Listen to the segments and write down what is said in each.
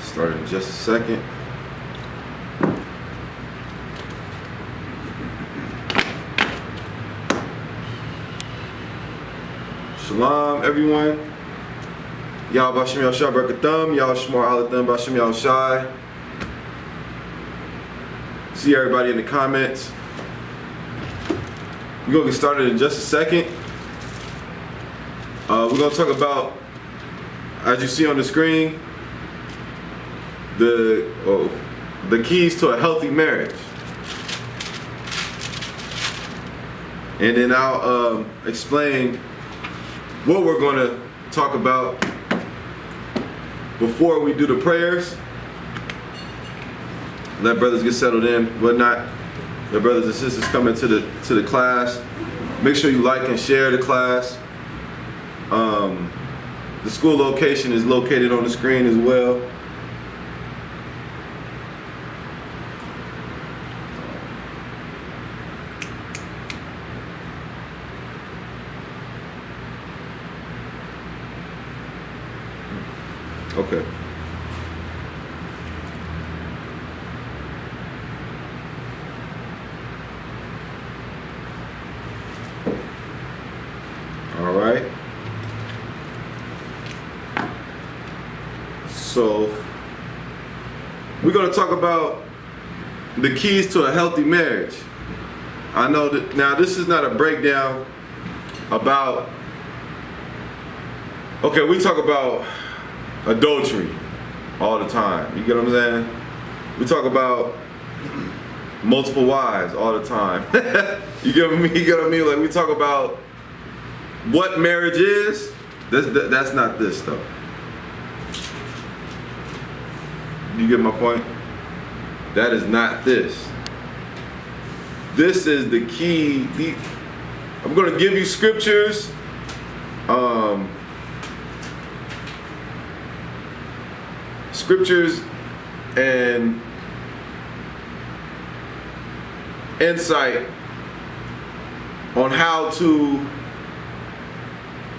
Start in just a second. Shalom, everyone. Y'all Bashim Yahshua Barakatham. Y'all Shmor Alatham Bashim Yahushai. See everybody in the comments. We're going to get started in just a second. We're going to talk about, as you see on the screen, the keys to a healthy marriage. And then I'll explain what we're going to talk about before we do the prayers. Let brothers get settled in, whatnot. Let brothers and sisters come into the class. Make sure you like and share the class. The school location is located on the screen as well. Okay. All right. So we're going to talk about the keys to a healthy marriage. I know that now this is not a breakdown about, okay, we talk about adultery all the time. You get what I'm saying? We talk about multiple wives all the time. You get what I mean? You get what I mean? Like, we talk about what marriage is. That's not this stuff. You get my point? That is not this. This is the key. I'm going to give you scriptures. Scriptures and insight on how to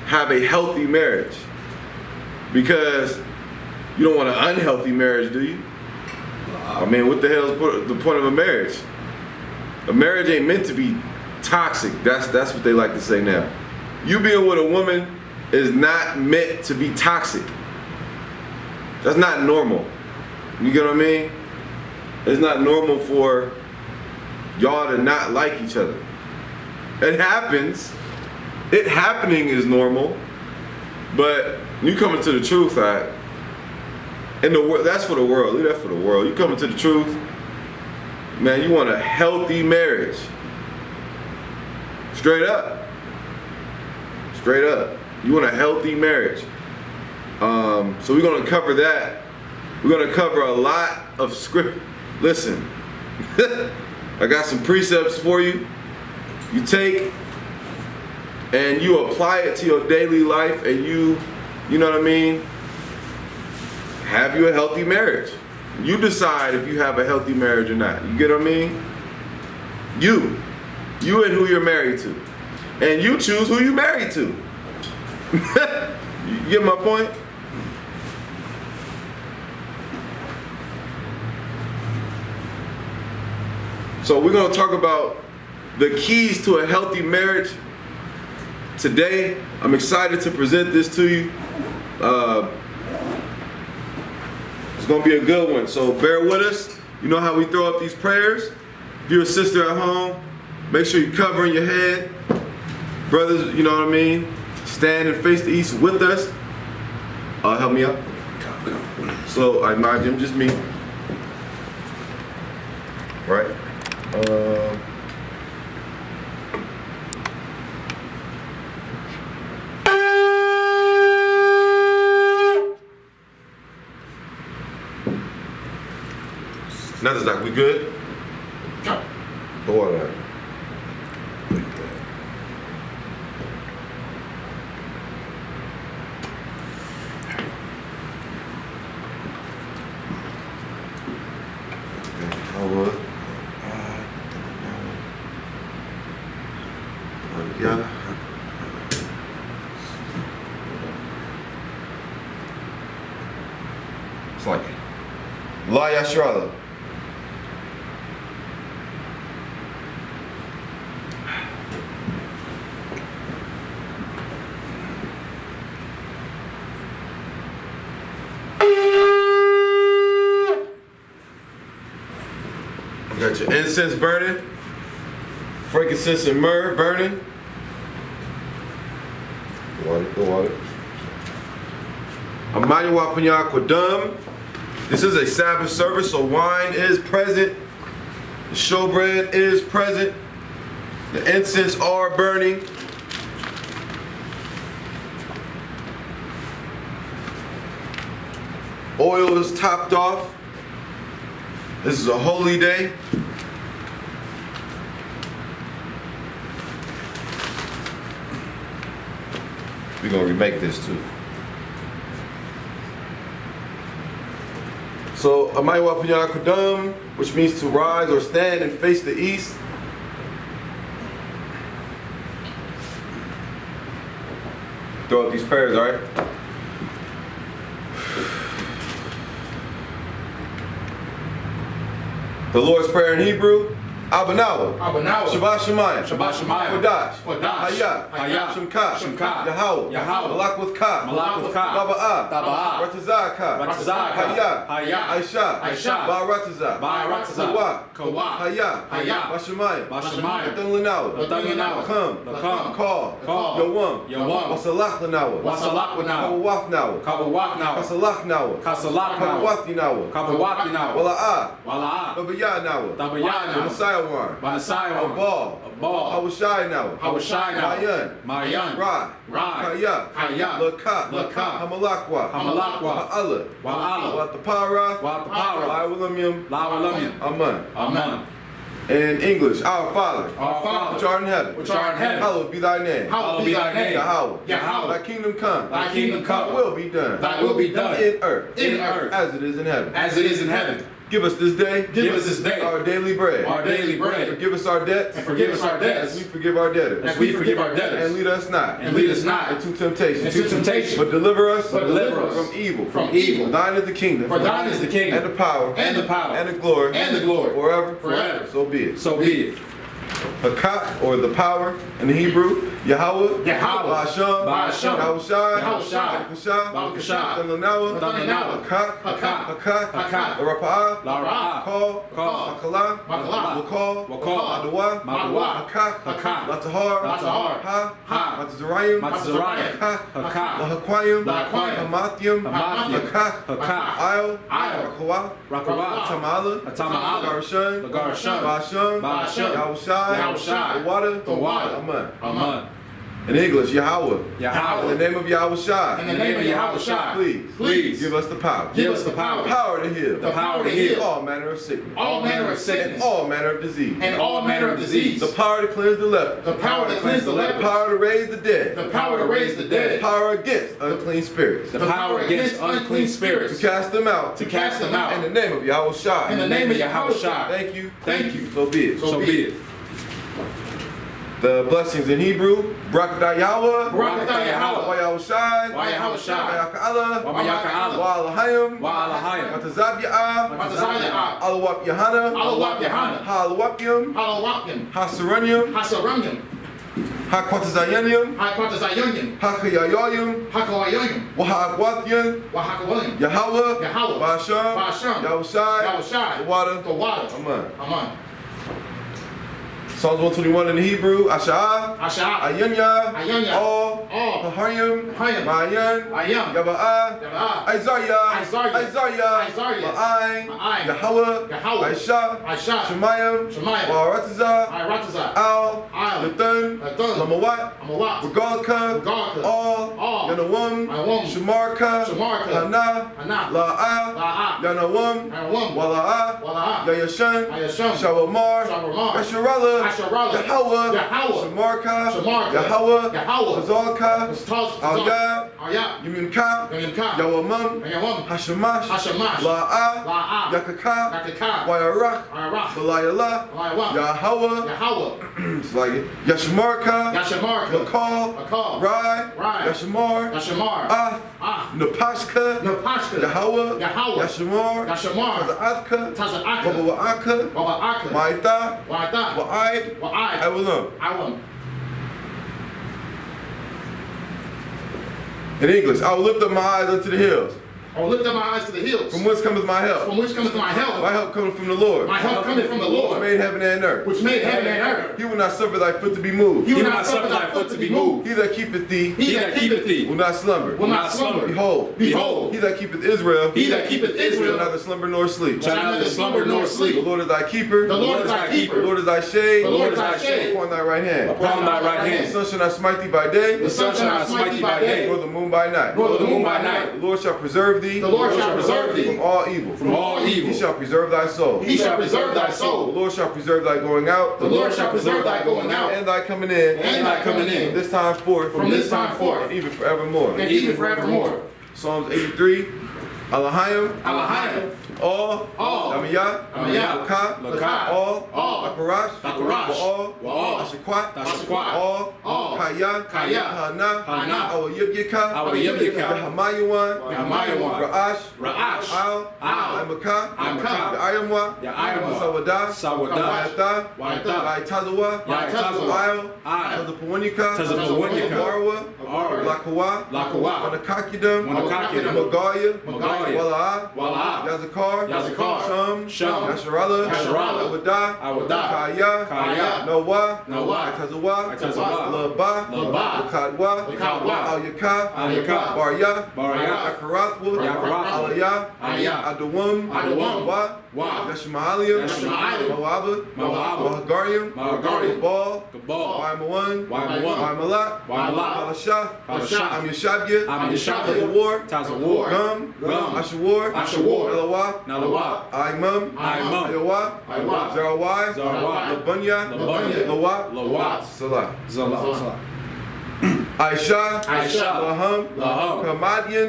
have a healthy marriage, because you don't want an unhealthy marriage, do you? I mean, what the hell is the point of a marriage? A marriage ain't meant to be toxic. That's what they like to say now. You being with a woman is not meant to be toxic. That's not normal. You get what I mean? It's not normal for y'all to not like each other. It happens. It happening is normal. But you coming to the truth, in the world, that's for the world. Leave that for the world. You coming to the truth, man. You want a healthy marriage. Straight up. Straight up. You want a healthy marriage. So we're going to cover that. We're going to cover a lot of script. Listen, I got some precepts for you. You take and you apply it to your daily life, and you know what I mean? Have you a healthy marriage. You decide if you have a healthy marriage or not. You get what I mean? You and who you're married to. And you choose who you're married to. You get my point? So we're going to talk about the keys to a healthy marriage today. I'm excited to present this to you. It's going to be a good one. So bear with us. You know how we throw up these prayers? If you're a sister at home, make sure you're covering your head. Brothers, you know what I mean? Stand and face the east with us. Help me out. So I imagine just me. Right? Nothing's like, we good? All right. Ma Yashrala. You got your incense burning, frankincense and myrrh burning. Go on it. Amani Wapanya Kwadum. This is a Sabbath service, so wine is present. The showbread is present. The incense are burning. Oil is topped off. This is a holy day. We're gonna remake this too. So, Amaiwa Punya Kudum, which means to rise or stand and face the east. Throw up these prayers, all right? The Lord's Prayer in Hebrew. Abanawa. Shabbat Shemayim. Kodash. Hayah. Shemka. Yahweh. Malak with Ka. Taba'ah. Ratazah Ka. Hayah. Aisha. Ba'ratazah. Kawah. Hayah. Bashemayim. Nathan Lanawa. Come. Call. Yawam. Wasalach Lanawa. Kabawaf Nawa. Kasalach Nawa. Kabawati Nawa. Wala'ah. Tabayah Nawa. Messiah War. Ball. Hawashai now. Mayan. Ra. Kaya. Laka. Hamalakwa. Ha'ala. Watapara. Lawalamium. Amen. In English, our Father, which art in heaven, hallowed be thy name. Yahweh. Thy kingdom come. Thy will be done. In earth. As it is in heaven. Give us this day. Our daily bread. Forgive us our debts. As we forgive our debtors. And lead us not. Into temptation. But deliver us. From evil. Thine is the kingdom. And the power. And the glory. Forever. So be it. Hakat, or the power in the Hebrew, Yahweh, Ba'asham, Yahushai, Bakasha, Tananawa, Hakat, Rapa'ah, Call, Makala, Wakal, Madawa, Hakat, Latahar, Matazarayim, Lahaquayim, Hamathium, Hakat, Ayel, Rakawah, Tamala, Lagarshon, Yahushai, the water, Amen. In English, Yahweh. In the name of Yahushai. Please give us the power. The power to heal. All manner of sickness. And all manner of disease. The power to cleanse the leper. The power to raise the dead. The power against unclean spirits. To cast them out. In the name of Yahushai. Thank you. So be it. The blessings in Hebrew, Barakatah Yahweh, Wayahushai, Wayaka'ala, Wa'alahayim, Matazab Alawap Yahana, Halawapyim, Hasaranyim, Hakwatazayanyim, Hakayayoyim, Wahagwatyan, Yahweh, Ba'asham, Yahushai, the water, Amen. Psalms 121 in the Hebrew, Asha'ah, Ayanya, All, Haharyim, Mayan, Yaba'ah, Isaiah, Ma'ayin, Yahweh, Aisha, Shemayim, Ba'ratazah, Al, Lathan, Lamawat, Regalka, All, Yanawam, Shemarka, Hana, La'ah, Yanawam, Wala'ah, Yayashan, Shawamar, Yasharala, Yahweh, Yahweh, Shamarka, Shamarka, Yahweh, Yahweh, Tazalka, Tazal, Al-Yad, Al-Yad, Yimimka, Yimimka, Yawamam, Yawamam, Hashamash, Hashamash, La'ah, La'ah, Yakaka, Yakaka, Wayarach, Wayarach, Balayala, Balayala, Yahweh, Yahweh, it's like Yashamarka, Yashamarka, Lakal, Lakal, Rai, Rai, Yashamar, Yashamar, Napashka, Napashka, Yahweh, Yahweh, Yashamar, Yashamar, Taza'athka, Taza'aka, Wabawa'aka, Waba'aka, Ma'ita, Wa'ata, Wa'aid, Wa'ai, Awalam. Awam. In English, I will lift up my eyes unto the hills. I will lift up my eyes to the hills. From whence cometh my help? From which cometh my help? My help cometh from the Lord. My help cometh from the Lord. Which made heaven and earth. Which made heaven and earth. He will not suffer thy foot to be moved. He will not suffer thy foot to be moved. He that keepeth thee. He that keepeth thee. Will not slumber. Will not slumber. Behold. Behold. He that keepeth Israel. He that keepeth Israel. Shall neither slumber nor sleep. Shall neither slumber nor sleep. The Lord is thy keeper. The Lord is thy keeper. The Lord is thy shade. The Lord is thy shade. Upon thy right hand. Upon thy right hand. The sun shall not smite thee by day. The sun shall not smite thee by day. Nor the moon by night. Nor the moon by night. The Lord shall preserve thee. The Lord shall preserve thee. From all evil. From all evil. He shall preserve thy soul. He shall preserve thy The soul. Lord shall preserve thy going out. The Lord shall preserve thy going out. And thy coming in. And thy coming in. From this time forth. From this time forth. And even forevermore. And even forevermore. Psalms 83. Alahayim. Alahayim. All. Amiyah. Lakah. Lakah. All. Lakarash. Wa'al. Ashikwat. All. Kaya. Hana. Awayibyika. Yahamayuan. Ra'ash. Al. Imaka. Ya'ayamwa. Sawada. Yaitazawa. Tazapawanika. Marwa. Lakawa. Wanakakidam. Magaya. Wala'ah. Yazakar. Sham. Yasharala. Awada. Kaya. Noah. Tazawa. Laba. Kadwa. Al-Yaka. Barya. Akarathwa. Aliyah. Adawam. Wa. Yashma'aliyah. Moabba. Mahagarium. Gabal. Waimawan. Waimalak. Alashah. I'm Yeshabya. Tazawar. Gum. Ashawar. Nalawa. Aimam. Ayawa. Zarawai. Labunya. Lawat. Salah. Aisha. Laham. Kamadian.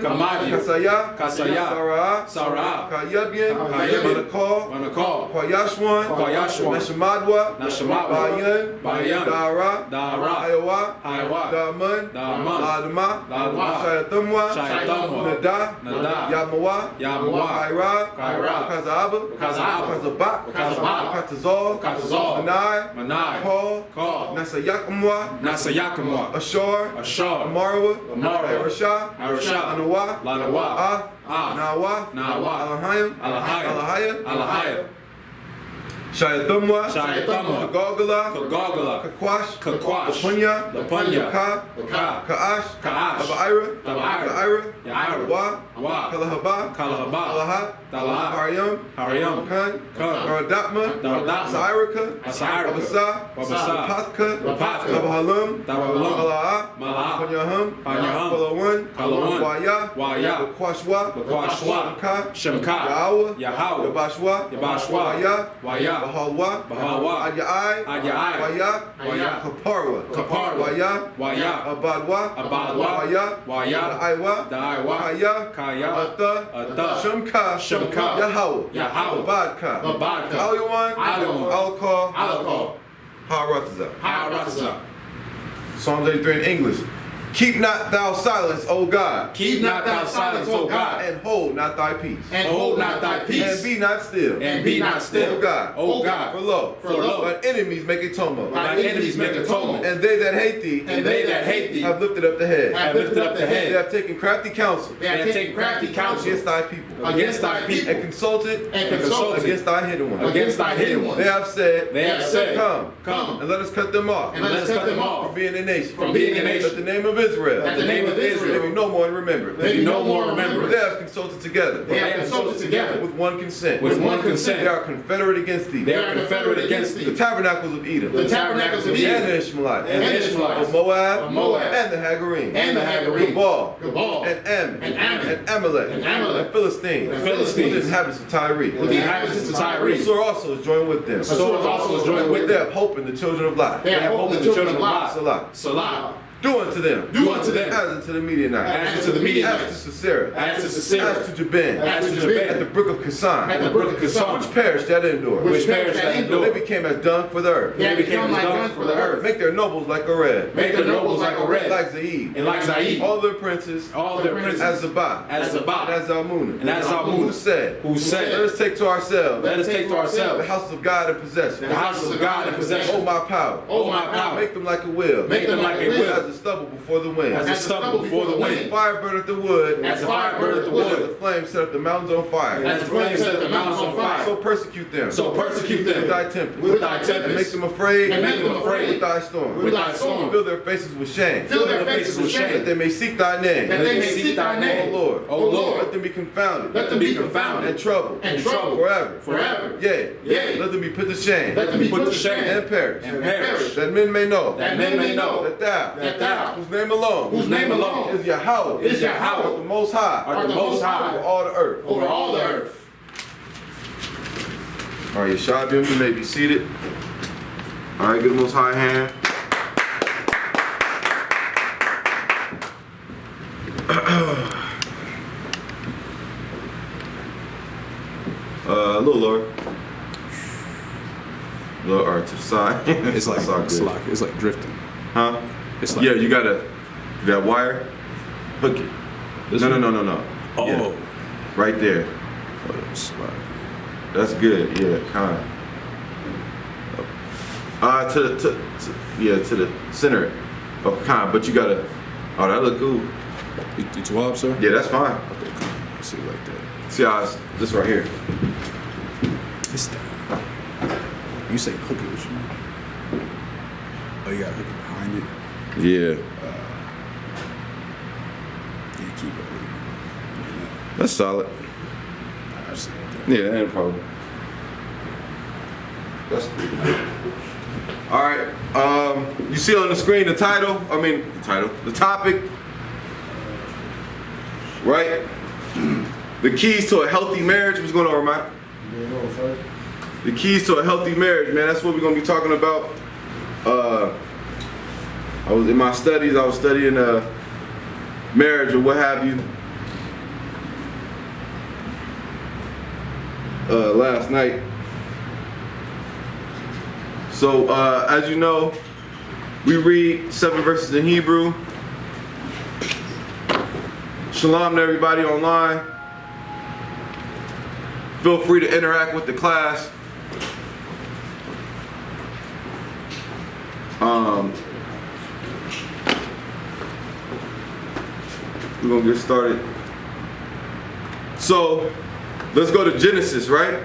Kasaya. Sarah. Kayabyan. Manakal. Kwayashwan. Nashamadwa. Bayan. Dara. Ayawa. Daman. Adama. Shayatamwa. Nada. Yamawa. Kaira. Kazaba. Katazal. Manai. Paul. Nasayakamwa. Ashar. Marwa. Arashah. Anawa. Nawa. Alahaya. Shayatumwa. Kagagala. Kakwash. Lapunya. Ka'ash. Yaira. Wa. Kalahaba. Alahat. Haryam. Kan. Radatma. Sairaka. Abasa. Pathka. Tabahalam. Mala'ah. Panyaham. Kalawan. Waya. Kwashwa. Shemka. Yahweh. Yabashwa. Waya. Bahawa. Adya'i. Waya. Kaparwa. Waya. Abadwa. Waya. Daiwa. Kaya. Atha. Shemka. Yahweh. Abadka. Aliwan. Alcall. Ha'aratazah. Psalms 83 in English. Keep not thou silence, O God. Keep not thou silence, O God. And hold not thy peace. And hold not thy peace. And be not still. And be not still. O God. O God. For lo. Thine enemies make a tumult. Thine enemies make a tumult. And they that hate thee. And they that hate thee. Have lifted up the head. Have lifted up the head. They have taken crafty counsel. They have taken crafty counsel. Against thy people. Against thy people. And consulted. Against thy hidden ones. Against thy hidden ones. They have said. Come. And let us cut them off. And let us cut them off. From being a nation. From being a nation. Let the name of Israel. That the name of May Israel be no more in remembrance. may be no more remembrance. They have consulted together. They have consulted together With one consent. with one consent. They are confederate against thee. They are confederate against The thee. tabernacles of Edom. The tabernacles of And Edom. the Ishmaelites. And the Ishmaelites. Of Moab. Of Moab. And the Hagarim. And the Hagarim. Gebal. Gebal. And Ammon. And Ammon. And Amalek. And Amalek. And Philistines. And Philistines. With the inhabitants of Tyre. With the inhabitants of Tyre. Assur also is joined with them. Assur also is joined with They them. have hope in the children of Lot. They have hope in the children of Lot. Salah. Salah. Do unto them. Do unto them. As unto the Midianites. As unto the Midianites. As to Sisera. As to Sisera. As to Jabin. As to Jabin. At the brook of Kison. At the brook of Kison. Which perished at Endor. Which perished at They Endor. became as dung for the earth. They became like dung for the earth. Make their nobles like a red. Make their nobles like a red. Like Zaid. And like Zaid. All their princes. All their princes. As Zabah. As Zabah. And as Zalmunna. And as Zalmunna. Who said. Let Let us take to ourselves. Let us take to The ourselves houses of God in possession. the houses of God in possession. Oh my power. Oh my power. Make them like a wheel. Make them like a wheel. As the stubble before the wind. As the stubble before the As the wind. fire burneth the wood. As the fire burneth the As wood. the flame set up the mountains on fire. As the flame set the mountains on fire. So persecute them. So persecute With them thy tempest. with thy And make tempest. them afraid. And make them afraid. With thy storm. With thy storm. Fill their faces with shame. Fill their faces with That shame. they may seek thy name. That they may seek thy O name. Lord. O Lord. Let them be confounded. Let them be confounded. And troubled. And troubled. Forever. Forever. Yea. Yea. Let them be put to shame. Let them be put to shame. And perish. And perish. That men may know. That men may know. That thou. That thou. Whose name alone. Whose name alone. Is Yahweh. Is Yahweh. The most high. Art the most high. Over all the earth. Over all the earth. All right, Yeshabim, you may be seated. All right, give the most high hand. A little lower. A little arch to the side. It's like all good. it's like drifting. Huh? It's like Yeah, you gotta, that wire, hook it. This No. Oh, Yeah, right there. it's like, That's good. Yeah, kind of. To the center. Oh, kind. But you gotta. Oh, that look cool. you too hard, sir? Yeah, that's fine. Okay, cool. Let's see it like that. See how it's, this right here. It's that. You say hook it, what you mean? Oh, you gotta hook it behind it. Yeah, Yeah, keep it. that's solid. I see it like that. Yeah, ain't a problem. That's cool. All right. You see on the screen the title. The topic. Right. The keys to a healthy marriage. What's going on, Mike? The keys to a healthy marriage, man. That's what we're gonna be talking about. I was in my studies. I was studying marriage or what have you. Last night. So as you know, we read 7 verses in Hebrew. Shalom to everybody online. Feel free to interact with the class. We're gonna get started. So let's go to Genesis, right?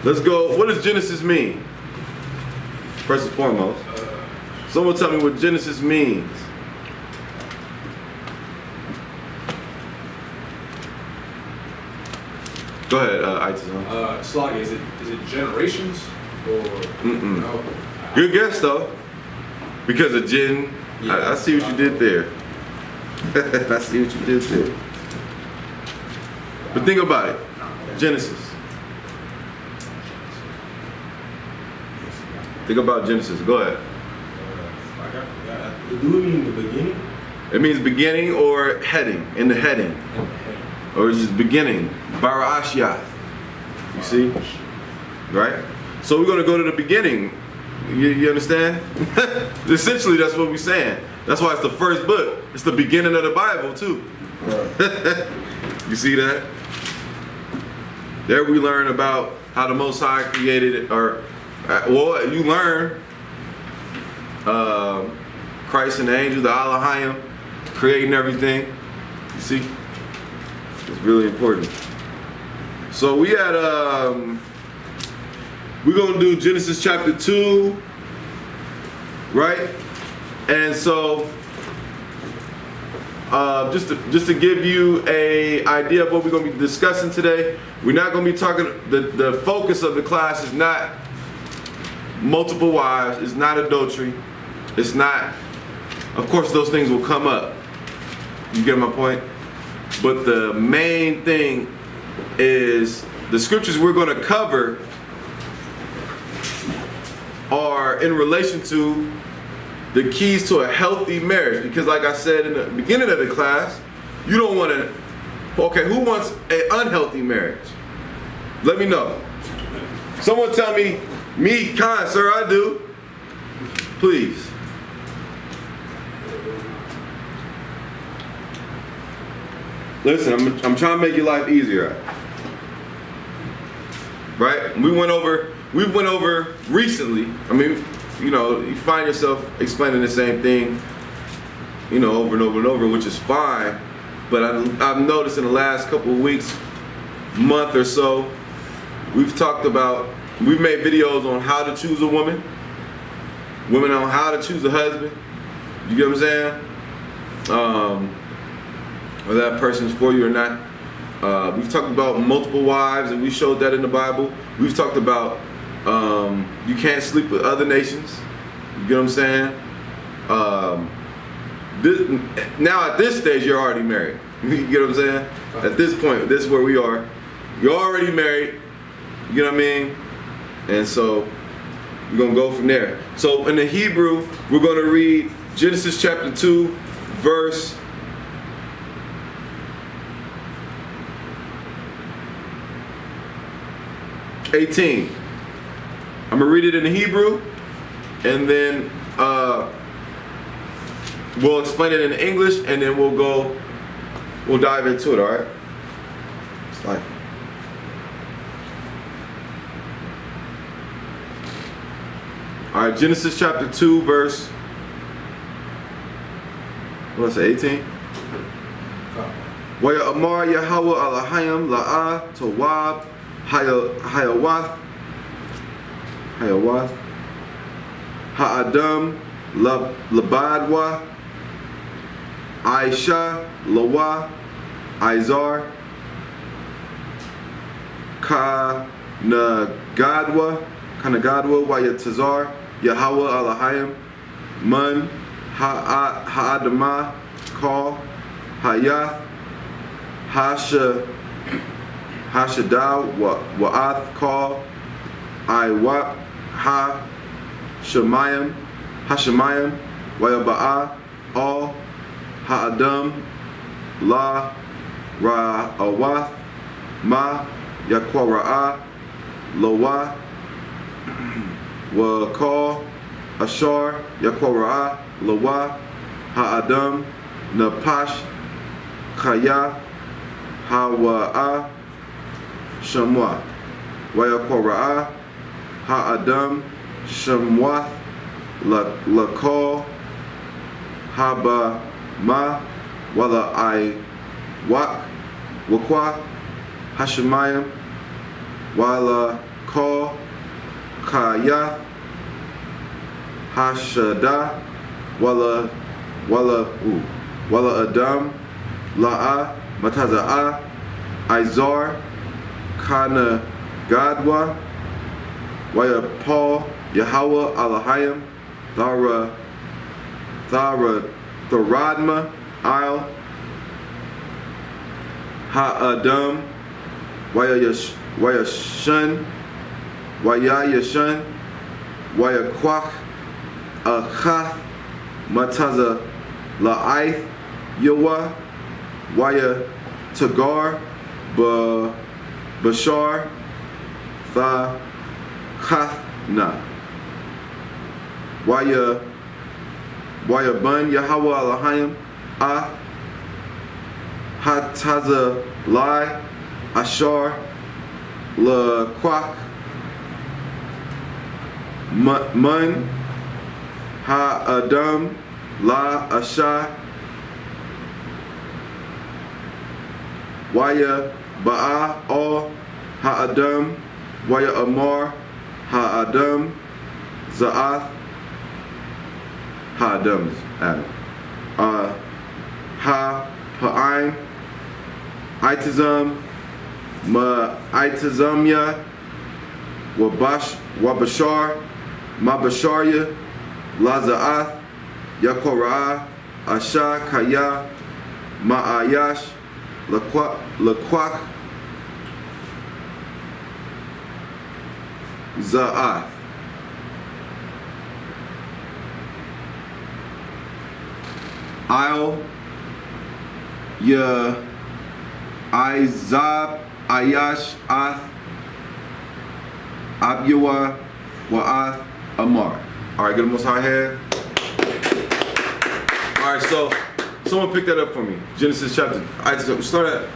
Let's go. What does Genesis mean? First and foremost, someone tell me what Genesis means. Go ahead, Itazan. Sloggy, is it generations or no? Good guess though, because of Jin. I see what you did there. I see what you did there. But think about it. Genesis. Think about Genesis. Go ahead. Do it mean the beginning? It means beginning or heading, in the heading. Or just beginning. Bara'ashiath. You see? Right? So we're going to go to the beginning. You understand? Essentially, that's what we're saying. That's why it's the first book. It's the beginning of the Bible, too. You see that? There we learn about how the Most High created it, well, you learn Christ and the angels, the Elohim, creating everything. You see? It's really important. So we had, we're going to do Genesis chapter 2, right? And so, just to give you a idea of what we're going to be discussing today, we're not going to be talking. The focus of the class is not multiple wives. It's not adultery. It's not. Of course, those things will come up. You get my point? But the main thing is the scriptures we're going to cover are in relation to the keys to a healthy marriage. Because like I said in the beginning of the class, you don't want to, okay, who wants an unhealthy marriage? Let me know. Someone tell me, kind sir, I do. Please. Listen, I'm trying to make your life easier. Right? We went over recently. I mean, you know, you find yourself explaining the same thing, you know, over and over and over, which is fine. But I've noticed in the last couple of weeks, month or so, we've made videos on how to choose a women on how to choose a husband. You get what I'm saying? Whether that person's for you or not. We've talked about multiple wives, and we showed that in the Bible. We've talked about you can't sleep with other nations. You get what I'm saying? Now at this stage, you're already married. You get what I'm saying? At this point, this is where we are. You're already married. You know what I mean? And so we're going to go from there. So in the Hebrew, we're going to read Genesis chapter 2, verse 18. I'm gonna read it in the Hebrew, and then we'll explain it in English, and then we'll dive into it. All right? It's like, all right, Genesis chapter 2, verse, what did I say, 18? Wa Amar Yahweh Elohim La'ah Tawab Hayawath Ha'adam Labadwa Aisha Lawa Izar Kanagadwa Wayatazar Yahweh Elohim Man Ha'adamah Call Hayath Hashadah Wa'ath Call Iwap Hashemayim Wayaba'ah All Ha'adam La Ra'awath Ma Yakwara'ah Lowa Wa Call Ashar Yakwara'ah Lowa Ha'adam Napash Chaya Hawa'ah Shamwa Wayakora'ah Ha'adam Shamwath Lakal Haba Ma Wala I Wak Wakwa Hashemayim Wala Kal Kayath Hashada Wala Adam La'ah Mataza'ah Izar Kana Gadwa Waya Paul Yahweh Elohim Thara Tharadma Isle Ha'adam Waya Shun Waya Yashun Waya Kwach Achath Mataza La'ith Yawa Waya Tagar Bashar Tha Chathna Waya Bun Yahweh Elohim Ah Hataza Lai Ashar La Kwak Mun Ha Adam La Asha Waya Ba'a All Ha'adam Waya Amar Ha'adam Za'ath Ha Adam is Adam. Ha Pa'im, Itazam, Ma Itazamya, Wabashar, Mabasharya, Laza'ath, Yakorah, Asha Kaya, Ma'ayash, Laquak, Za'ath. I'll Ya Izab Ayash Ath Abyawa Wa'ath Amar. Alright, get the most high hand. Alright, so someone pick that up for me. Genesis chapter. We start at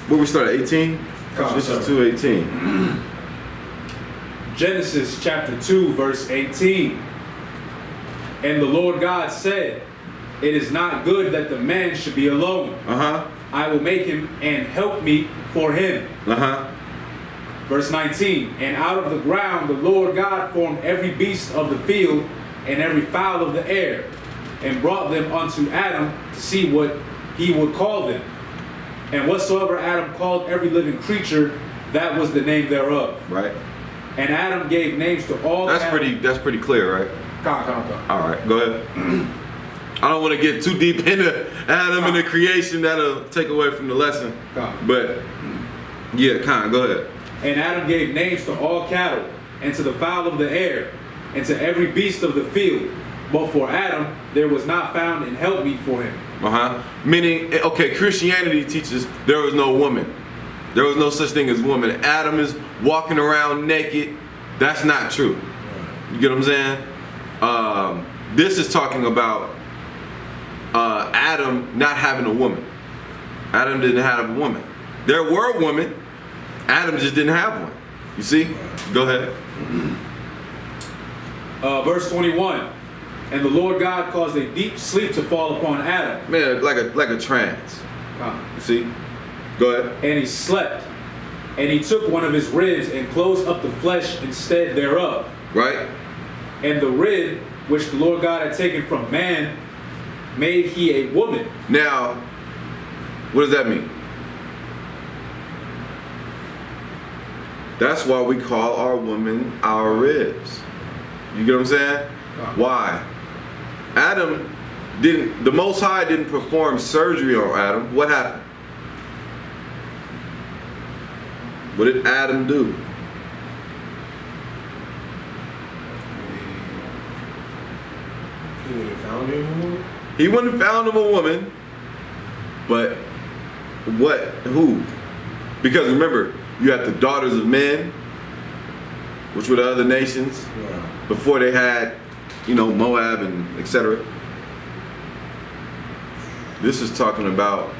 where we start at 18? Genesis 2:18. Genesis chapter 2, verse 18. And the Lord God said, it is not good that the man should be alone. I will make him an helpmeet for him. Verse 19. And out of the ground the Lord God formed every beast of the field and every fowl of the air, and brought them unto Adam to see what he would call them. And whatsoever Adam called every living creature, that was the name thereof. Right. And Adam gave names to all. That's pretty clear, right? Come. All right, go ahead. I don't want to get too deep into Adam and the creation. That'll take away from the lesson. But yeah, go ahead. And Adam gave names to all cattle, and to the fowl of the air, and to every beast of the field. But for Adam, there was not found an helpmeet for him. Meaning, okay, Christianity teaches there was no woman. There was no such thing as woman. Adam is walking around naked. That's not true. You get what I'm saying? This is talking about Adam not having a woman. Adam didn't have a woman. There were women. Adam just didn't have one. You see? Go ahead. Verse 21. And the Lord God caused a deep sleep to fall upon Adam. Man, like a trance. You see? Go ahead. And he slept. And he took one of his ribs and closed up the flesh instead thereof. Right? And the rib which the Lord God had taken from man made he a woman. Now, what does that mean? That's why we call our women our ribs. You get what I'm saying? Why? Adam the Most High didn't perform surgery on Adam. What happened? What did Adam do? He wouldn't have found him a woman, but what? Who? Because remember, you have the daughters of men, which were the other nations, before they had, Moab and etc. This is talking about,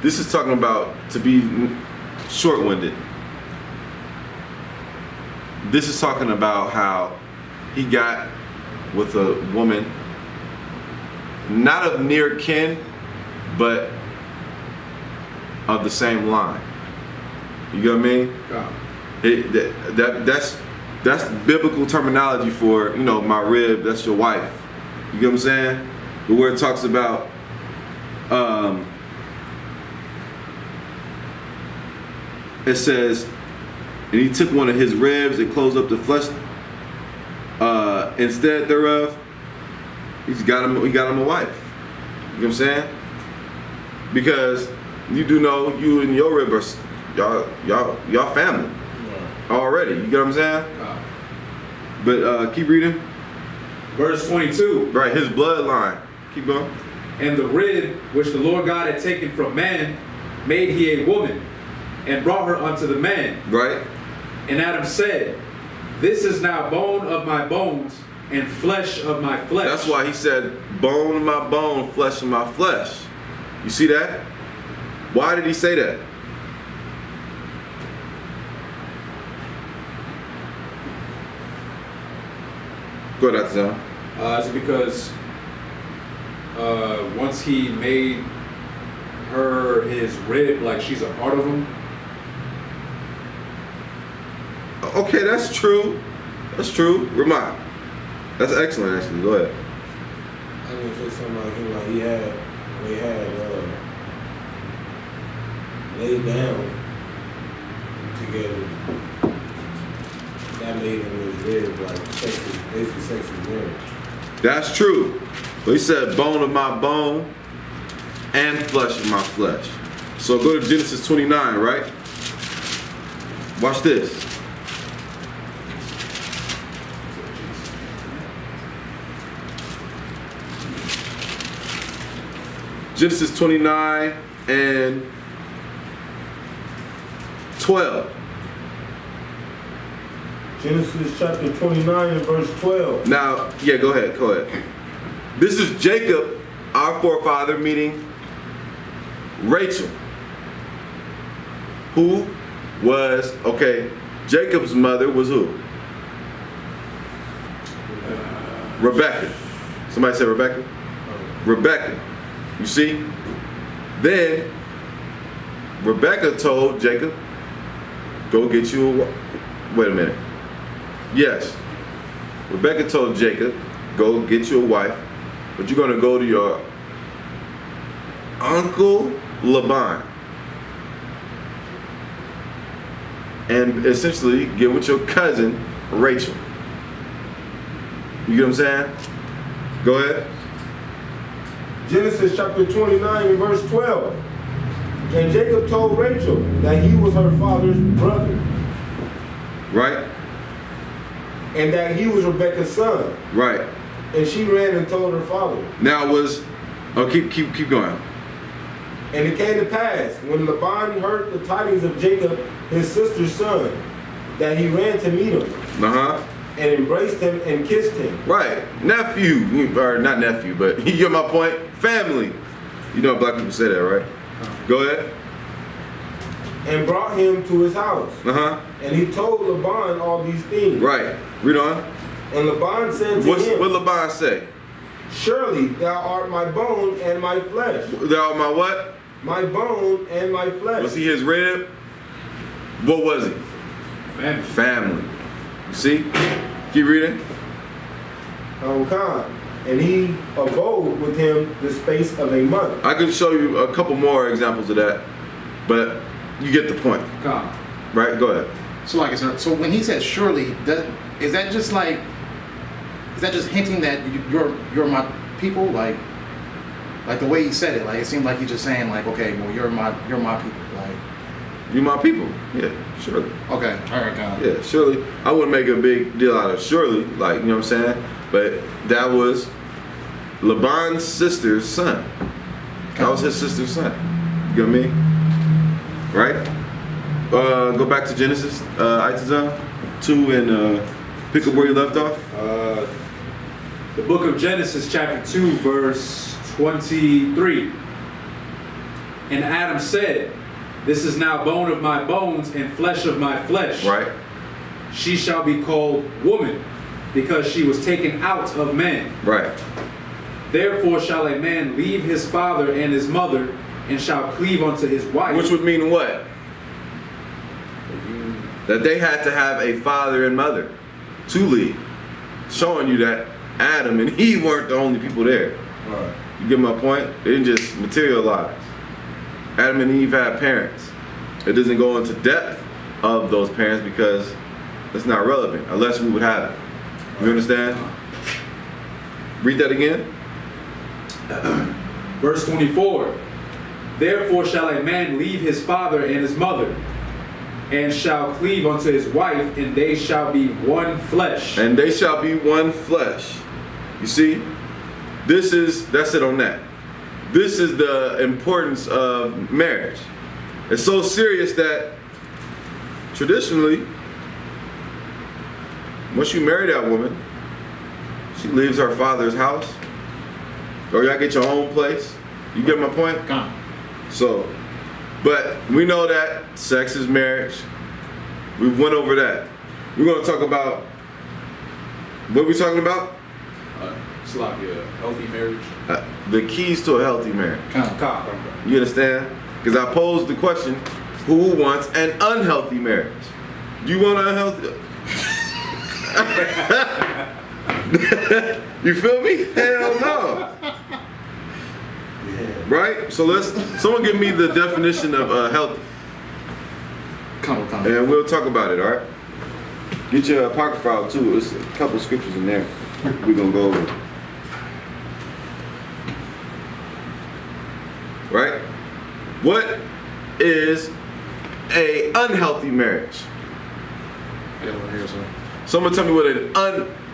this is talking about to be short-winded. This is talking about how he got with a woman, not of near kin, but of the same line. You get what I mean? That's biblical terminology for, my rib, that's your wife. You get what I'm saying? The word talks about it says, and he took one of his ribs and closed up the flesh instead thereof. He got him a wife. You know what I'm saying? Because you do know you and your rib are y'all family already. You get what I'm saying? But keep reading. Verse 22. Right, his bloodline. Keep going. And the rib which the Lord God had taken from man made he a woman, and brought her unto the man. Right. And Adam said, this is now bone of my bones and flesh of my flesh. That's why he said, bone of my bone, flesh of my flesh. You see that? Why did he say that? Go ahead, Zell. It's because once he made her his rib, like she's a part of him. Okay, that's true. That's true. Ramon. That's excellent, actually. Go ahead. gonna say something like him, like they had laid down together. That made him live like basically sex is marriage. That's true. But he said, bone of my bone and flesh of my flesh. So go to Genesis 29, right? Watch this. Genesis 29 and 12. Genesis chapter 29 and verse 12. Now, yeah, go ahead. This is Jacob, our forefather, meeting Rachel, who was, Jacob's mother was who? Rebecca. Somebody say Rebecca? Rebecca. You see? Then Rebecca told Jacob, go get you a wait a minute. Yes. Rebecca told Jacob, go get you a wife, but you're going to go to your uncle Laban and essentially get with your cousin Rachel. You get what I'm saying? Go ahead. Genesis chapter 29 and verse 12. And Jacob told Rachel that he was her father's brother, Right? and that he was Rebekah's son. Right. And she ran and told her father. Now keep going. And it came to pass, when Laban heard the tidings of Jacob, his sister's son, that he ran to meet him, and embraced him and kissed him. Right. Nephew, or not nephew, but you get my point? Family. You know black people say that, right? Go ahead. And brought him to his house. And he told Laban all these things. Right. Read on. And Laban said to him, What Laban say? Surely thou art my bone and my flesh. Thou art my what? My bone and my flesh. Was he his rib? What was he? Family. You see? Keep reading. And he abode with him the space of a month. I could show you a couple more examples of that, but you get the point. Right? Go ahead. So like, so when he says surely, is that just hinting that you're my people? Like the way he said it, like it seemed like he's just saying like, okay, well you're my people, like You my people. Yeah, surely. Okay, all right, got it. Yeah, surely. I wouldn't make a big deal out of surely, like, you know what I'm saying? But that was Laban's sister's son. That was his sister's son. You know what I mean? Right? Go back to Genesis, Itazan 2 and pick up where you left off. The book of Genesis, chapter 2, verse 23. And Adam said, this is now bone of my bones and flesh of my flesh. Right. She shall be called woman, because she was taken out of man. Right. Therefore shall a man leave his father and his mother, and shall cleave unto his wife. Which would mean what? That they had to have a father and mother to leave. Showing you that Adam and Eve weren't the only people there. Right. You get my point? They didn't just materialize. Adam and Eve had parents. It doesn't go into depth of those parents because it's not relevant unless we would have it. You understand? Read that again. Verse 24. Therefore shall a man leave his father and his mother, and shall cleave unto his wife, and they shall be one flesh. And they shall be one flesh. You see? That's it on that. This is the importance of marriage. It's so serious that traditionally, once you marry that woman, she leaves her father's house, or y'all get your own place. You get my point? So, but we know that sex is marriage. We went over that. We're going to talk about, what are we talking about? It's like a healthy marriage. The keys to a healthy marriage. Okay. You understand? Because I posed the question, who wants an unhealthy marriage? Do you want an unhealthy? You feel me? Hell no. Yeah. Right? So someone give me the definition of healthy. Come. And we'll talk about it, all right? Get your apocrypha out too. There's a couple scriptures in there we're going to go over. Right? What is a unhealthy marriage? I got one here, so. Someone tell me what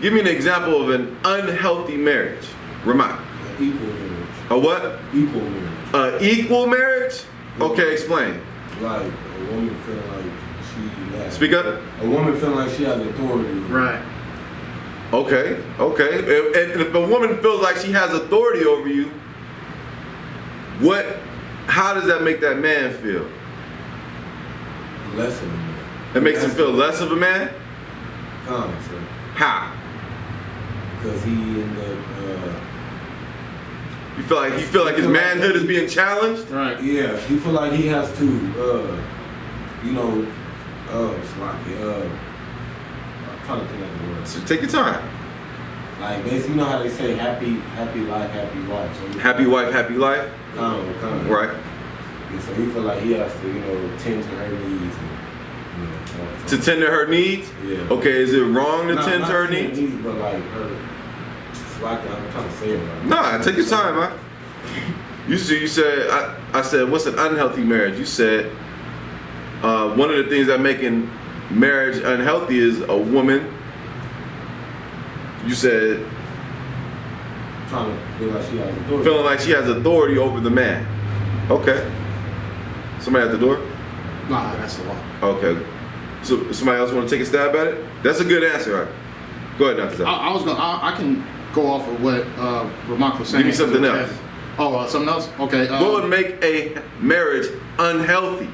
give me an example of an unhealthy marriage. Ramon. An equal marriage. A what? Equal marriage. Equal marriage? Okay, explain. Like a woman feeling like she has. Speak up. A woman feeling like she has authority. Right. Okay. And if a woman feels like she has authority over you, how does that make that man feel? Less of a man. It makes him feel less of a man? Sir. How? Because he in the You feel like his manhood is being challenged? Right. yeah, he feel like he has to it's like I'm trying to think of the word. So take your time. Like basically, you know how they say happy life, happy wife. So Happy wife, happy life? Kind of. Right. Yeah, so he feel like he has to, tend to her needs. And, To tend to her needs? Yeah. Okay, is it wrong to tend to her not needs? but like her. It's like I'm trying to say it right. Nah, take your time, man. You said, I said, what's an unhealthy marriage? You said, one of the things that making marriage unhealthy is a woman. You said, Trying to feel like she has authority. feeling like she has authority over the man. Okay. Somebody at the door? Nah, that's the one. Okay. So somebody else want to take a stab at it? That's a good answer, right? Go ahead, Dr. Zach. I can go off of what Ramon was saying. Give me something else. Something else? Okay. What would make a marriage unhealthy?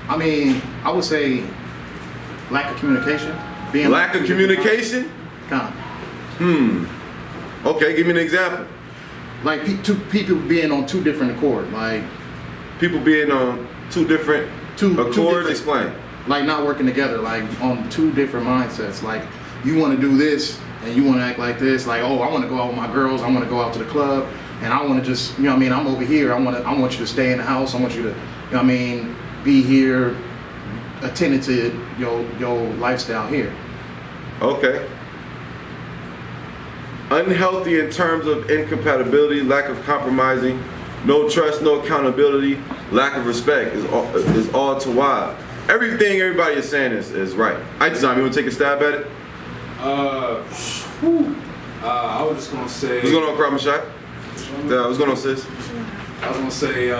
I mean, I would say lack of communication. Lack of communication? Kind of. Okay, give me an example. Like two people being on two different accords. Like People being on two different accords. different- Explain. like not working together, like on two different mindsets. Like you want to do this and you want to act like this. Like, oh, I want to go out with my girls. I want to go out to the club, and I want to just, I'm over here. I want you to stay in the house. I want you to, be here, attending to your lifestyle here. Okay. Unhealthy in terms of incompatibility, lack of compromising, no trust, no accountability, lack of respect is all too wild. Everything everybody is saying is right. Aitzam, you want to take a stab at it? I was just gonna say. What's going on, Kramashai? What's going on, sis? I was gonna say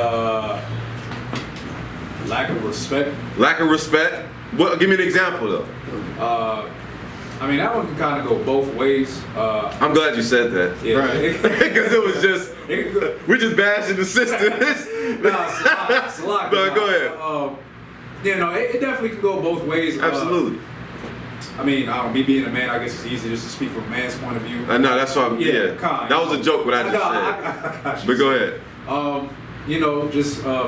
lack of respect. Lack of respect? Give me an example, though. That one can kind of go both ways. I'm glad you said that. Yeah. Right. Because it was just, we're just bashing the sisters. It's a lot. No, go ahead. It definitely can go both ways. Absolutely. Me being a man, I guess it's easy just to speak from a man's point of view. I know, that's why that was a joke what I just said. I But go ahead.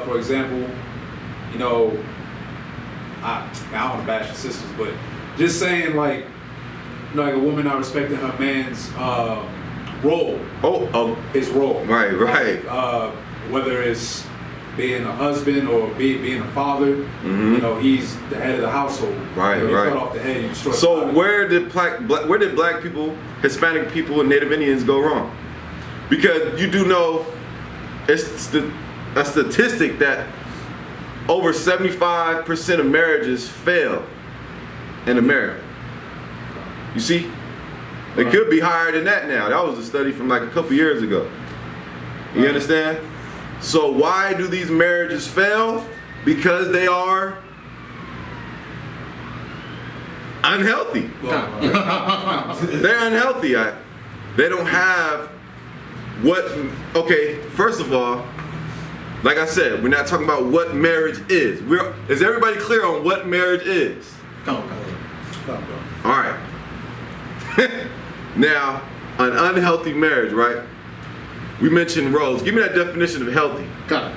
For example, I don't want to bash the sisters, but just saying like a woman not respecting her man's role. His role. Right. Like, whether it's being a husband or being a father, he's the head of the household. Right. Cut off the head, you destroy So the body. where did black people, Hispanic people, and Native Indians go wrong? Because you do know it's a statistic that over 75% of marriages fail in America. You see? It could be higher than that now. That was a study from like a couple years ago. You understand? So why do these marriages fail? Because they are unhealthy. They're unhealthy. They don't have first of all, like I said, we're not talking about what marriage is. Is everybody clear on what marriage is? Come on. All right. Now, an unhealthy marriage, right? We mentioned roles. Give me that definition of healthy. Sorry.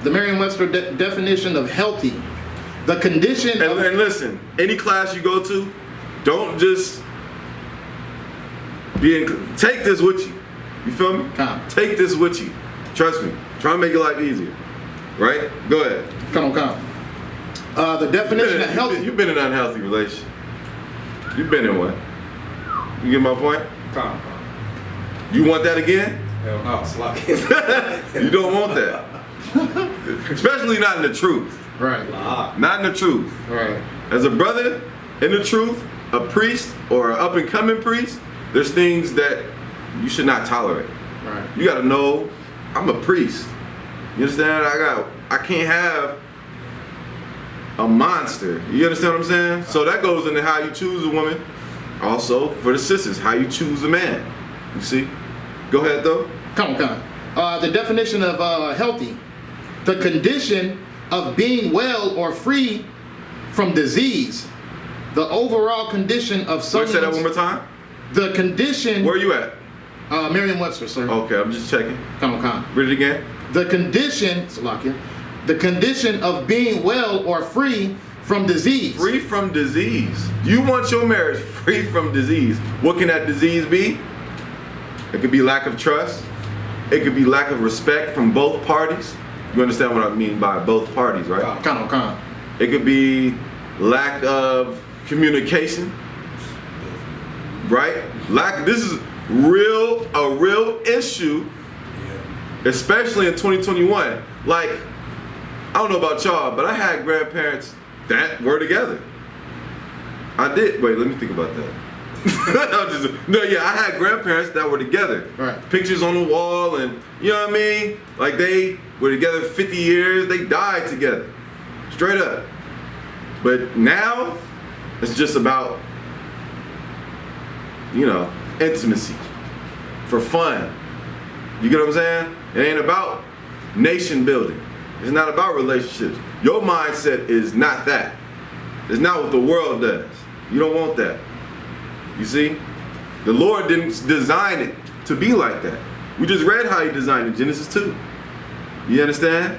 The Merriam-Webster definition of healthy. The condition And listen, any class you go to, don't just Take this with you. You feel me? Come. Take this with you. Trust me. Try to make your life easier. Right? Go ahead. Come on. The definition of healthy. You've been in an unhealthy relationship. You've been in one. You get my point? Come. You want that again? Hell no, slap. You don't want that. Especially not in the truth. Right. Not in the truth. Right. As a brother in the truth, a priest or an up and coming priest, there's things that you should not tolerate. Right. You gotta know, I'm a priest. You understand? I can't have a monster. You understand what I'm saying? So that goes into how you choose a woman. Also, for the sisters, how you choose a man. You see? Go ahead, though. Come on. The definition of healthy. The condition of being well or free from disease. The overall condition of someone's... Say that one more time. The condition... Where are you at? Merriam-Webster, sir. Okay, I'm just checking. Come on. Read it again. The condition... Salakia. The condition of being well or free from disease. Free from disease. You want your marriage free from disease. What can that disease be? It could be lack of trust. It could be lack of respect from both parties. You understand what I mean by both parties, right? Come on. It could be lack of communication, right? This is a real issue, especially in 2021. Like, I don't know about y'all, but I had grandparents that were together. I did. Wait, let me think about that. I had grandparents that were together. Right. Pictures on the wall, and you know what I mean? Like, they were together 50 years, they died together. Straight up. But now, it's just about, intimacy. For fun. You get what I'm saying? It ain't about nation building. It's not about relationships. Your mindset is not that. It's not what the world does. You don't want that. You see? The Lord didn't design it to be like that. We just read how he designed it, Genesis 2. You understand?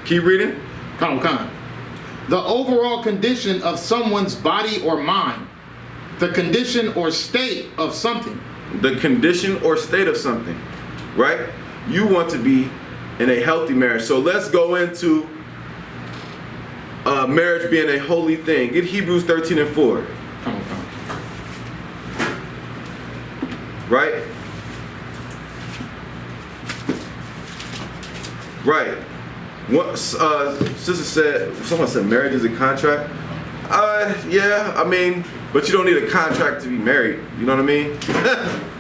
Keep reading. Come on. The overall condition of someone's body or mind. The condition or state of something. The condition or state of something, right? You want to be in a healthy marriage. So let's go into marriage being a holy thing. Get Hebrews 13:4. Come on. Right? Right. What someone said marriage is a contract. Yeah, I mean, but you don't need a contract to be married. You know what I mean?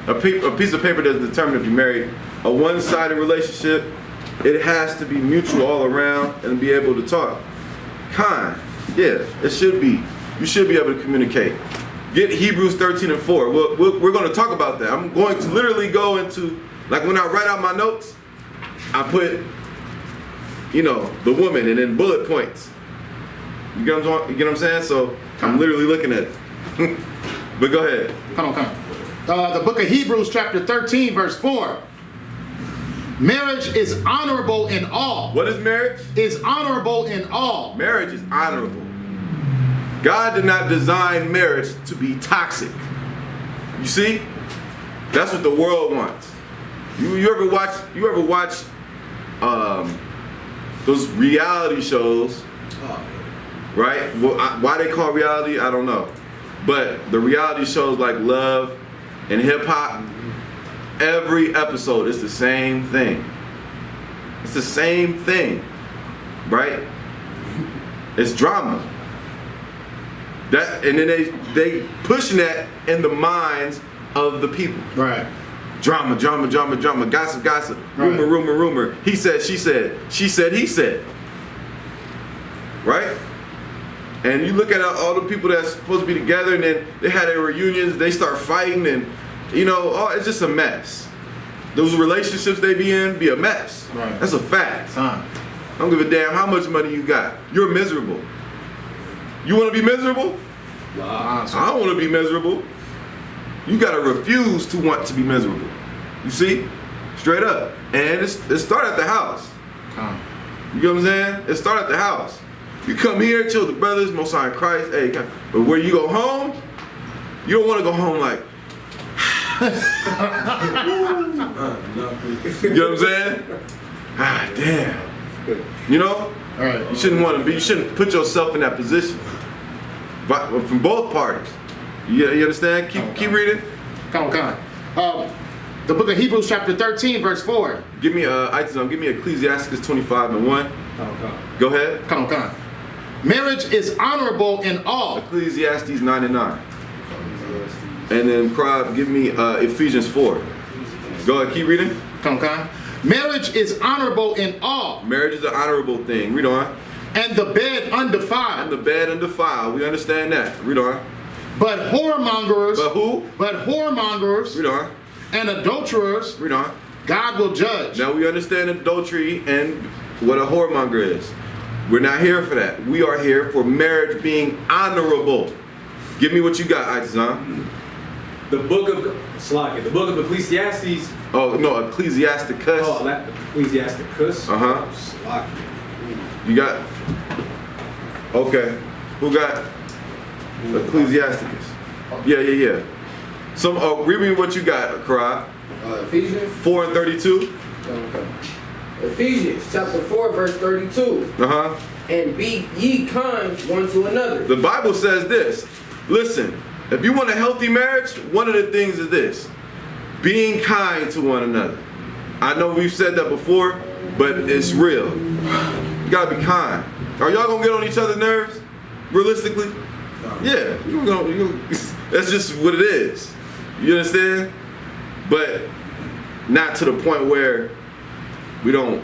A piece of paper doesn't determine if you're married. A one-sided relationship, it has to be mutual all around and be able to talk. Yeah, it should be. You should be able to communicate. Get Hebrews 13:4. We're going to talk about that. I'm going to literally go into, like when I write out my notes, I put, the woman and then bullet points. You get what I'm saying? So I'm literally looking at it. But go ahead. Come on. The book of Hebrews chapter 13 verse 4. Marriage is honorable in all. What is marriage? Is honorable in all. Marriage is honorable. God did not design marriage to be toxic. You see? That's what the world wants. You ever watch those reality shows? Right? Well, why they call reality, I don't know. But the reality shows like Love and Hip Hop, every episode is the same thing. It's the same thing, right? It's drama. And then they pushing that in the minds of the people. Right. Drama, gossip, right. rumor. He said, she said, he said. Right? And you look at all the people that's supposed to be together, and then they had their reunions, they start fighting, and it's just a mess. Those relationships they be in be a mess. Right. That's a fact. I don't give a damn how much money you got. You're miserable. You want to be miserable? I don't want to be miserable. You got to refuse to want to be miserable. You see? Straight up. And it starts at the house. You get what I'm saying? It starts at the house. You come here, chill with the brothers, Most High in Christ. Hey, but where you go home, you don't want to go home like, You know what I'm saying? Ah, damn. You know? All right. You shouldn't want to be. You shouldn't put yourself in that position. But from both parties. You understand? Keep reading. Come on. The book of Hebrews, chapter 13, verse 4. Give me give me Ecclesiastes 25:1. Go ahead. Come on. Marriage is honorable in all. Ecclesiastes 9:9. And then give me Ephesians 4. Go ahead, keep reading. Come on. Marriage is honorable in all. Marriage is an honorable thing. Read on. And the bed undefiled. And the bed undefiled. We understand that. Read on. But whoremongers. But who? But whoremongers. Read on. And adulterers. Read on. God will judge. Now we understand adultery and what a whoremonger is. We're not here for that. We are here for marriage being honorable. Give me what you got, Aitazan. The book of Ecclesiastes. Oh no, Ecclesiasticus. Oh, Ecclesiasticus. You got? Okay. Who got Ecclesiasticus? Yeah. Read me what you got, Karab. Ephesians 4:32. Okay. Ephesians chapter 4 verse 32. And be ye kind one to another. The Bible says this. Listen, if you want a healthy marriage, one of the things is this: being kind to one another. I know we've said that before, but it's real. You gotta be kind. Are y'all gonna get on each other's nerves? Realistically? Yeah. That's just what it is. You understand? But not to the point where we don't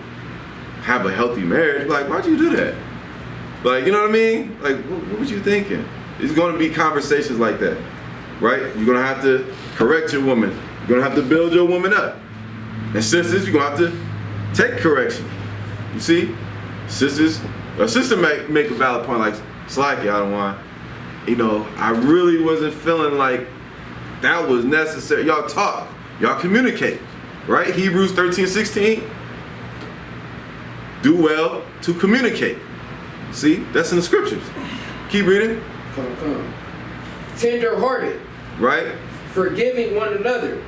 have a healthy marriage. Like, why'd you do that? Like, you know what I mean? Like, what was you thinking? It's going to be conversations like that, right? You're going to have to correct your woman. You're going to have to build your woman up. And sisters, you're going to have to take correction. You see? Sisters, a sister make a valid point like, Slacky, I don't want. You know, I really wasn't feeling like that was necessary. Y'all talk. Y'all communicate. Right? Hebrews 13:16. Do well to communicate. See? That's in the scriptures. Keep reading. Come. Tender-hearted. Right? Forgiving one another.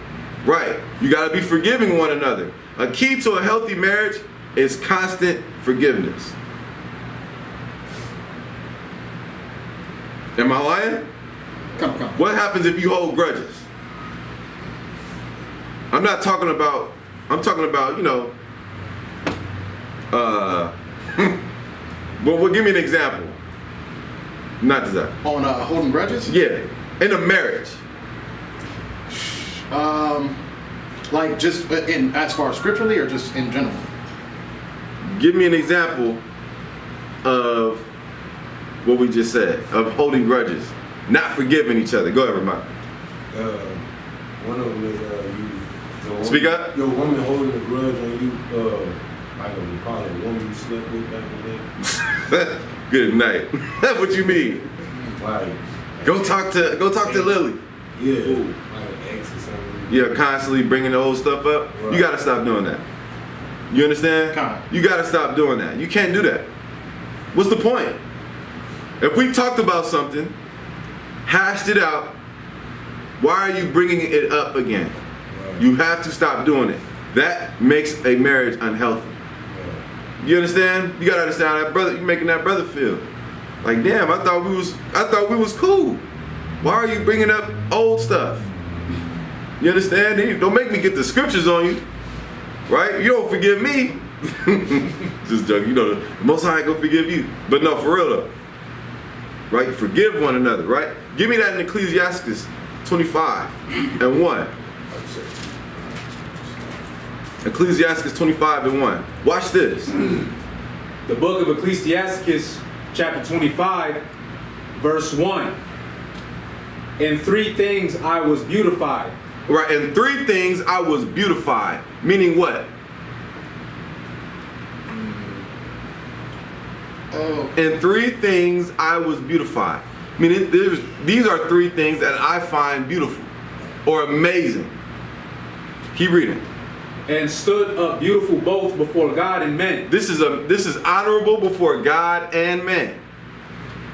Right. You got to be forgiving one another. A key to a healthy marriage is constant forgiveness. Am I lying? Come. What happens if you hold grudges? I'm talking about, you know, well, give me an example. Not that. On holding grudges? Yeah. In a marriage. Like just in as far as scripturally or just in general? Give me an example of what we just said, of holding grudges, not forgiving each other. Go ahead, Ramon. One of them is you. Speak up. Your woman holding a grudge on you, like you probably a woman you slept with back in the day. Good night. That's what you mean. Like Go talk to Lily. Yeah. Like an ex or something. Yeah, constantly bringing the old stuff up. Right. You gotta stop doing that. You understand? Kind. You gotta stop doing that. You can't do that. What's the point? If we talked about something, hashed it out, why are you bringing it up again? Right. You have to stop doing it. That makes a marriage unhealthy. Right. You understand? You gotta understand how that brother, you're making that brother feel. Like, damn, I thought we was cool. Why are you bringing up old stuff? You understand? Don't make me get the scriptures on you, right? You don't forgive me. Just joking. You know, the Most High ain't gonna forgive you. But no, for real though, right? Forgive one another, right? Give me that in Ecclesiastes 25:1. Ecclesiastes 25:1. Watch this. The book of Ecclesiastes, chapter 25, verse 1. In 3 things I was beautified. Right, in 3 things I was beautified. Meaning what? In 3 things I was beautified. Meaning these are 3 things that I find beautiful or amazing. Keep reading. And stood up beautiful both before God and men. This is honorable before God and men.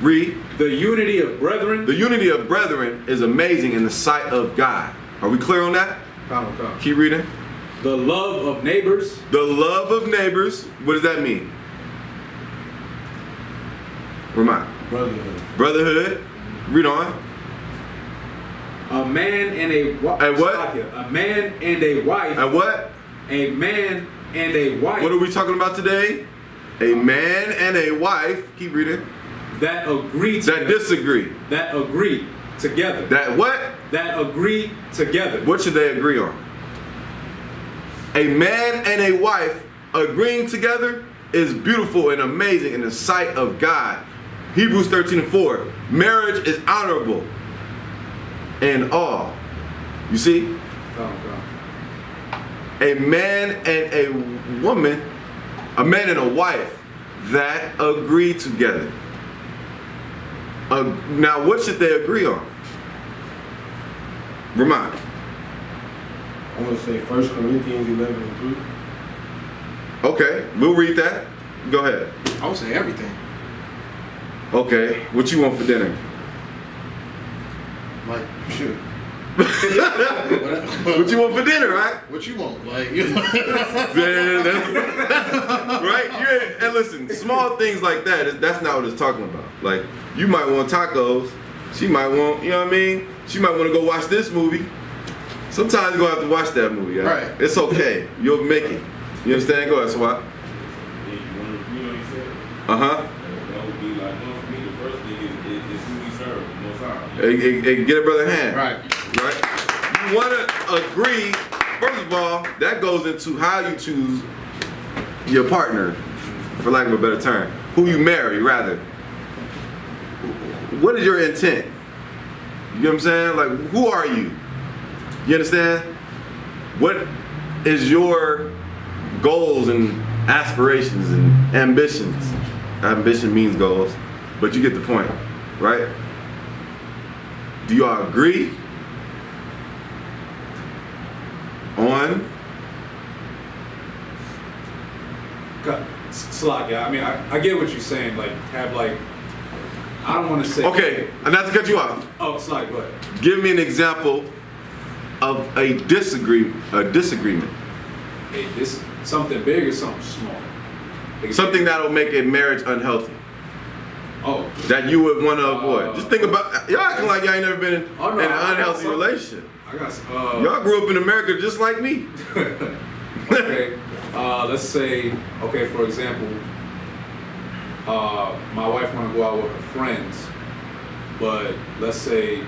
Read. The unity of brethren. The unity of brethren is amazing in the sight of God. Are we clear on that? Come. Keep reading. The love of neighbors. The love of neighbors. What does that mean? Remind. Brotherhood. Read on. A man and a wife. And what? A man and a wife. And what? A man and a wife. What are we talking about today? A man and a wife. Keep reading. That agree together. That disagree. That agree together. That what? That agree together. What should they agree on? A man and a wife agreeing together is beautiful and amazing in the sight of God. Hebrews 13:4. Marriage is honorable in all. You see? Come. A man and a woman, a man and a wife that agree together. Now, what should they agree on? Remind. I want to say 1 Corinthians 11:3. Okay, we'll read that. Go ahead. I would say everything. Okay, what you want for dinner? Like, shoot. What you want for dinner, right? What you want? Like, right? Yeah, and listen, small things like that, that's not what it's talking about. Like, you might want tacos. She might want, you know what I mean? She might want to go watch this movie. Sometimes you're going to have to watch that movie, right? It's okay. You'll make it. You understand? Go ahead, Swat. Uh-huh. That would be like, no, for me, the first thing is who we serve, most high. Hey, get a brother hand. right. Right? You want to agree, first of all, that goes into how you choose your partner, for lack of a better term. Who you marry, rather. What is your intent? You know what I'm saying? Like, who are you? You understand? What is your goals and aspirations and ambitions? Ambition means goals, but you get the point, right? Do y'all agree on? Slack, yeah. I mean, I get what you're saying. Like, have like, I don't want to say. Okay, and not to cut you off. Oh, Slack, go ahead. Give me an example of a disagreement. Something big or something small? Something that'll make a marriage unhealthy. Oh. That you would want to avoid. Just think about, y'all acting like y'all ain't never been in an unhealthy relationship. I got y'all grew up in America just like me. Okay. Let's say, okay, for example, my wife want to go out with her friends, but let's say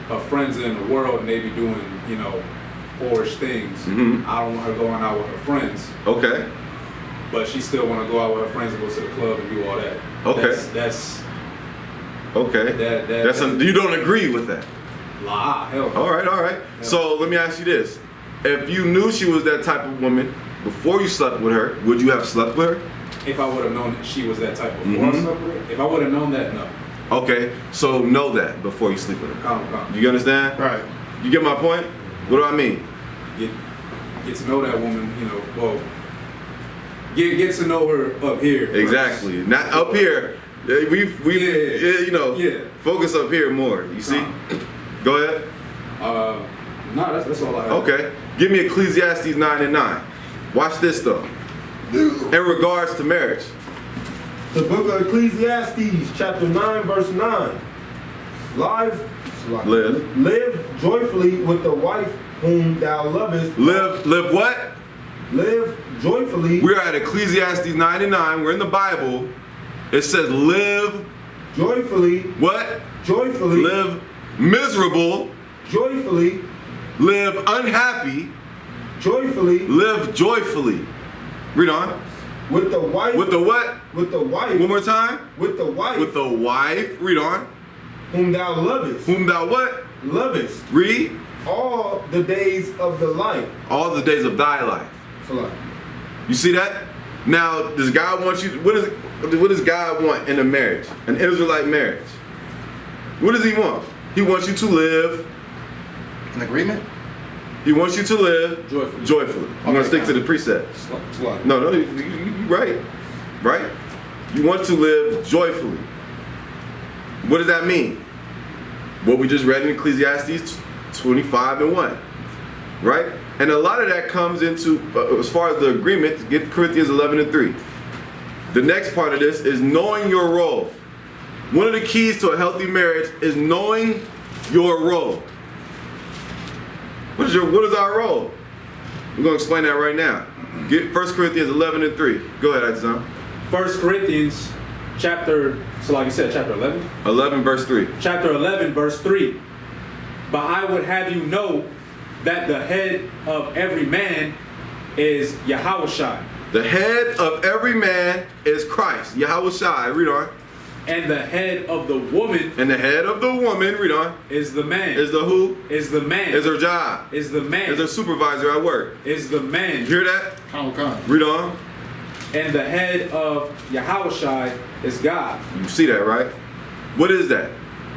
her friends in the world and they be doing, you know, whorish things. Mm-hmm. I don't want her going out with her friends. Okay. But she still want to go out with her friends and go to the club and do all that. Okay. That's okay. You don't agree with that? Hell no. All right. Hell. So let me ask you this. If you knew she was that type of woman before you slept with her, would you have slept with her? If I would have known that she was that type before I slept with her? If I would have known that, no. Okay, so know that before you sleep with her. Calm. You understand? Right. You get my point? What do I mean? Get to know that woman, you know, well, get to know her up here. Exactly. First. Not up here. You know, focus up here more. You see? Go ahead. No, that's all I have. Okay. Give me Ecclesiastes 9:9. Watch this though. In regards to marriage. The book of Ecclesiastes, chapter 9, verse 9. Live joyfully with the wife whom thou lovest. Live what? Live joyfully. We're at Ecclesiastes 9:9. We're in the Bible. It says live joyfully. What? Joyfully. Live miserable. Joyfully. Live unhappy. Joyfully. Live joyfully. Read on. With the wife. With the what? With the wife. One more time. With the wife. With the wife. Read on. Whom thou lovest. Whom thou what? Lovest. Read. All the days of the life. All the days of thy life. So you see that? Now, does God want you? What does God want in a marriage? An Israelite marriage. What does He want? He wants you to live. An agreement? He wants you to live joyfully. I'm going to stick to the precepts. No, you're right. Right? You want to live joyfully. What does that mean? What we just read in Ecclesiastes 25 and 1, right? And a lot of that comes into, as far as the agreement, get Corinthians 11 and 3. The next part of this is knowing your role. One of the keys to a healthy marriage is knowing your role. What is our role? We're going to explain that right now. Get 1 Corinthians 11 and 3. Go ahead, Adson. 1 Corinthians chapter, so like you said, chapter 11? 11 verse 3. Chapter 11 verse 3. But I would have you know that the head of every man is Yahushua. The head of every man is Christ. Yahushua. Read on. And the head of the woman. And the head of the woman, read on. Is the man. Is the who? Is the man. Is her job. Is the man. Is her supervisor at work. Is the man. You hear that? Come. Read on. And the head of Yahushua is God. You see that, right? What is that?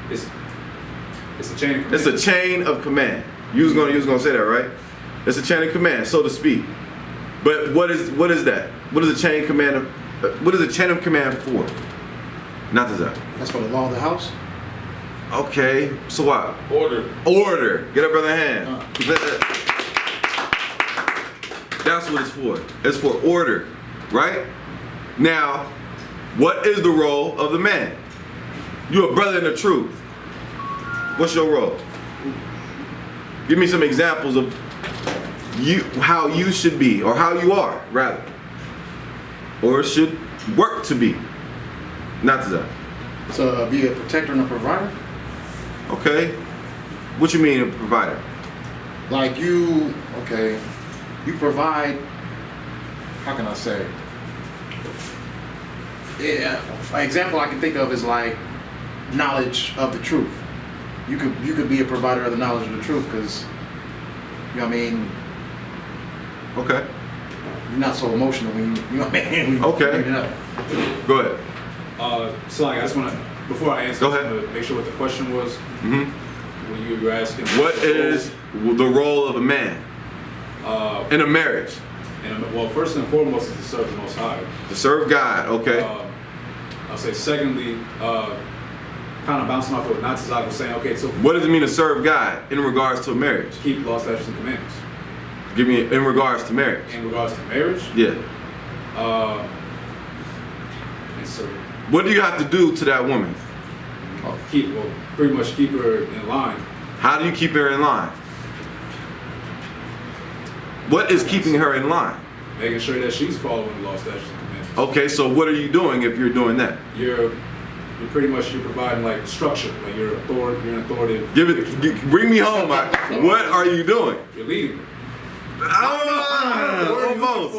It's a chain of command. It's a chain of command. You was gonna say that, right? It's a chain of command, so to speak. But what is that? What is a chain command of? What is a chain of command for? Not that. That's for the law of the house. Okay, so what? Order. Order. Get up, brother hand. That's what it's for. It's for order, right? Now, what is the role of the man? You're a brother in the truth. What's your role? Give me some examples of you, how you should be, or how you are, rather, or should work to be. Not to that. To be a protector and a provider. Okay. What you mean a provider? Like you provide, how can I say? Yeah, an example I can think of is like knowledge of the truth. You could be a provider of the knowledge of the truth because, you know what I mean? Okay. You're not so emotional when you know what I mean? Okay. Go ahead. So like I just want to, before I answer, Go ahead. I just wanna make sure what the question was. When you were asking. What is the role of a man in a marriage? Well, first and foremost is to serve the Most High. To serve God, okay. I'll say secondly, kind of bouncing off of what Natazak was saying, okay, so What does it mean to serve God in regards to a marriage? keep law, statutes, and commandments. Give me in regards to marriage. In regards to marriage, Yeah. and so What do you have to do to that woman? pretty much keep her in line. How do you keep her in line? What is keeping her in line? Making sure that she's following the law, statutes, and commandments. Okay, so what are you doing if you're doing that? You're providing like structure, like you're an authoritative. Bring me home. What are you doing? You're leading her. Almost.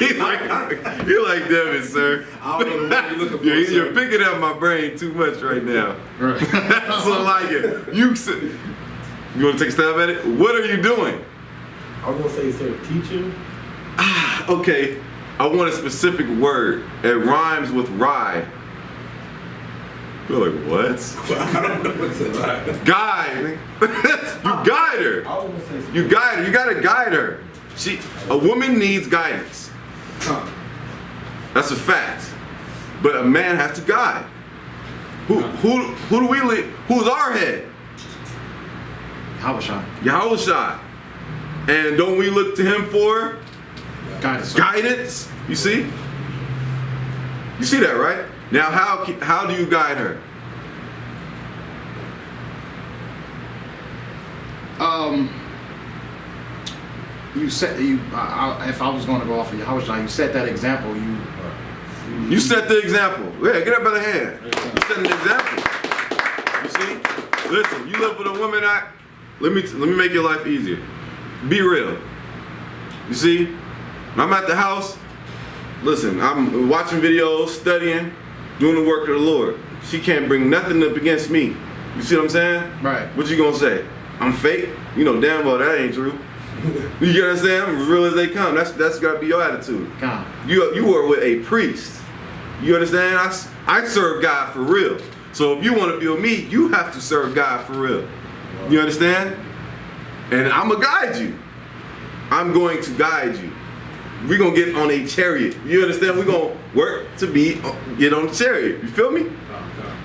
You're like Devin, sir. I don't know what you're looking for. You're picking up my brain too much right now. Right. That's what I like it. You want to take a stab at it? What are you doing? I was gonna say, sir, teacher. Okay, I want a specific word. It rhymes with ride. You're like, what? I don't know what's in that. Guide. You guide her. I was gonna say, You guide her. You gotta guide her. A woman needs guidance. That's a fact. But a man has to guide. Who do we lead? Who's our head? Yahushua. And don't we look to him for guidance? You see? You see that, right? Now, how do you guide her? If I was going to go off of Yahushua, you set that example. You set the example. Yeah, get up by the hand. You set an example. You see? Listen, you live with a woman. Let me make your life easier. Be real. You see? When I'm at the house. Listen, I'm watching videos, studying, doing the work of the Lord. She can't bring nothing up against me. You see what I'm saying? Right. What you gonna say? I'm fake? You know damn well that ain't true. You understand? I'm as real as they come. That's gotta be your attitude. You are with a priest. You understand? I serve God for real. So if you want to be with me, you have to serve God for real. You understand? And I'm gonna guide you. I'm going to guide you. We're gonna get on a chariot. You understand? We're gonna work to get on the chariot. You feel me?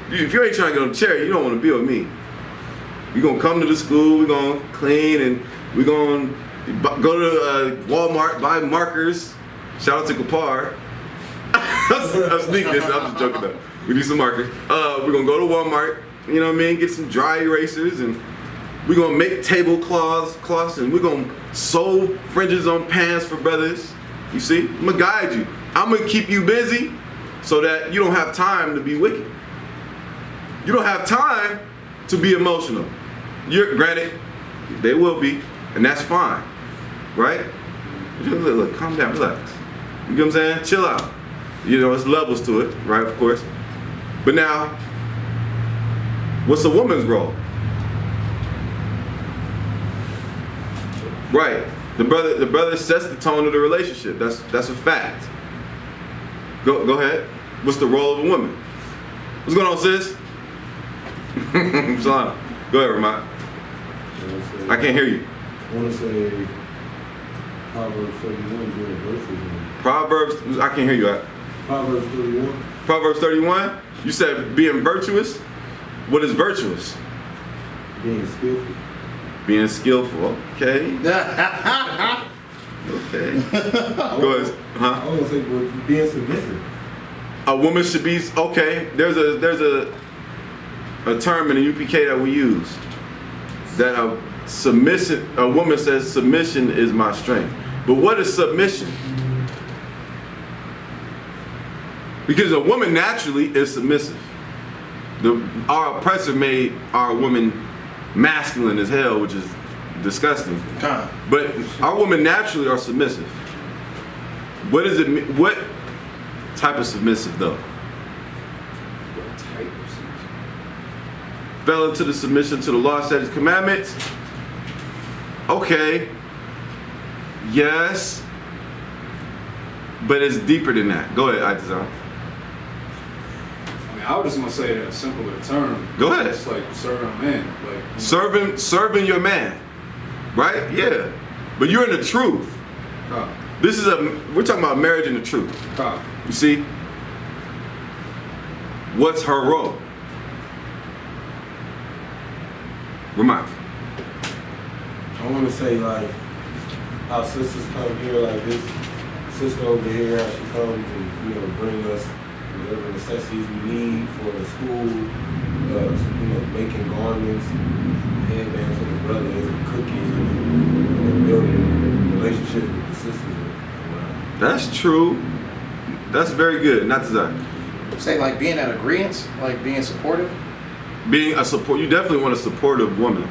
If you ain't trying to get on the chariot, you don't want to be with me. We're going to come to the school, we're going to clean, and we're going to go to Walmart, buy markers. Shout out to Kapar. I'm sneaking this, I'm just joking though. We need some markers. We're going to go to Walmart, you know what I mean, get some dry erasers, and we're going to make tablecloths, and we're going to sew fringes on pants for brothers. You see? I'm going to guide you. I'm going to keep you busy so that you don't have time to be wicked. You don't have time to be emotional. Granted, they will be, and that's fine, right? Look, calm down, relax. You know what I'm saying? Chill out. You know, there's levels to it, right, of course. But now, what's a woman's role? Right. The brother sets the tone of the relationship. That's a fact. Go ahead. What's the role of a woman? What's going on, sis? Salana. Go ahead, Ramad. I can't hear you. I want to say Proverbs 31 being a virtuous woman. Proverbs, I can't hear you. Proverbs 31. Proverbs 31? You said being virtuous? What is virtuous? Being skillful. Being skillful. Okay. Okay. Go ahead. I want to say being submissive. A woman should be, okay, there's a term in the UPK that we use that a woman says submission is my strength. But what is submission? Because a woman naturally is submissive. Our oppressor made our woman masculine as hell, which is disgusting. But our women naturally are submissive. What does it mean? What type of submissive though? What type of submission? Fell into the submission to the law, statutes, commandments. Okay. Yes. But it's deeper than that. Go ahead, Itazan. I was just gonna say it in a simpler term. Go ahead. It's like serving a man. Like Serving your man. Right? Yeah. But you're in the truth. We're talking about marriage in the truth. You see? What's her role? Ramon. I want to say like how sisters come here like this. Sister over here, how she comes and bring us whatever necessities we need for the school. Making garments, headbands for the brothers, and cookies, and building relationships with the sisters. That's true. That's very good. Not to say like being at agreement, like being supportive. Being a support. You definitely want a supportive woman,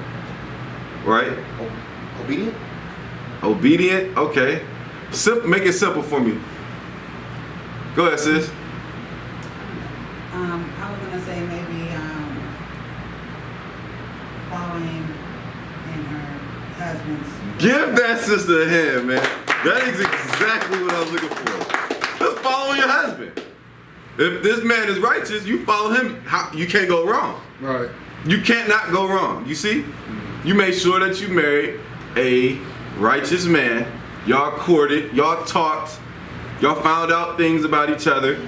right? Obedient. Obedient. Okay. Make it simple for me. Go ahead, sis. I was gonna say maybe following in her husband's. Give that sister a hand, man. That is exactly what I was looking for. Just follow your husband. If this man is righteous, you follow him. You can't go wrong. Right. You can't not go wrong. You see? You made sure that you married a righteous man. Y'all courted. Y'all talked. Y'all found out things about each other.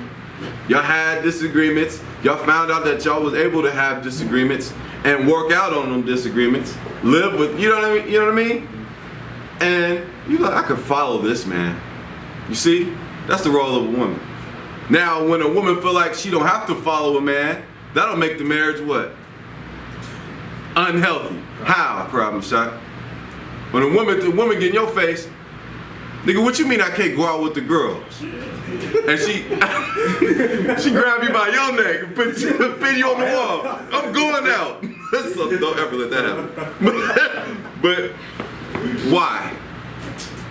Y'all had disagreements. Y'all found out that y'all was able to have disagreements and work out on them disagreements. Live with, you know what I mean? You know what I mean? And you like, I could follow this man. You see? That's the role of a woman. Now, when a woman feel like she don't have to follow a man, that'll make the marriage what? Unhealthy. How? Problem shot. When the woman get in your face, nigga, what you mean I can't go out with the girls? And she grab you by your neck and pin you on the wall. I'm going out. So don't ever let that happen. But why?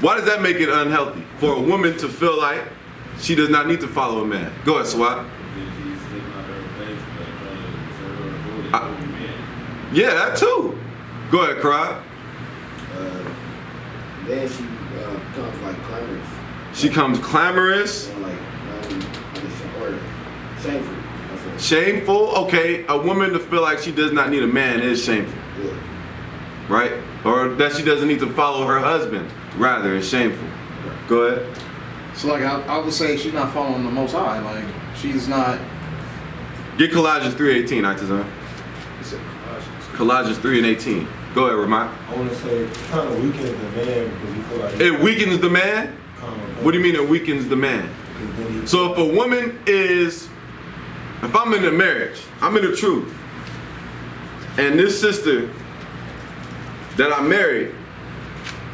Why does that make it unhealthy? For a woman to feel like she does not need to follow a man. Go ahead, Swat. Yeah, that too. Go ahead, Cry. Then she becomes like clamorous. She comes clamorous. Or shameful. Shameful? Okay, a woman to feel like she does not need a man is shameful. Yeah. Right? Or that she doesn't need to follow her husband, rather, is shameful. Go ahead. So like I would say she's not following the Most High. Like she's not. Get Colossians 3:18, Itazan. He said Colossians. Colossians 3:18. Go ahead, Ramon. I want to say it kind of weakens the man because you feel like It weakens the man? What do you mean it weakens the man? So if a woman is, if I'm in a marriage, I'm in the truth, and this sister that I married,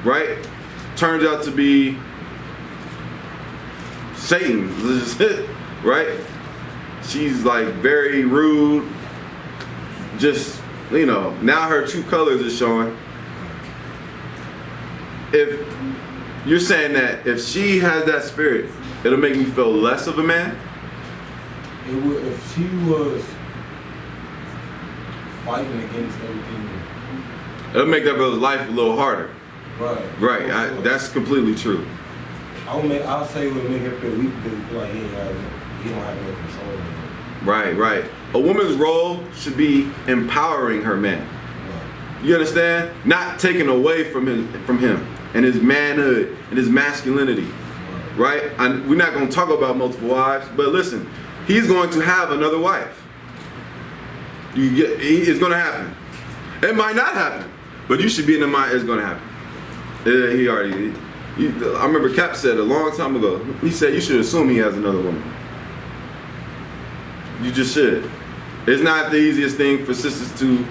right, turns out to be Satan, right? She's like very rude, just, you know, now her true colors are showing. If you're saying that if she has that spirit, it'll make me feel less of a man? it would, if she was fighting against everything. It'll make that brother's life a little harder. Right. Right, that's completely true. I'll say it would make her feel weak because you feel like he don't have no control over her. Right, right. A woman's role should be empowering her man. Right. You understand? Not taking away from him and his manhood and his masculinity. Right? And we're not going to talk about multiple wives, but listen, he's going to have another wife. It's going to happen. It might not happen, but you should be in the mind it's going to happen. I remember Cap said a long time ago, he said you should assume he has another woman. You just should. It's not the easiest thing for sisters to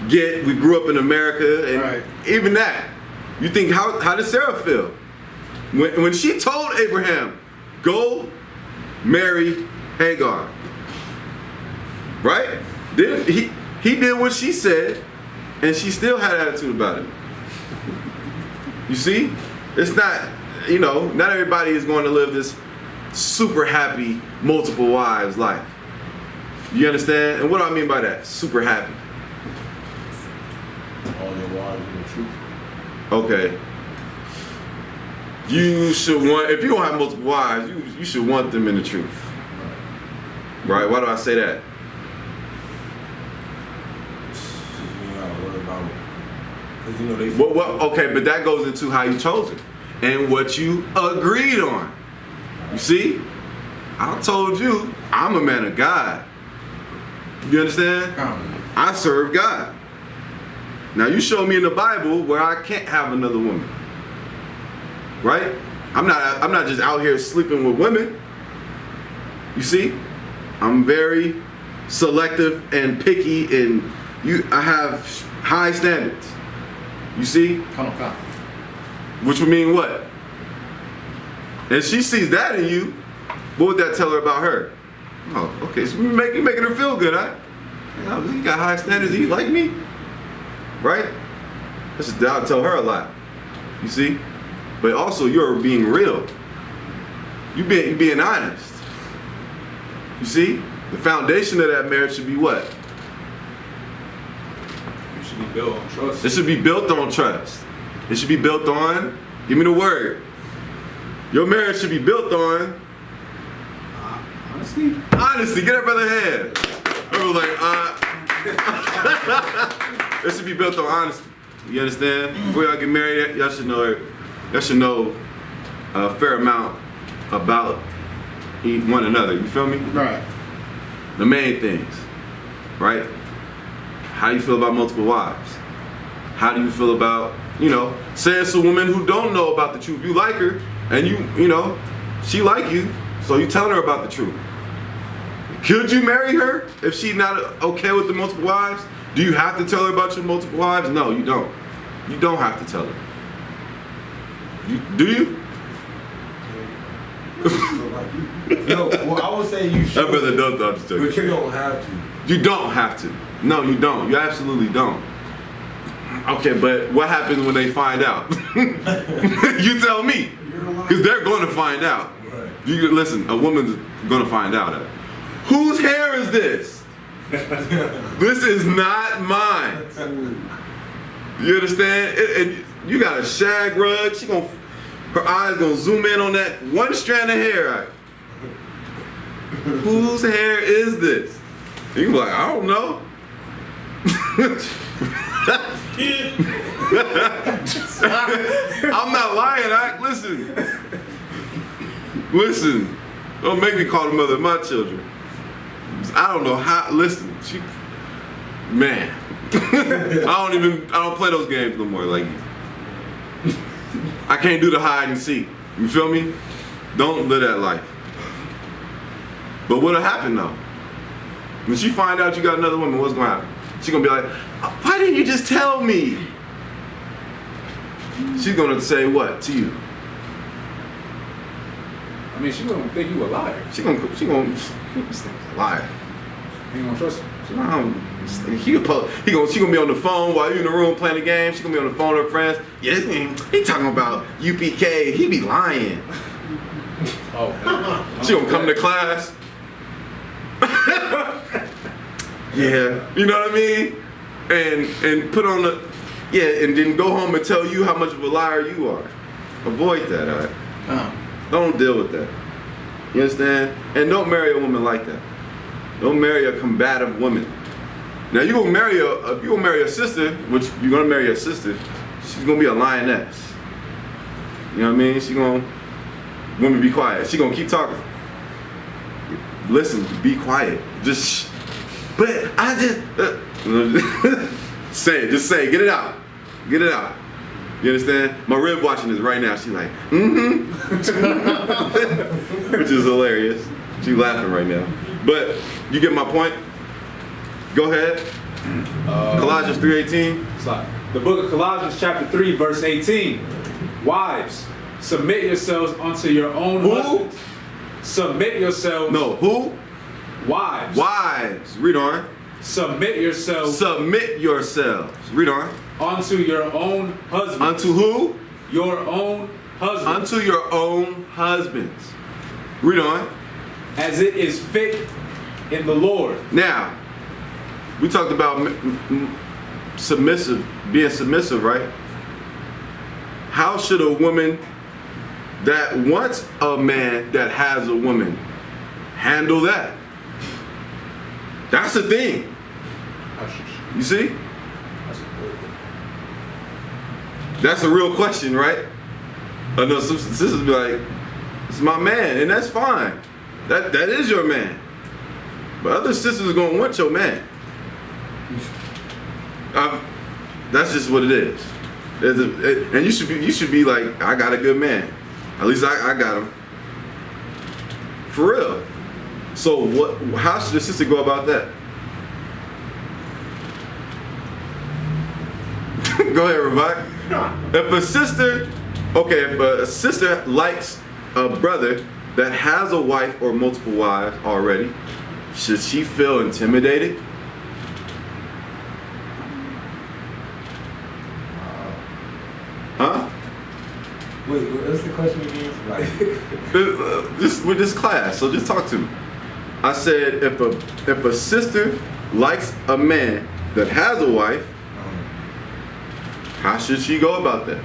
get. We grew up in America, and right. Even that, you think, how did Sarah feel? When she told Abraham, go marry Hagar, right? Then he did what she said, and she still had attitude about it. You see? It's not, not everybody is going to live this super happy, multiple wives life. You understand? And what do I mean by that? Super happy. All your wives in the truth. Okay. You should want, if you don't have multiple wives, you should want them in the truth. Right? Why do I say that? You ain't gotta worry about it. Because they Okay, but that goes into how you chose it and what you agreed on. You see? I told you, I'm a man of God. You understand? I serve God. Now you show me in the Bible where I can't have another woman. Right? I'm not just out here sleeping with women. You see? I'm very selective and picky, and I have high standards. You see? Which would mean what? And she sees that in you, what would that tell her about her? Oh, okay, so you're making her feel good, huh? You got high standards, you like me? Right? That'll tell her a lot. You see? But also, you're being real. You're being honest. You see? The foundation of that marriage should be what? It should be built on trust. It should be built on trust. It should be built on, give me the word. Your marriage should be built on Honesty. honesty. Get up by the head. I was like, it should be built on honesty. You understand? Before y'all get married, y'all should know it. Y'all should know a fair amount about one another. You feel me? Right. The main things, right? How do you feel about multiple wives? How do you feel about, say it's a woman who don't know about the truth. You like her, and she like you, so you telling her about the truth. Could you marry her if she's not okay with the multiple wives? Do you have to tell her about your multiple wives? No, you don't. You don't have to tell her. Do you? No, well, I would say you should. That brother don't understand. But you don't have to. You don't have to. No, you don't. You absolutely don't. Okay, but what happens when they find out? You tell me. Because they're going to find out. Right. You listen, a woman's going to find out. Whose hair is this? This is not mine. You understand? And you got a shag rug. Her eyes gonna zoom in on that one strand of hair. Whose hair is this? And you be like, I don't know. I'm not lying. Listen. Don't make me call the mother of my children. I don't know how. Listen, Man, I don't play those games no more. Like, I can't do the hide and seek. You feel me? Don't live that life. But what'll happen though? When she find out you got another woman, what's gonna happen? She gonna be like, why didn't you just tell me? She's gonna say what to you? I mean, she gonna think you a liar. She gonna lie. You ain't gonna trust her. She gonna be on the phone while you in the room playing the game. She gonna be on the phone with her friends. Yeah, he talking about UPK. He be lying. Oh. She gonna come to class. Yeah, you know what I mean? And put on the and then go home and tell you how much of a liar you are. Avoid that, all right? Don't deal with that. You understand? And don't marry a woman like that. Don't marry a combative woman. Now you gonna marry if you gonna marry a sister, which you're gonna marry a sister, she's gonna be a lioness. You know what I mean? She gonna woman be quiet. She gonna keep talking. Listen, be quiet. Just but I just say it, just say it, get it out. Get it out. You understand? My rib watching this right now. She's like, which is hilarious. She's laughing right now. But you get my point? Go ahead. Colossians 3:18. It's like the book of Colossians chapter 3 verse 18. Wives, submit yourselves unto your own husbands. Submit yourselves. No, who? Wives. Wives. Read on. Submit yourselves. Submit yourselves. Read on. Unto your own husbands. Unto who? Your own husbands. Unto your own husbands. Read on. As it is fit in the Lord. Now, we talked about being submissive, right? How should a woman that wants a man that has a woman handle that? That's the thing. You see? That's a real question, right? I know some sisters be like, it's my man, and that's fine. That is your man. But other sisters are gonna want your man. That's just what it is. And you should be like, I got a good man. At least I got him. For real. So how should a sister go about that? Go ahead, Rebecca. If a sister likes a brother that has a wife or multiple wives already, should she feel intimidated? Huh? Wait, what's the question again? Like, With this class, so just talk to me. I said if a sister likes a man that has a wife, how should she go about that?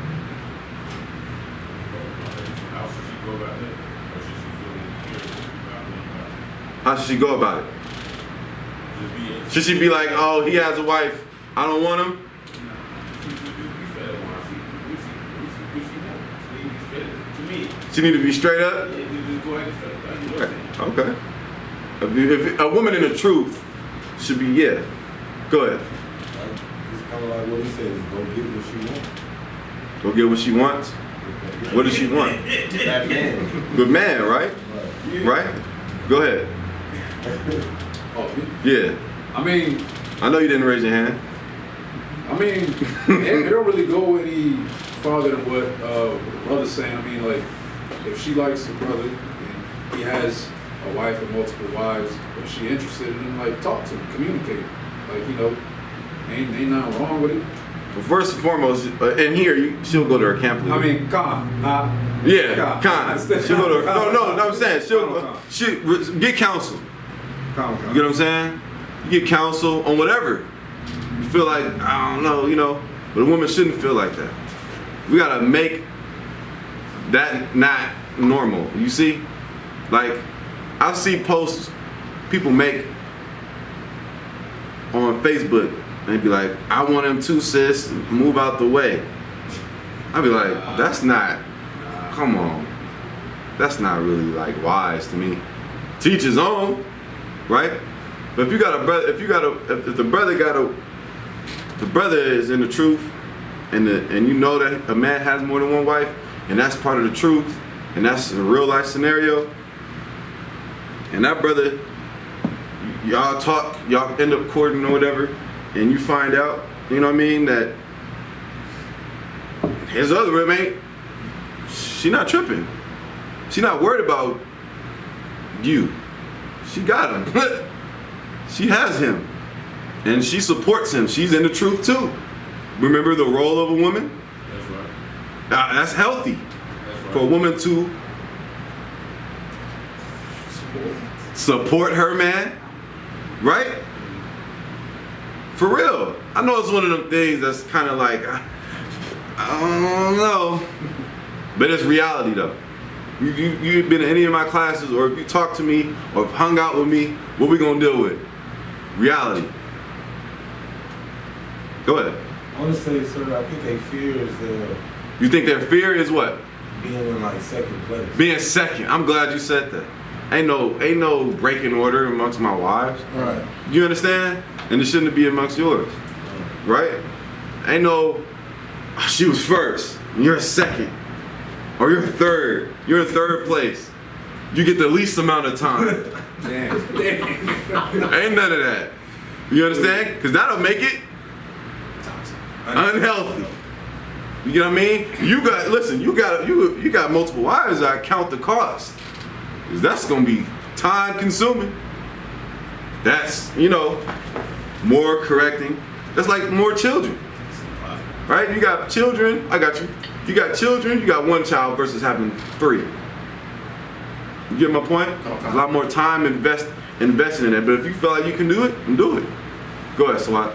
How should she go about that? Or should she feel insecure about doing that? How should she go about it? Should she be like, oh, he has a wife, I don't want him? She need to be straight up? Okay. If a woman in the truth should be, yeah. Go ahead. it's kind of like what he said, is go get what she wants. Go get what she wants. What does she want? That man. Good man, right? Right? Go ahead. Oh, Yeah. I mean, I know you didn't raise your hand. it don't really go any farther than what brother's saying. I mean, like, if she likes her brother and he has a wife and multiple wives, if she interested in him, like, talk to him, communicate. Like, ain't nothing wrong with it. Well, first and foremost, in here, she'll go to her camp leader. I mean, Yeah, Con. She'll go to her. No, I'm saying she'll get counsel. You get what I'm saying? You get counsel on whatever. You feel like, I don't know, but a woman shouldn't feel like that. We gotta make that not normal. You see? Like, I see posts people make on Facebook and they be like, I want him too, sis, move out the way. I'd be like, that's not, come on. That's not really like wise to me. Teach his own, right? But if you got a brother, if the brother is in the truth, and you know that a man has more than one wife, and that's part of the truth, and that's a real life scenario, and that brother, y'all talk, y'all end up courting or whatever, and you find out, you know what I mean, that his other roommate, she not tripping. She not worried about you. She got him. She has him. And she supports him. She's in the truth too. Remember the role of a woman? That's right. That's healthy. That's right. For a woman to support her man. Right? For real. I know it's one of them things that's kind of like, I don't know. But it's reality though. You've been in any of my classes, or if you talk to me or hung out with me, what we gonna deal with? Reality. Go ahead. I want to say, sir, I think they fear is You think their fear is what? being in like second place. Being second. I'm glad you said that. Ain't no breaking order amongst my wives. Right. You understand? And it shouldn't be amongst yours. Right? Ain't no, she was first, and you're second. Or you're third. You're in third place. You get the least amount of time. Damn. Ain't none of that. You understand? Because that'll make it unhealthy. You get what I mean? You got multiple wives. I count the cost. 'Cause that's gonna be time consuming. That's, more correcting. That's like more children. Right? You got children, I got you. You got children, you got one child versus having 3. You get my point? Okay. A lot more time invested in that. But if you feel like you can do it, then do it. Go ahead, Swat.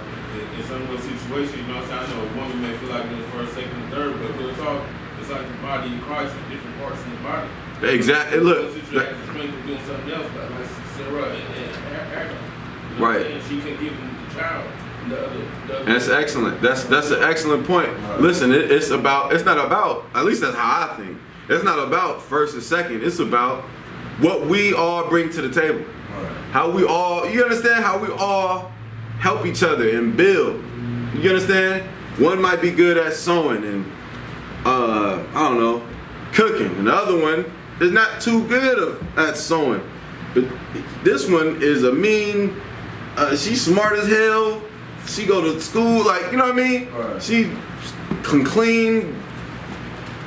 In some of those situations, you know what I'm saying? I know a woman may feel like in the first, second, and third, but real talk, it's like the body of Christ in different parts of the body. Exactly. Look. You have the strength of doing something else, like Sarah and Adam. You know Right. what I'm saying? She can give them the child. The other That's excellent. That's an excellent point. Listen, it's not about, at least that's how I think. It's not about first and second. It's about what we all bring to the table. How we all, you understand? How we all help each other and build. You understand? One might be good at sewing and, I don't know, cooking. And the other one is not too good at sewing. But this one is she's smart as hell. She go to school, like, you know what I mean? Right. She can clean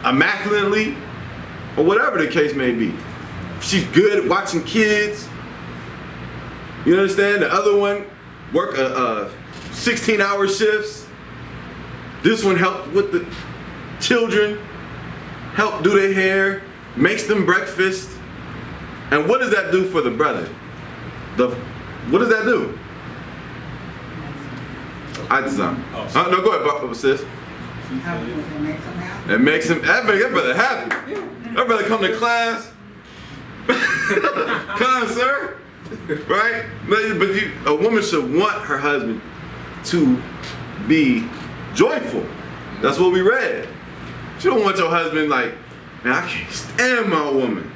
immaculately, or whatever the case may be. She's good at watching kids. You understand? The other one work 16-hour shifts. This one helped with the children, help do their hair, makes them breakfast. And what does that do for the brother? What does that do? I design. No, go ahead, sis. It makes them happy. It makes him, that brother happy. That brother come to class. Come on, sir. Right? But a woman should want her husband to be joyful. That's what we read. You don't want your husband like, man, I can't stand my woman.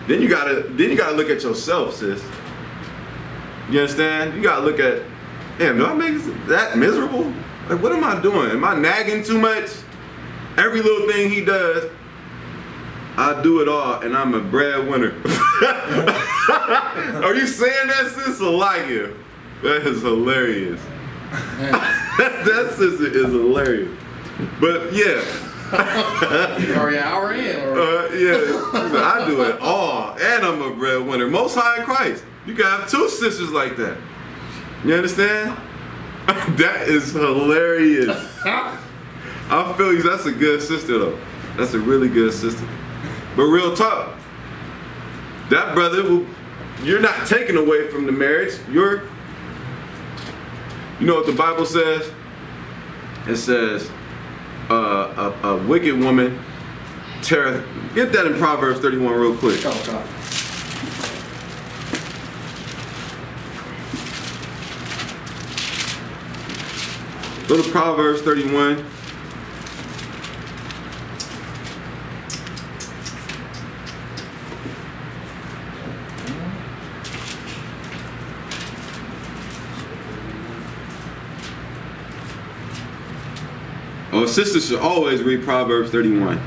Then you gotta look at yourself, sis. You understand? You gotta look at, damn, do I make that miserable? Like, what am I doing? Am I nagging too much? Every little thing he does, I do it all, and I'm a breadwinner. Are you saying that, sis, or like you? That is hilarious. That sister is hilarious. But yeah. Are you an hour in? Yeah, I do it all, and I'm a breadwinner. Most High in Christ. You can have 2 sisters like that. You understand? That is hilarious. I feel you. That's a good sister, though. That's a really good sister. But real talk, that brother you're not taken away from the marriage. You know what the Bible says? It says, a wicked woman terror. Get that in Proverbs 31 real quick. Go to Proverbs 31. Oh, sisters should always read Proverbs 31.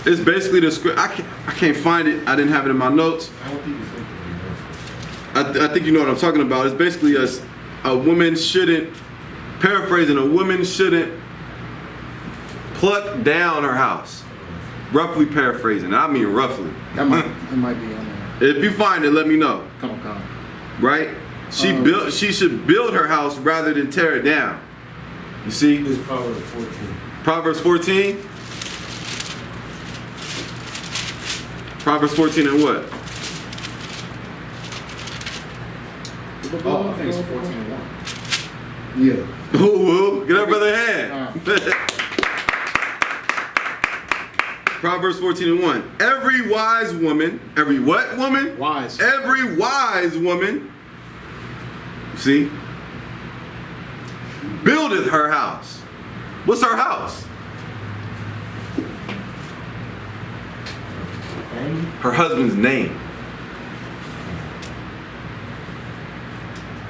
It's basically the script. I can't find it. I didn't have it in my notes. I don't think it's something. I think you know what I'm talking about. It's basically a woman shouldn't, paraphrasing, a woman shouldn't pluck down her house. Roughly paraphrasing. I mean roughly. That might be on there. If you find it, let me know. Come on. Right? She should build her house rather than tear it down. You see? It's Proverbs 14. Proverbs 14? Proverbs 14 and what? Oh, I think it's 14 and 1. Yeah. Ooh, get that brother a hand. Proverbs 14 and 1. Every wise woman, every what woman? Wise. Every wise woman, see, buildeth her house. What's her house? Her husband's name.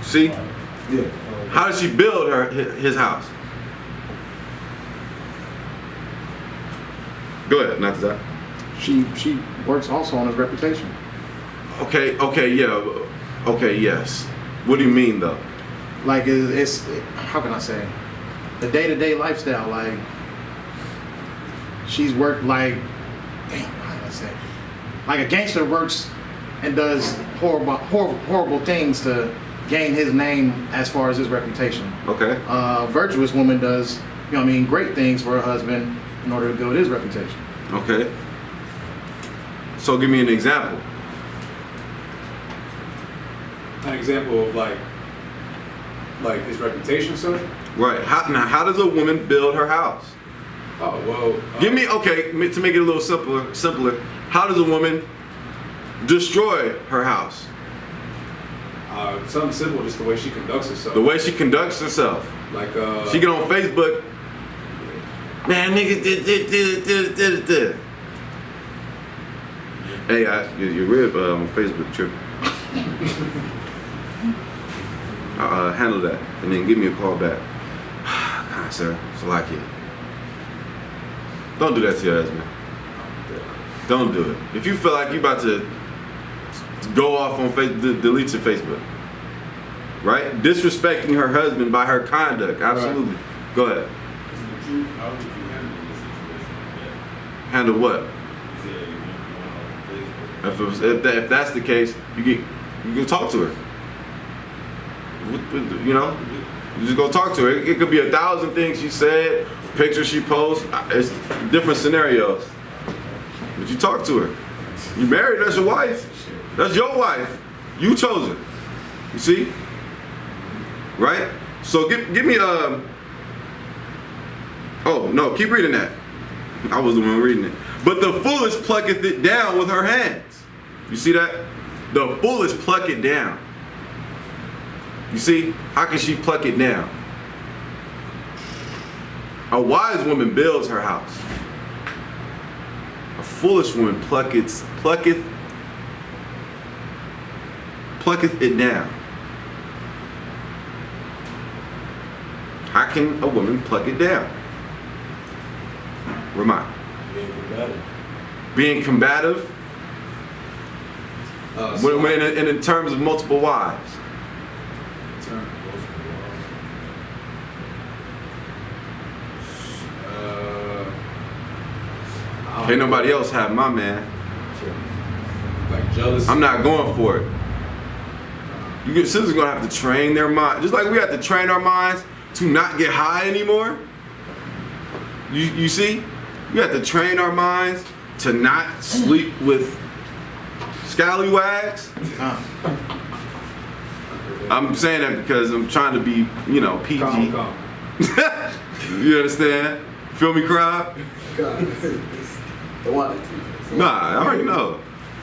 See? Yeah. How does she build his house? Go ahead, not that. She works also on his reputation. Okay, yeah. Okay, yes. What do you mean though? Like it's how can I say? The day-to-day lifestyle, like she's worked like, damn, how can I say? Like a gangster works and does horrible things to gain his name as far as his reputation. Okay. A virtuous woman does, great things for her husband in order to build his reputation. Okay. So give me an example. An example of like his reputation, sir? Right. How does a woman build her house? Oh, well. Give me, okay, to make it a little simpler. How does a woman destroy her house? Something simple, just the way she conducts herself. The way she conducts herself. Like, she get on Facebook. Man, niggas did. Hey, your rib on Facebook trip. Handle that, and then give me a call back. God, sir, it's like it. Don't do that to your husband. Don't do it. If you feel like you about to go off on Facebook, delete your Facebook. Right? Disrespecting her husband by her conduct. Absolutely. Right. Go ahead. How would you handle the situation like that? Handle what? You said you want to go on Facebook. If that's the case, you can talk to her. You know, you just go talk to her. It could be 1,000 things she said, pictures she posts. It's different scenarios. But you talk to her. You married, that's your wife. That's your wife. You chose her. You see? Right? So give me oh no, keep reading that. I was the one reading it. But the foolish plucketh it down with her hands. You see that? The foolish pluck it down. You see? How can she pluck it down? A wise woman builds her house. A foolish woman plucketh it down. How can a woman pluck it down? Remind. Being combative. In terms of multiple wives. Can't nobody else have my man. Like jealous. I'm not going for it. Sisters gonna have to train their mind, just like we have to train our minds to not get high anymore. You see, we have to train our minds to not sleep with scallywags. I'm saying that because I'm trying to be, PG. Calm. You understand? Feel me, crowd? Nah, I already know.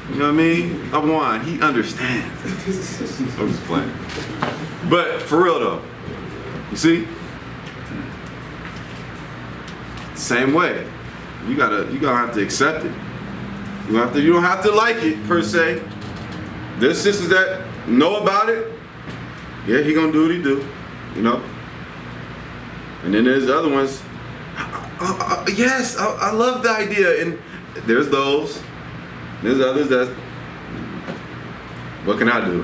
You know what I mean? I'm one. He understands. I'm just playing. But for real though, you see? Same way. You gotta have to accept it. You don't have to like it per se. There's sisters that know about it, Yeah, he gonna do what he do, you know. And then there's the other ones. Yes, I love the idea. And there's those. There's others that. What can I do?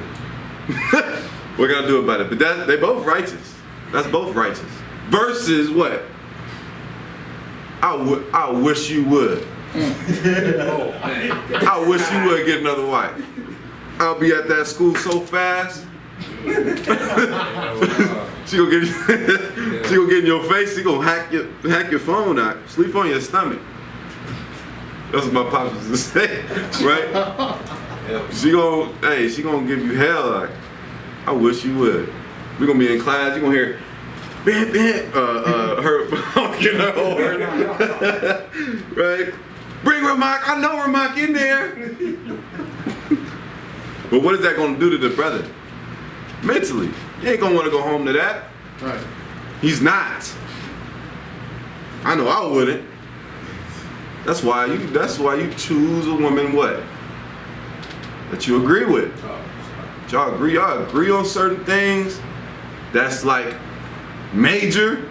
What can I do about it? But they both righteous. That's both righteous. Versus what? I wish you would. I wish you would get another wife. I'll be at that school so fast. She gonna get in your face. She gonna hack your phone out. Sleep on your stomach. That's what my pops used to say, right? She gonna give you hell. Like, I wish you would. We gonna be in class. You gonna hear, Ben, her honking her horn, right? Bring Ramak. I know Ramak in there. But what is that gonna do to the brother? Mentally, he ain't gonna want to go home to that. Right. He's not. I know I wouldn't. That's why you choose a woman what? That you agree with. Y'all agree on certain things. That's like major.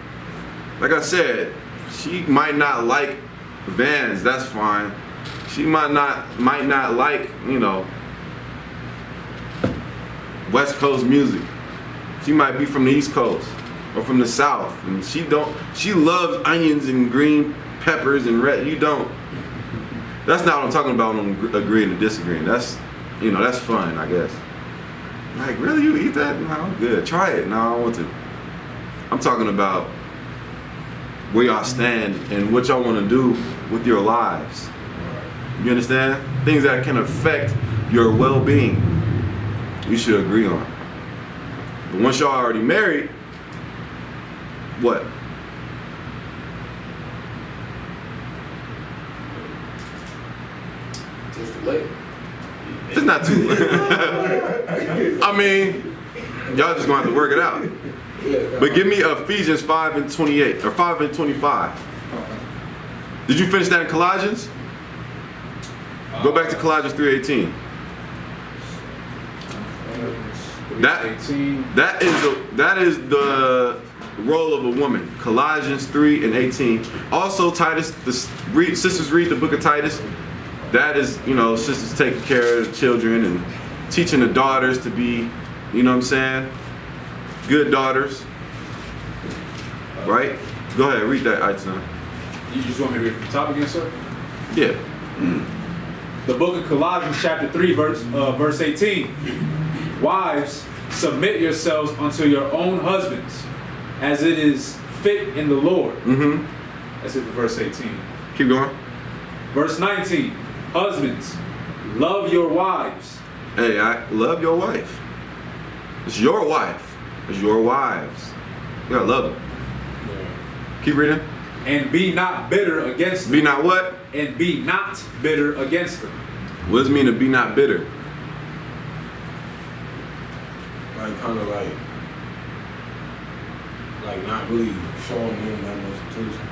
Like I said, she might not like Vans. That's fine. She might not like, you know, West Coast music. She might be from the East Coast or from the South, and she loves onions and green peppers and red. You don't. That's not what I'm talking about on agreeing to disagreeing. That's, you know, that's fun, I guess. Like, really, you eat that? No, I'm good. Try it. No, I don't want to. I'm talking about where y'all stand and what y'all want to do with your lives. You understand? Things that can affect your well-being. You should agree on. But once y'all already married, what? Just too late. It's not too late. I mean, y'all just gonna have to work it out. But give me Ephesians 5:28 or 5:25. Did you finish that in Colossians? Go back to Colossians 3:18. That is the role of a woman. Colossians 3:18. Also, Titus. Sisters read the book of Titus. That is, you know, sisters taking care of the children and teaching the daughters to be, you know what I'm saying, good daughters. Right? Go ahead, read that, Aitzan. You just want me to read from the top again, sir? Yeah. The book of Colossians chapter 3, verse 18. Wives, submit yourselves unto your own husbands, as it is fit in the Lord. Mm-hmm. That's it for verse 18. Keep going. Verse 19. Husbands, love your wives. Hey, I love your wife. It's your wife. It's your wives. You gotta love them. Keep reading. And be not bitter against them. Be not what? And be not bitter against them. What does it mean to be not bitter? Like kind of like not really showing them that much attention.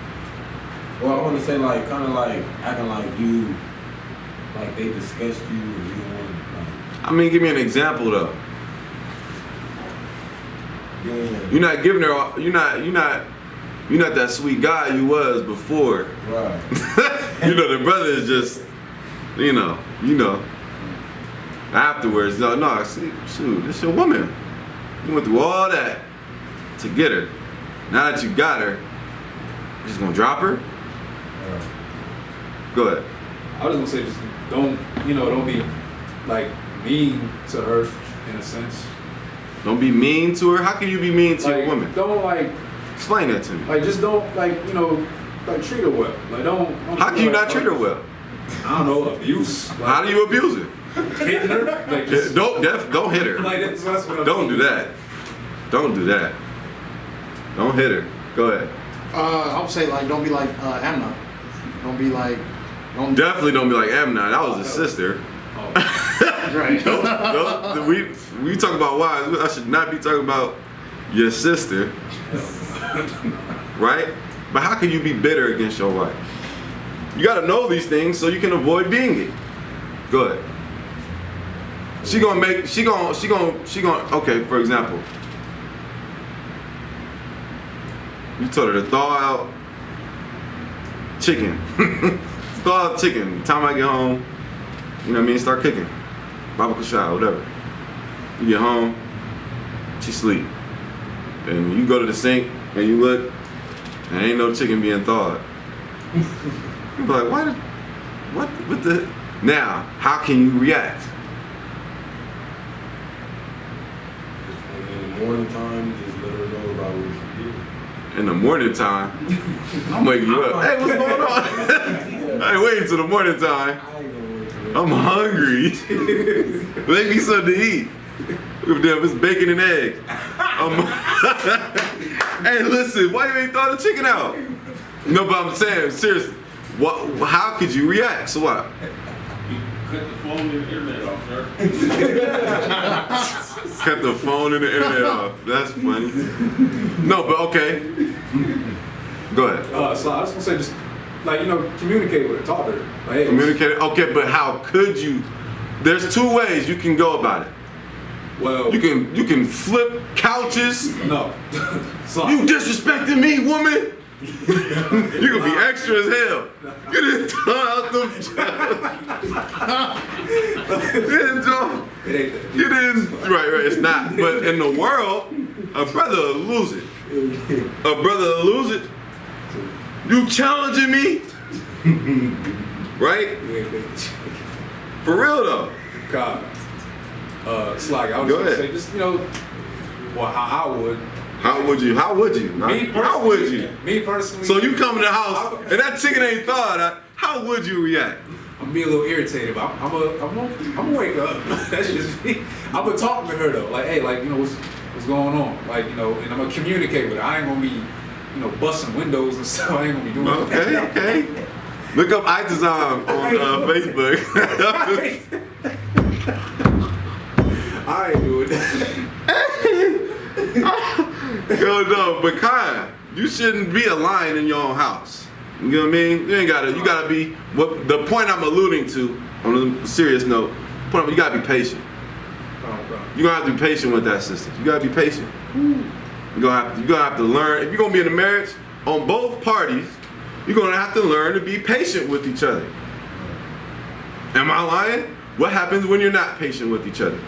Well, I want to say like kind of like acting like you, like they disgust you and you don't want like. I mean, give me an example though. Yeah. You're not giving her. You're not that sweet guy you was before. Right. You know, the brother is just, you know. Afterwards, no, see, shoot, this your woman. You went through all that to get her. Now that you got her, you just gonna drop her? Go ahead. I was gonna say, just don't be like mean to her in a sense. Don't be mean to her. How can you be mean to Like, a woman? Don't Explain that to me. like just don't treat her well. Like don't How can you not treat her well? I don't know, abuse. Like, How do you abuse her? hitting her? Like just, Don't hit her. like that's what I'm Don't do that. Don't do that. Don't hit her. Go ahead. I would say like don't be like Amna. Don't be like Definitely don't be like Amnon. That was his sister. right. We talk about wives. I should not be talking about your sister. Right? But how can you be bitter against your wife? You gotta know these things so you can avoid being it. Go ahead. Okay, for example, You told her to thaw out chicken. Thaw out chicken. Time I get home, you know what I mean, start cooking. Baba Kushai, whatever. You get home, she sleep. And you go to the sink and you look, and ain't no chicken being thawed. You be like, what the? Now, how can you react? In the morning time, just let her know about what she did. In the morning time, I'm waking you up. Hey, what's going on? I ain't waiting till the morning time. I ain't gonna wait for that. I'm hungry. Make me something to eat. If it's bacon and eggs. Hey, listen, why you ain't throw the chicken out? No, but I'm saying, seriously, how could you react? So what? You cut the phone and the internet off, sir. Cut the phone and the internet off. That's funny. No, but okay. Go ahead. So I was gonna say, just like, you know, communicate with her, talk to her. Like, hey, Communicate. Okay, but how could you? There's two ways you can go about it. well, You can flip couches. no. So, You disrespecting me, woman. You can be extra as hell. You didn't throw out them. You didn't throw. it ain't that. You didn't. Right. It's not. But in the world, a brother will lose it. A brother will lose it. You challenging me? Right? You ain't that. For real though. God. Slag, I was Go gonna ahead. say, just, you know, well, how I would. How would you? How would you? Me personally. How would you? Me personally. So you come to the house and that chicken ain't thawed. How would you react? I'm be a little irritated, but I'm gonna wake up. That's just me. I'm gonna talk to her though, like, hey, like, you know, what's going on, like, you know, and I'm gonna communicate with her. I ain't gonna be, you know, busting windows and stuff. I ain't gonna be doing that. Okay. Look up Itazam on Facebook. I ain't doing that. Yo, no, but Kaya, you shouldn't be a lion in your own house. You know what I mean? You gotta be, what the point I'm alluding to, on a serious note, you gotta be patient. You're gonna have to be patient with that sister. You gotta be patient. You're gonna have to learn, if you're gonna be in a marriage, on both parties, you're gonna have to learn to be patient with each other. Am I lying? What happens when you're not patient with each other?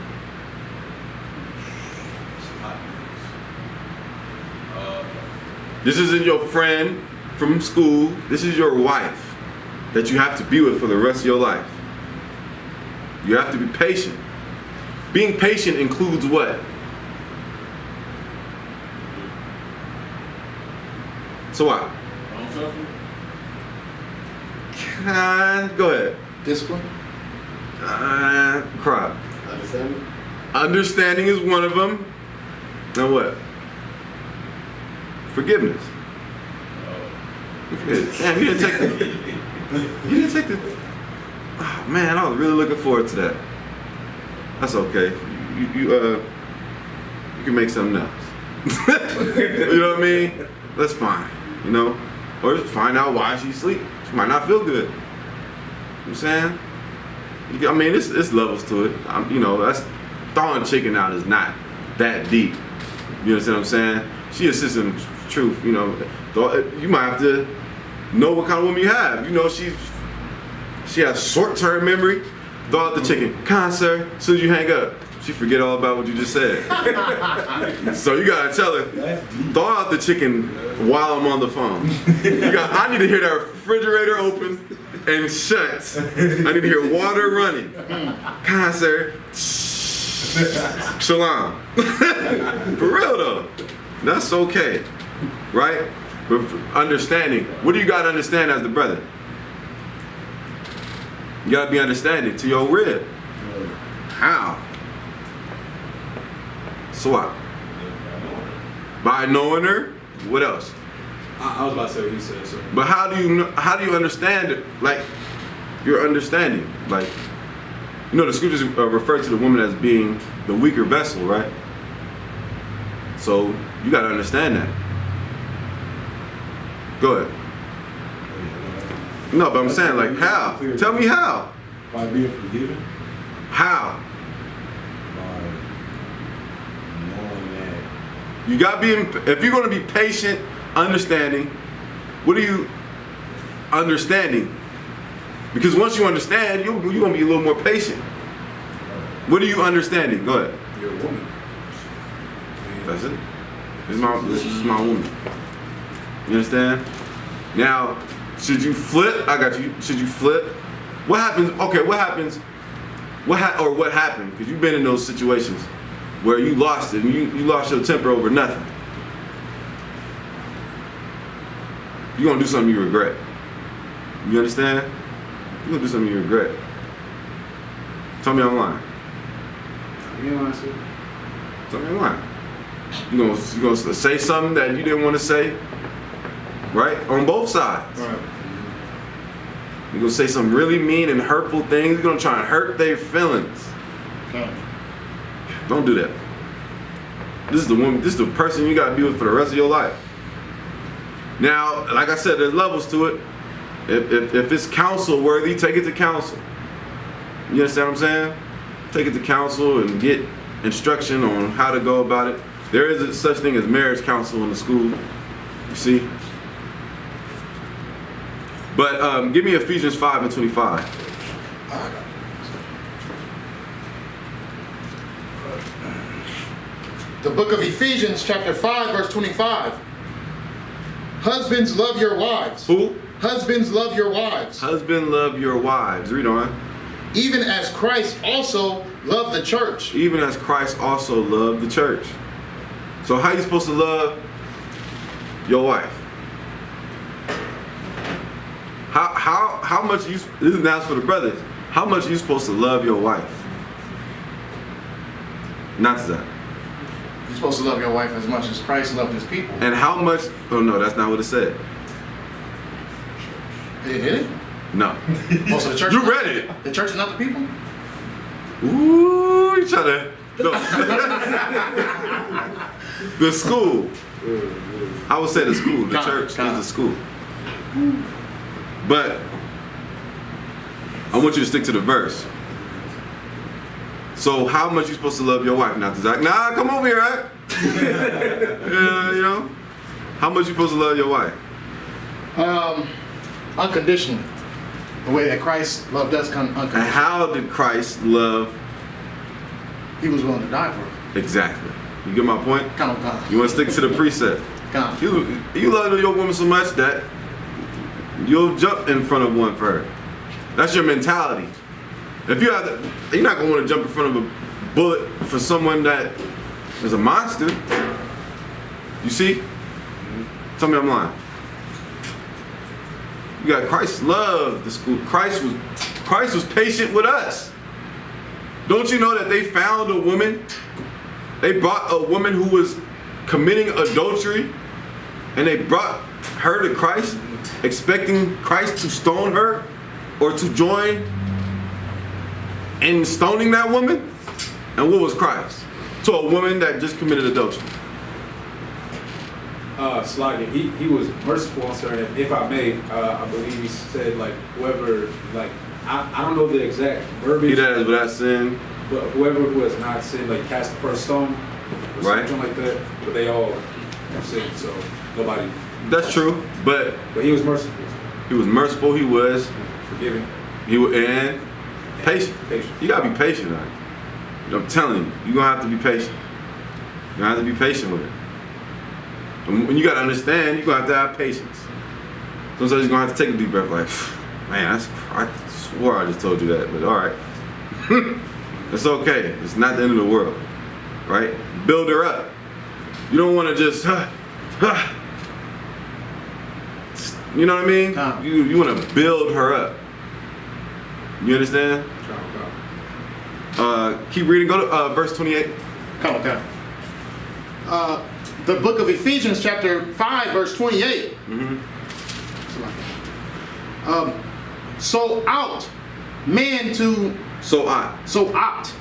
This isn't your friend from school. This is your wife that you have to be with for the rest of your life. You have to be patient. Being patient includes what? So what? Don't suffer. Go ahead. Discipline. Crap. Understand? Understanding is one of them. Now what? Forgiveness. Damn, you didn't take the. Oh, man, I was really looking forward to that. That's okay. You can make something else. You know what I mean? That's fine. You know, or just find out why she sleep. She might not feel good. You know what I'm saying? I mean, it's levels to it. You know, that's throwing chicken out is not that deep. You understand what I'm saying? She assists in truth. You know, you might have to know what kind of woman you have. You know, she has short-term memory. Throw out the chicken. Con, sir. As soon as you hang up, she forget all about what you just said. So you gotta tell her, throw out the chicken while I'm on the phone. I need to hear that refrigerator open and shut. I need to hear water running. Con, sir. Shalom. For real though. That's okay. Right? But understanding. What do you gotta understand as the brother? You gotta be understanding to your rib. How? So what? By knowing her. What else? I was about to say what he said, so. But how do you understand it? Like your understanding. Like, you know, the scriptures refer to the woman as being the weaker vessel, right? So you gotta understand that. Go ahead. No, but I'm saying, like, how? Tell me how. By being forgiven, How? by knowing that You gotta be, if you're gonna be patient understanding. What are you understanding? Because once you understand, you're going to be a little more patient. What are you understanding? Go ahead. You're a woman. That's it. This is my woman. You understand? Now, should you flip? I got you. Should you flip? What happens? Okay, what happens? What happened? Because you've been in those situations where you lost it and you lost your temper over nothing. You're going to do something you regret. You understand? You're going to do something you regret. Tell me I'm lying. You know what I said? Tell me I'm lying. You're going to say something that you didn't want to say, right? On both sides. Right. You're going to say some really mean and hurtful things. You're going to try and hurt their feelings. Okay. Don't do that. This is the woman, this is the person you got to be with for the rest of your life. Now, like I said, there's levels to it. If it's counsel worthy, take it to counsel. You understand what I'm saying? Take it to counsel and get instruction on how to go about it. There is a such thing as marriage counsel in the school. You see? But give me Ephesians 5:25. The book of Ephesians, chapter 5, verse 25. Husbands, love your wives. Who? Husbands, love your wives. Husband, love your wives. Read on. Even as Christ also loved the church. Even as Christ also loved the church. So how are you supposed to love your wife? How much you, this is now for the brothers, how much are you supposed to love your wife? Not that. You're supposed to love your wife as much as Christ loved his people. And how much, oh no, that's not what it said. It did? No. Most of the church. You read it. The church is not the people? Ooh, you trying to, no. The school. I would say the school. The church is the school. But I want you to stick to the verse. So how much you supposed to love your wife? Not Zach. Nah, come over here, right? Yeah, you know. How much you supposed to love your wife? Unconditionally. The way that Christ loved us unconditionally. And how did Christ love? He was willing to die for us. Exactly. You get my point? Come on. You want to stick to the precept. Come. You love your woman so much that you'll jump in front of one for her. That's your mentality. If you have to, you're not gonna want to jump in front of a bullet for someone that is a monster. You see? Tell me I'm lying. You got Christ loved the school. Christ was patient with us. Don't you know that they found a woman? They brought a woman who was committing adultery, and they brought her to Christ, expecting Christ to stone her or to join in stoning that woman. And what was Christ? To a woman that just committed adultery. Slager, he was merciful on certain, if I may, I believe he said, like, whoever, like, I don't know the exact verbiage. He that is without sin. But whoever who has not sinned, like, cast the first stone, or Right. something like that. But they all have sinned, so nobody. That's true, but he was merciful. he was merciful. He was Forgiving. He was and patient. Patient. You gotta be patient, man. I'm telling you, you're gonna have to be patient. You're gonna have to be patient with it. And when you gotta understand, you're gonna have patience. Sometimes you're gonna have to take a deep breath, like, man, I swore I just told you that, but all right. It's okay. It's not the end of the world, right? Build her up. You don't want to just, you know what I mean? You want to build her up. You understand? Keep reading. Go to verse 28. Come on. The book of Ephesians, chapter 5, verse 28. So ought man to So ought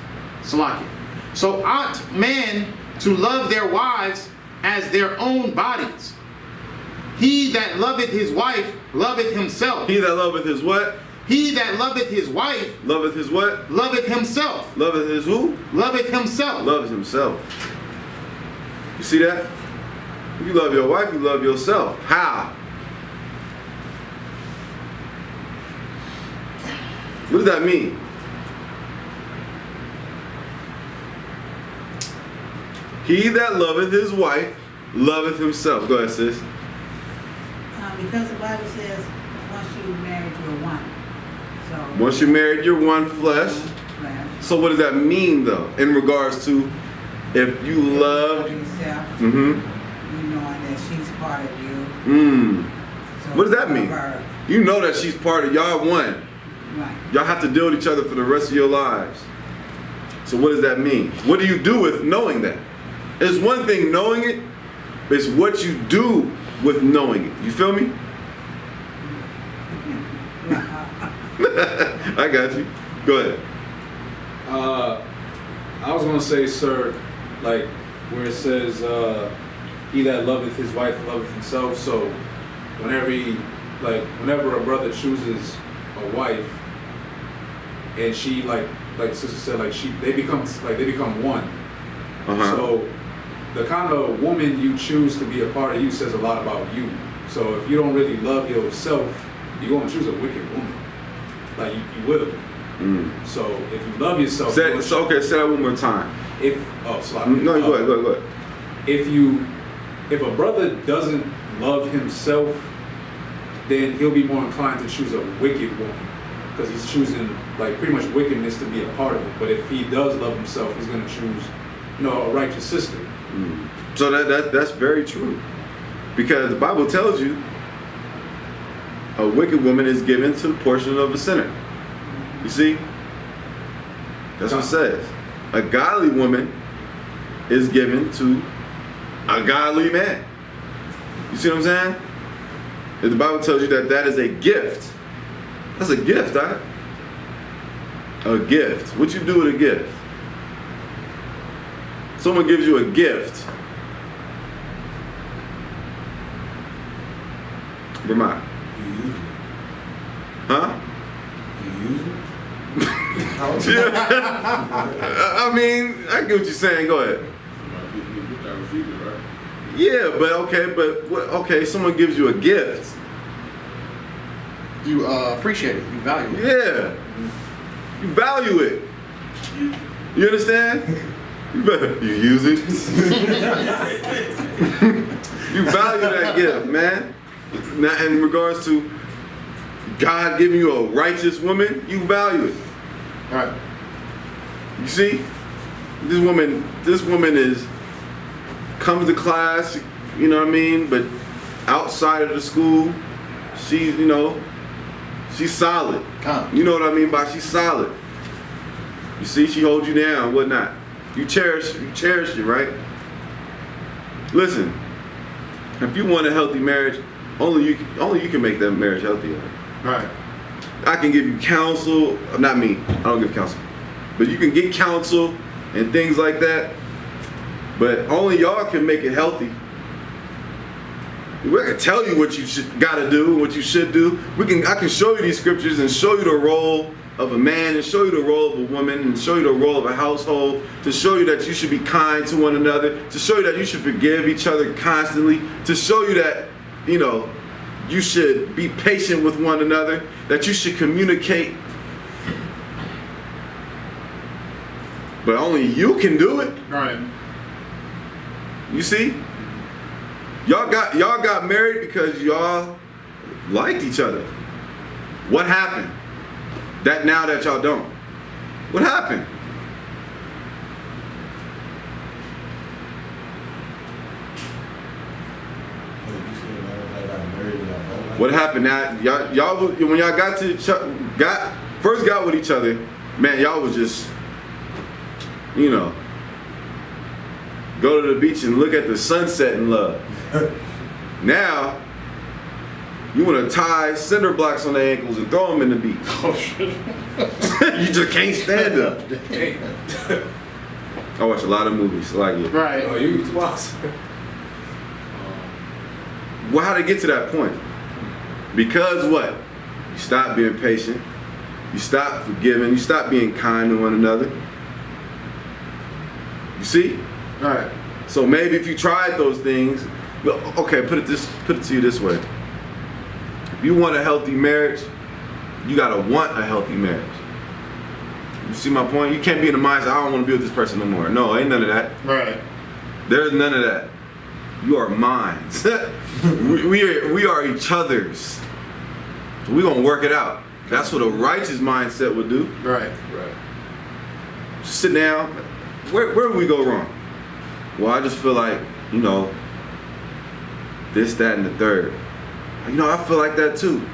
man to love their wives as their own bodies. He that loveth his wife loveth himself. He that loveth his what? He that loveth his wife Loveth his what? loveth himself. Loveth his who? Loveth himself. Loves himself. You see that? If you love your wife, you love yourself. How? What does that mean? He that loveth his wife loveth himself. Go ahead, sis. Because the Bible says, once you married, you're one. So Once you're married, you're one flesh. flesh. So what does that mean, though, in regards to if you love? yourself, Mm-hmm. you knowing that she's part of you. So What does that mean? love her. You know that she's part of y'all one. Right. Y'all have to deal with each other for the rest of your lives. So what does that mean? What do you do with knowing that? It's one thing knowing it, it's what you do with knowing it. You feel me? I got you. Go ahead. I was gonna say, sir, like where it says, "He that loveth his wife loveth himself." So, whenever a brother chooses a wife, and she like sister said, they become one. So, the kind of woman you choose to be a part of you says a lot about you. So, if you don't really love yourself, you're gonna choose a wicked woman. Like you will. So if you love yourself, Say that one more time. No, Go ahead. If a brother doesn't love himself, then he'll be more inclined to choose a wicked woman because he's choosing like pretty much wickedness to be a part of it. But if he does love himself, he's gonna choose, a righteous sister. So that's very true, because the Bible tells you a wicked woman is given to the portion of a sinner. You see? That's what it says. A godly woman is given to a godly man. You see what I'm saying? If the Bible tells you that is a gift. That's a gift, huh? A gift. What you do with a gift? Someone gives you a gift. Vermont. You use it. Huh? You use it? I mean, I get what you're saying. Go ahead. Yeah, but someone gives you a gift. You appreciate it. You value it. Yeah. You value it. You understand? You use it. You value that gift, man. Now, in regards to God giving you a righteous woman, you value it. All right. You see, this woman comes to class, you know what I mean, but outside of the school, she's solid. You know what I mean by she's solid. You see, she holds you down, whatnot. You cherish it, right? Listen, if you want a healthy marriage, only you can make that marriage healthy. Right. I can give you counsel, not me, I don't give counsel, but you can get counsel and things like that, but only y'all can make it healthy. We're gonna tell you what you gotta do, what you should do. I can show you these scriptures and show you the role of a man and show you the role of a woman and show you the role of a household, to show you that you should be kind to one another, to show you that you should forgive each other constantly, to show you that, you should be patient with one another, that you should communicate. But only you can do it. Right. You see? Y'all got married because y'all liked each other. What happened? Now that y'all don't. What happened? What happened? Now y'all when y'all first got with each other, man, y'all was just, go to the beach and look at the sunset in love. Now, you want to tie cinder blocks on their ankles and throw them in the beach. Oh shit. You just can't stand them. I watch a lot of movies, so I get it. Right. Oh, you wild. Well, how to get to that point? Because what? You stop being patient. You stop forgiving. You stop being kind to one another. You see? Right. So maybe if you tried those things Well, okay, put it to you this way. If you want a healthy marriage, you gotta want a healthy marriage. You see my point? You can't be in the mindset, I don't want to be with this person no more. No, ain't none of that. Right. There's none of that. You are mine. we are each other's. We're gonna work it out. That's what a righteous mindset would do. Right. Right. Sit down. Where do we go wrong? Well, I just feel like, you know, this, that, and the third. You know, I feel like that too.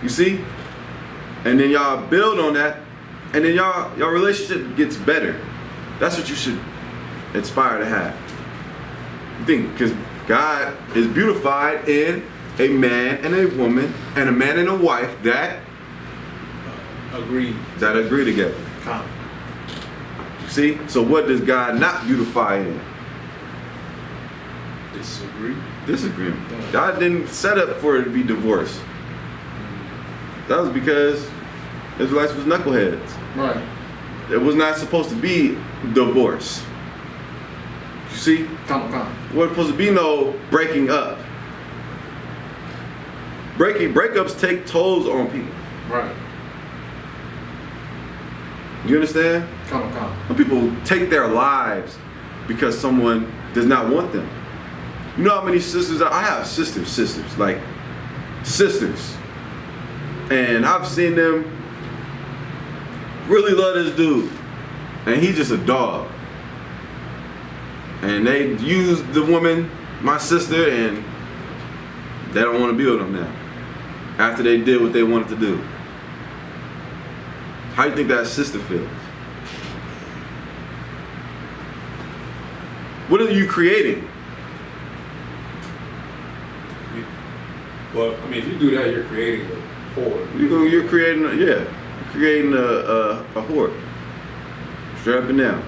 You see? And then y'all build on that, and then y'all relationship gets better. That's what you should aspire to have. You think, because God is beautified in a man and a woman, and a man and a wife that Agreed. agree together. Come. See? So what does God not beautify in? Disagree. Disagreement. God didn't set up for it to be divorce. That was because Israelites was knuckleheads. Right. It was not supposed to be divorce. You see? Come. Wasn't supposed to be no breaking up. Breakups take tolls on people. Right. You understand? Come. When people take their lives because someone does not want them. You know how many sisters I have? Sisters, like sisters. And I've seen them really love this dude. And he's just a dog. And they use the woman, my sister, and they don't want to be with him now. After they did what they wanted to do. How do you think that sister feels? What are you creating? Well, I mean, if you do that, you're creating a whore. You're creating a whore. Straight up and down.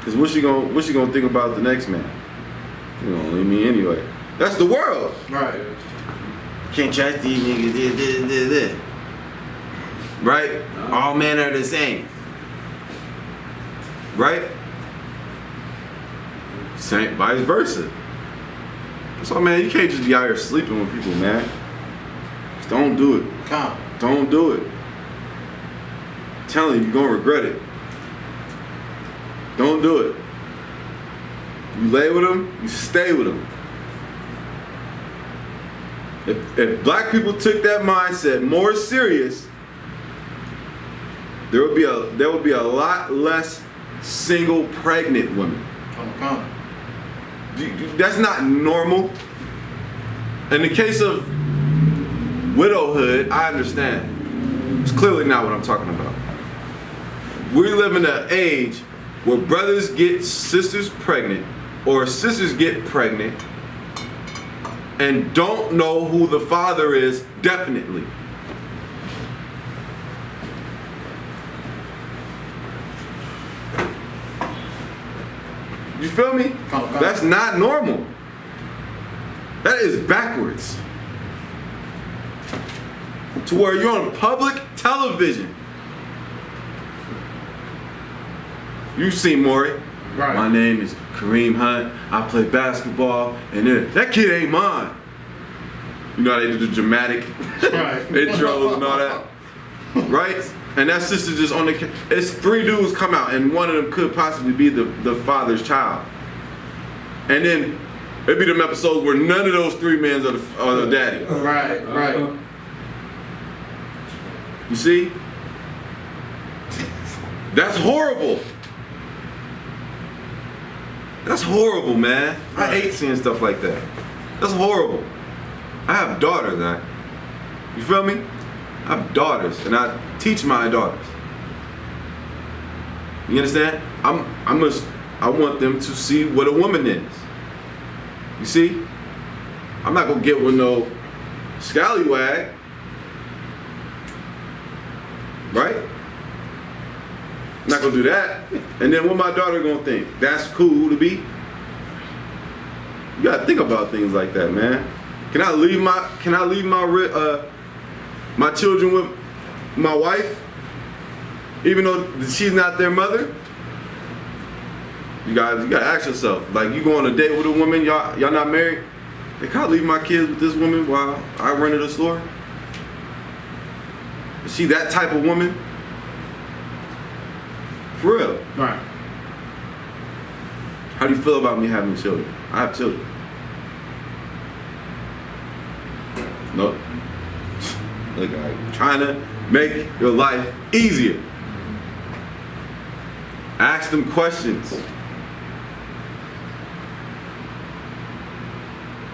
Cause what's she gonna think about the next man? You gonna leave me anyway. That's the world. Right. Can't trust these niggas. This. Right? All men are the same. Right? Same, vice versa. So man, you can't just be out here sleeping with people, man. Just don't do it. Come. Don't do it. I'm telling you, you're gonna regret it. Don't do it. You lay with them, you stay with them. If black people took that mindset more serious, there would be a lot less single pregnant women. Come. That's not normal. In the case of widowhood, I understand. It's clearly not what I'm talking about. We live in an age where brothers get sisters pregnant, or sisters get pregnant, and don't know who the father is definitely. You feel me? Come. That's not normal. That is backwards. To where you're on public television. You've seen Maury. Right. My name is Kareem Hunt. I play basketball, and then that kid ain't mine. You know how they do the dramatic Right. intros and all that, right? And that sister just on the. It's 3 dudes come out, and one of them could possibly be the father's child. And then it'd be them episodes where none of those 3 men are the daddy. Right. You see? That's horrible. That's horrible, man. I hate seeing stuff like that. That's horrible. I have daughters, man. You feel me? I have daughters, and I teach my daughters. You understand? I want them to see what a woman is. You see? I'm not gonna get with no scallywag. Right? I'm not gonna do that. And then what my daughter gonna think? That's cool to be? You gotta think about things like that, man. Can I leave my children with my wife, even though she's not their mother? You gotta ask yourself, like, you go on a date with a woman, y'all not married? Hey, can I leave my kids with this woman while I run to the store? Is she that type of woman? For real. Right. How do you feel about me having children? I have children. Nope. Look, I'm trying to make your life easier. Ask them questions.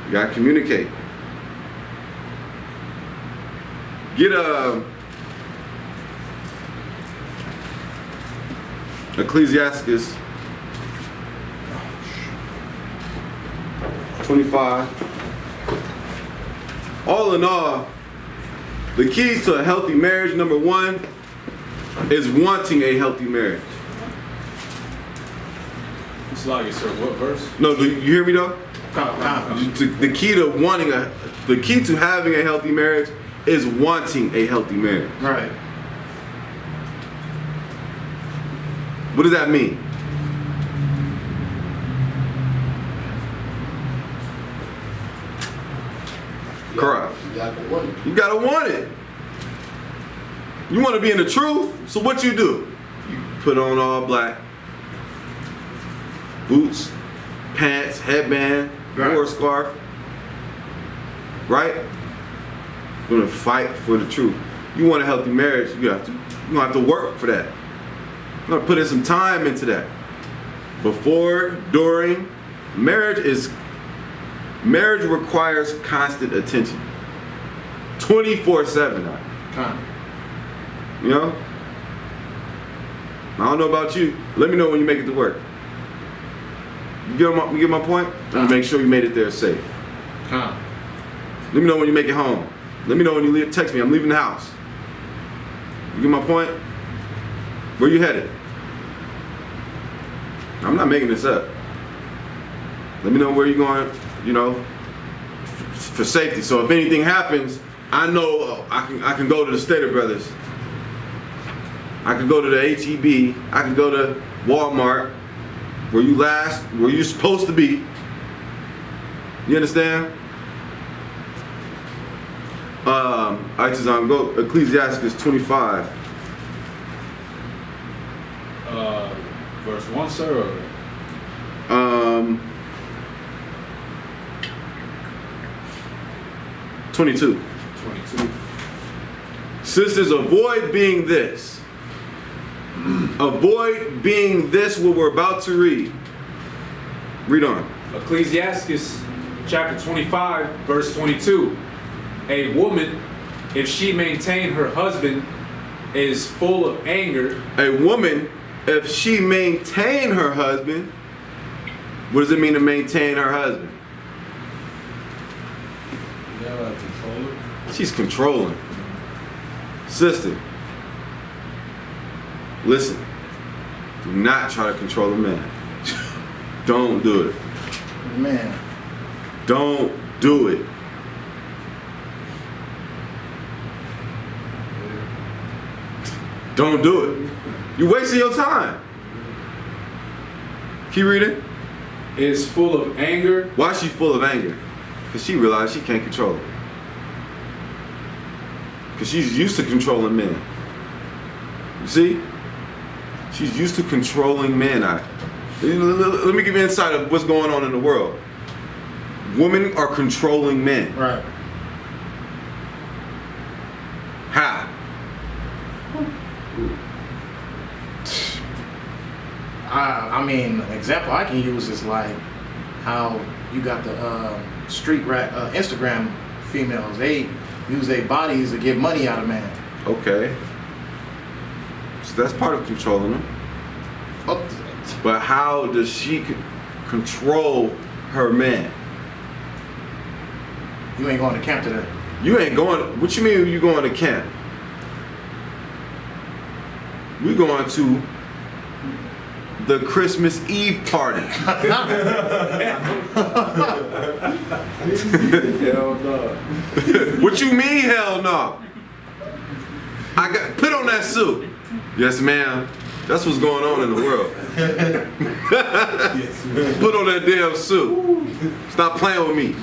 You gotta communicate. Get Ecclesiastes 25. All in all, the keys to a healthy marriage, number 1, is wanting a healthy marriage. It's like, sir, what verse? No, do you hear me though? The key to the key to having a healthy marriage is wanting a healthy marriage. Right. What does that mean? Correct. You gotta want it. You want to be in the truth, so what you do? You put on all black, boots, pants, headband, or scarf, right? You're gonna fight for the truth. You want a healthy marriage, you're gonna have to work for that. You're gonna put in some time into that. Before, during, marriage requires constant attention. 24/7. You know? I don't know about you. Let me know when you make it to work. You get my point? And make sure you made it there safe. Let me know when you make it home. Let me know when you leave. Text me. I'm leaving the house. You get my point? Where you headed? I'm not making this up. Let me know where you're going, you know, for safety. So if anything happens, I know I can go to the Stater Brothers. I can go to the HEB. I can go to Walmart, where you're supposed to be. You understand? I just go Ecclesiastes 25. Verse 1, sir? Or? 22. 22. Sisters, avoid being this. Avoid being this what we're about to read. Read on. Ecclesiastes chapter 25, verse 22. A woman, if she maintain her husband, is full of anger. A woman, if she maintain her husband, what does it mean to maintain her husband? You gotta control it. She's controlling. Sister, listen. Do not try to control a man. Don't do it. Man. Don't do it. Don't do it. You're wasting your time. Keep reading. Is full of anger. Why is she full of anger? Because she realized she can't control it. Because she's used to controlling men. You see? She's used to controlling men. Let me give you insight of what's going on in the world. Women are controlling men. Right. How? I mean, an example I can use is like how you got the street rat Instagram females. They use their bodies to get money out of man. Okay. So that's part of controlling them. But how does she control her man? You ain't going to camp today. You ain't going. What you mean you going to camp? We going to the Christmas Eve party. Hell no. What you mean, hell no? Put on that suit. Yes, ma'am. That's what's going on in the world. Yes, man. Put on that damn suit. Stop playing with me.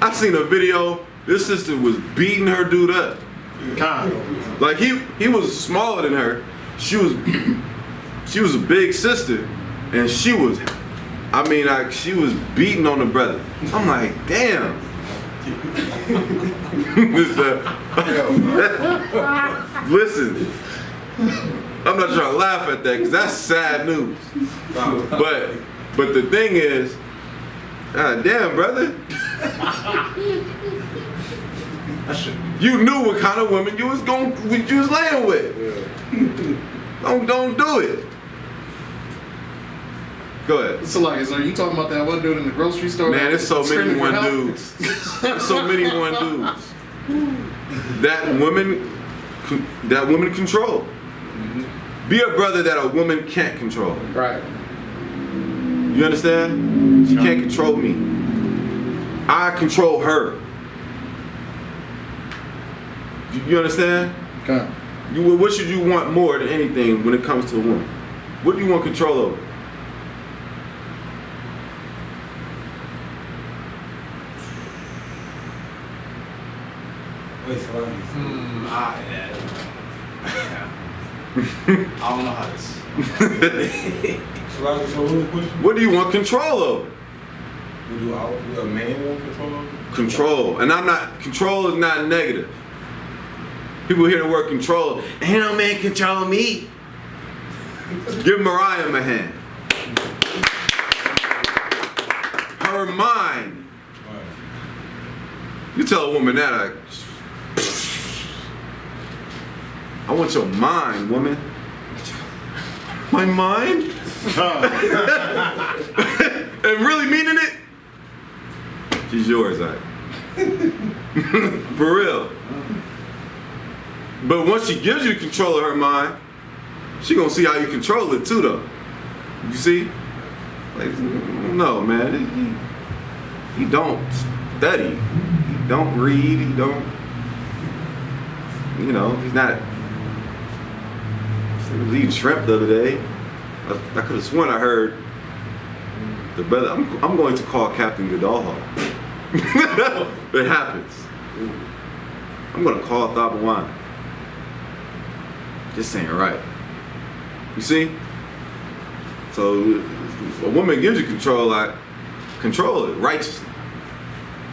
I seen a video. This sister was beating her dude up. Like he was smaller than her. She was a big sister, and she was beating on the brother. I'm like, damn. Listen, I'm not trying to laugh at that because that's sad news. But the thing is, God damn, brother. You knew what kind of woman you was laying with. Don't do it. Go ahead. So like, are you talking about that one dude in the grocery store? Man, there's so many screaming for one help? dudes. There's so many one dudes. That women control. Be a brother that a woman can't control. Right. You understand? She can't control me. I control her. You understand? Okay. What should you want more than anything when it comes to a woman? What do you want control over? Wait, so let me see. I don't know how this. So what was the question? What do you want control over? Do a man want control over? Control. And control is not negative. People hear the word control. Ain't no man control me. Give Mariah a hand. Her mind. You tell a woman that, I want your mind, woman. My mind? And really meaning it? She's yours, For real. But once she gives you control of her mind, she gonna see how you control it too, though. You see? Like, no, man. He don't study. He don't read. He don't. He's not. He was eating shrimp the other day. I could have sworn I heard the brother. I'm going to call Captain Goodall. It happens. I'm gonna call Thabawan. This ain't right. You see? So a woman gives you control, like control it righteously.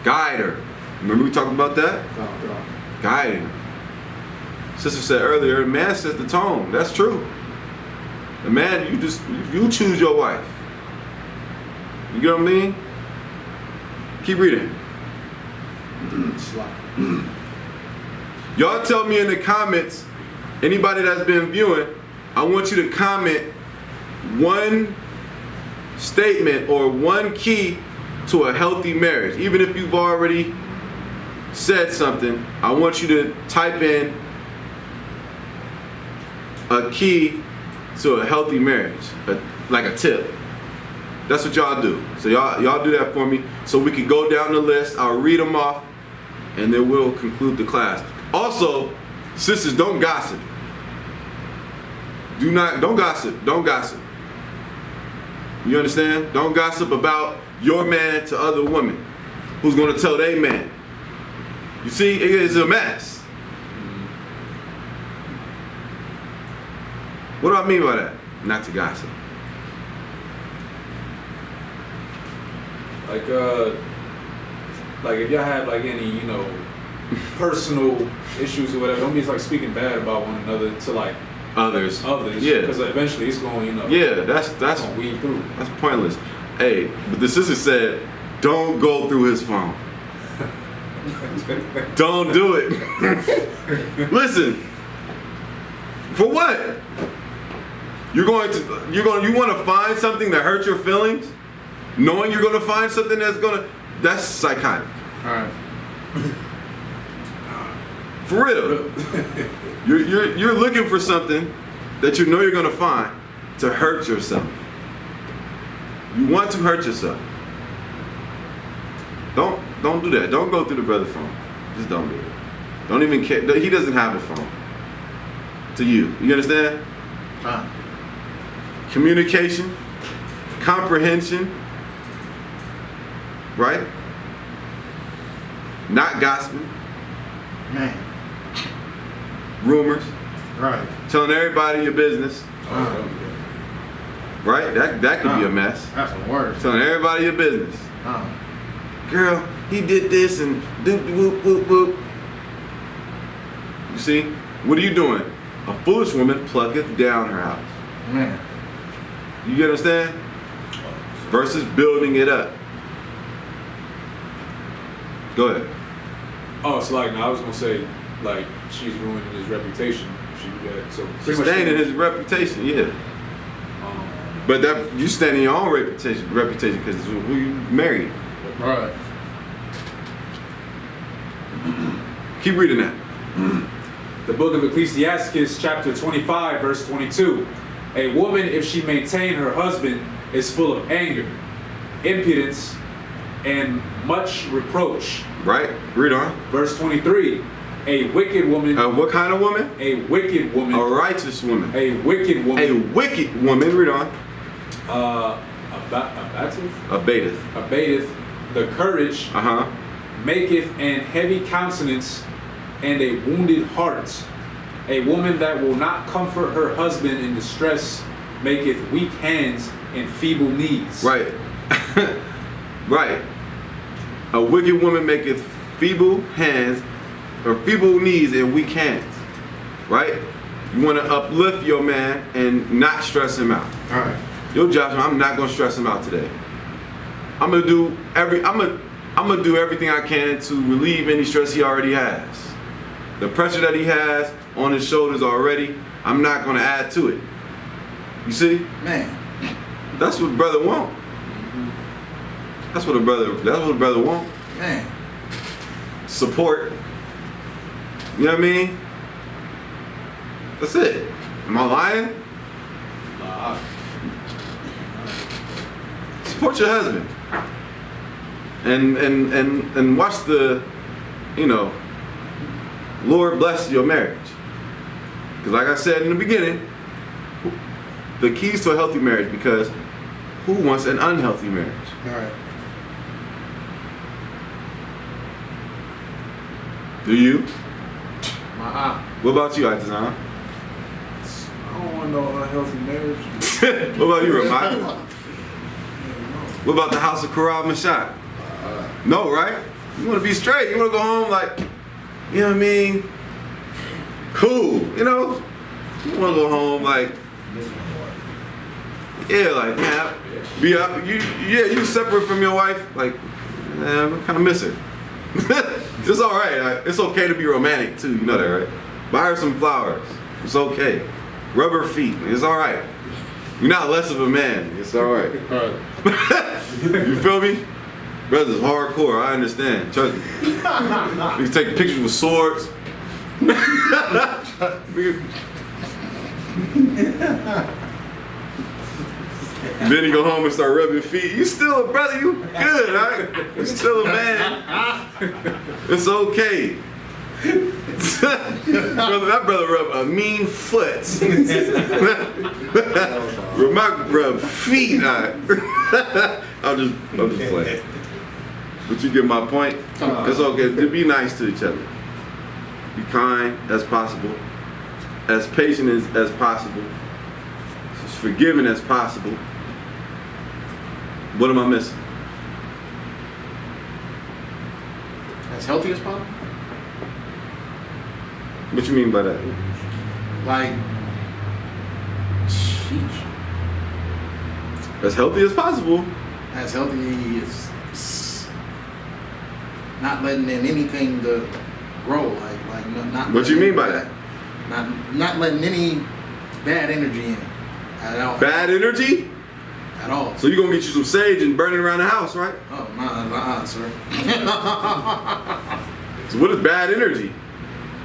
Guide her. Remember we talked about that? Guiding her. Sister said earlier, the man sets the tone. That's true. The man, you choose your wife. You get what I mean? Keep reading. Y'all tell me in the comments, anybody that's been viewing, I want you to comment one statement or one key to a healthy marriage. Even if you've already said something, I want you to type in a key to a healthy marriage, like a tip. That's what y'all do. So y'all do that for me so we can go down the list. I'll read them off and then we'll conclude the class. Also, sisters, don't gossip. Don't gossip. Don't gossip. You understand? Don't gossip about your man to other women who's going to tell their man. You see, it's a mess. What do I mean by that? Not to gossip. Like if y'all have like any, personal issues or whatever, don't be like speaking bad about one another to like others. Yeah. Because eventually it's going, Yeah, that's going to weed through. That's pointless. Hey, but the sister said, don't go through his phone. Don't do it. Listen. For what? You want to find something that hurts your feelings, knowing you're going to find something that's psychotic. All right. For real. You're looking for something that you know you're going to find to hurt yourself. You want to hurt yourself. Don't do that. Don't go through the brother's phone. Just don't do it. Don't even care. He doesn't have a phone. To you. You understand? communication, comprehension, right? Not gossiping, Man. rumors, Right. telling everybody your business, right? That could be a mess. That's the worst. Telling everybody your business. Uh, Girl, he did this and doop whoop whoop whoop. You see? What are you doing? A foolish woman plucketh down her house. man. You understand? Versus building it up. Go ahead. Oh, so like, no, I was gonna say, like, she's ruining his reputation. She do that. So pretty much Staying in his reputation, yeah. But that you stand in your own reputation because it's who you married. Right. Keep reading that. The book of Ecclesiastes, chapter 25, verse 22. A woman, if she maintain her husband, is full of anger, impudence, and much reproach. Right? Read on. Verse 23. A wicked woman. What kind of woman? A wicked woman. A righteous woman. A wicked woman. A wicked woman. Read on. Abateth. Abateth the courage, maketh an heavy countenance and a wounded heart. A woman that will not comfort her husband in distress maketh weak hands and feeble knees. Right. Right. A wicked woman maketh feeble hands or feeble knees and weak hands. Right? You want to uplift your man and not stress him out. All right. Yo, Josh, I'm not gonna stress him out today. I'm gonna do everything I can to relieve any stress he already has. The pressure that he has on his shoulders already, I'm not gonna add to it. You see? Man. That's what brother want. That's what a brother want. Man. Support. You know what I mean? That's it. Am I lying? Nah. Support your husband. And watch the, Lord bless your marriage. Because like I said in the beginning, the keys to a healthy marriage, because who wants an unhealthy marriage? All right. Do you? My What about you, Atazan? I don't want no unhealthy marriage. What about you, Ramai? What about the house of Karab Mashak? No, right? You want to be straight. You want to go home like, you know what I mean? Cool, You want to go home like, yeah, like, man, be up. You separate from your wife. Like, man, I kind of miss her. It's all right. It's okay to be romantic too. You know that, right? Buy her some flowers. It's okay. Rub her feet. It's all right. You're not less of a man. It's all right. You feel me? Brother's hardcore. I understand. Trust me. You take pictures with swords. Then he go home and start rubbing feet. You still a brother. You good, right? You still a man. It's okay. That brother rubbed a mean foot. Rub feet. I'm just playing. But you get my point. It's okay. To be nice to each other. Be kind as possible. As patient as possible. As forgiving as possible. What am I missing? As healthy as possible? What you mean by that? Like, sheesh. As healthy as possible. As healthy as not letting in anything to grow. Like not. What you mean by that? Not letting any bad energy in at all. Bad energy? At all. So you gonna get you some sage and burn it around the house, right? Oh, nah, sir. So what is bad energy?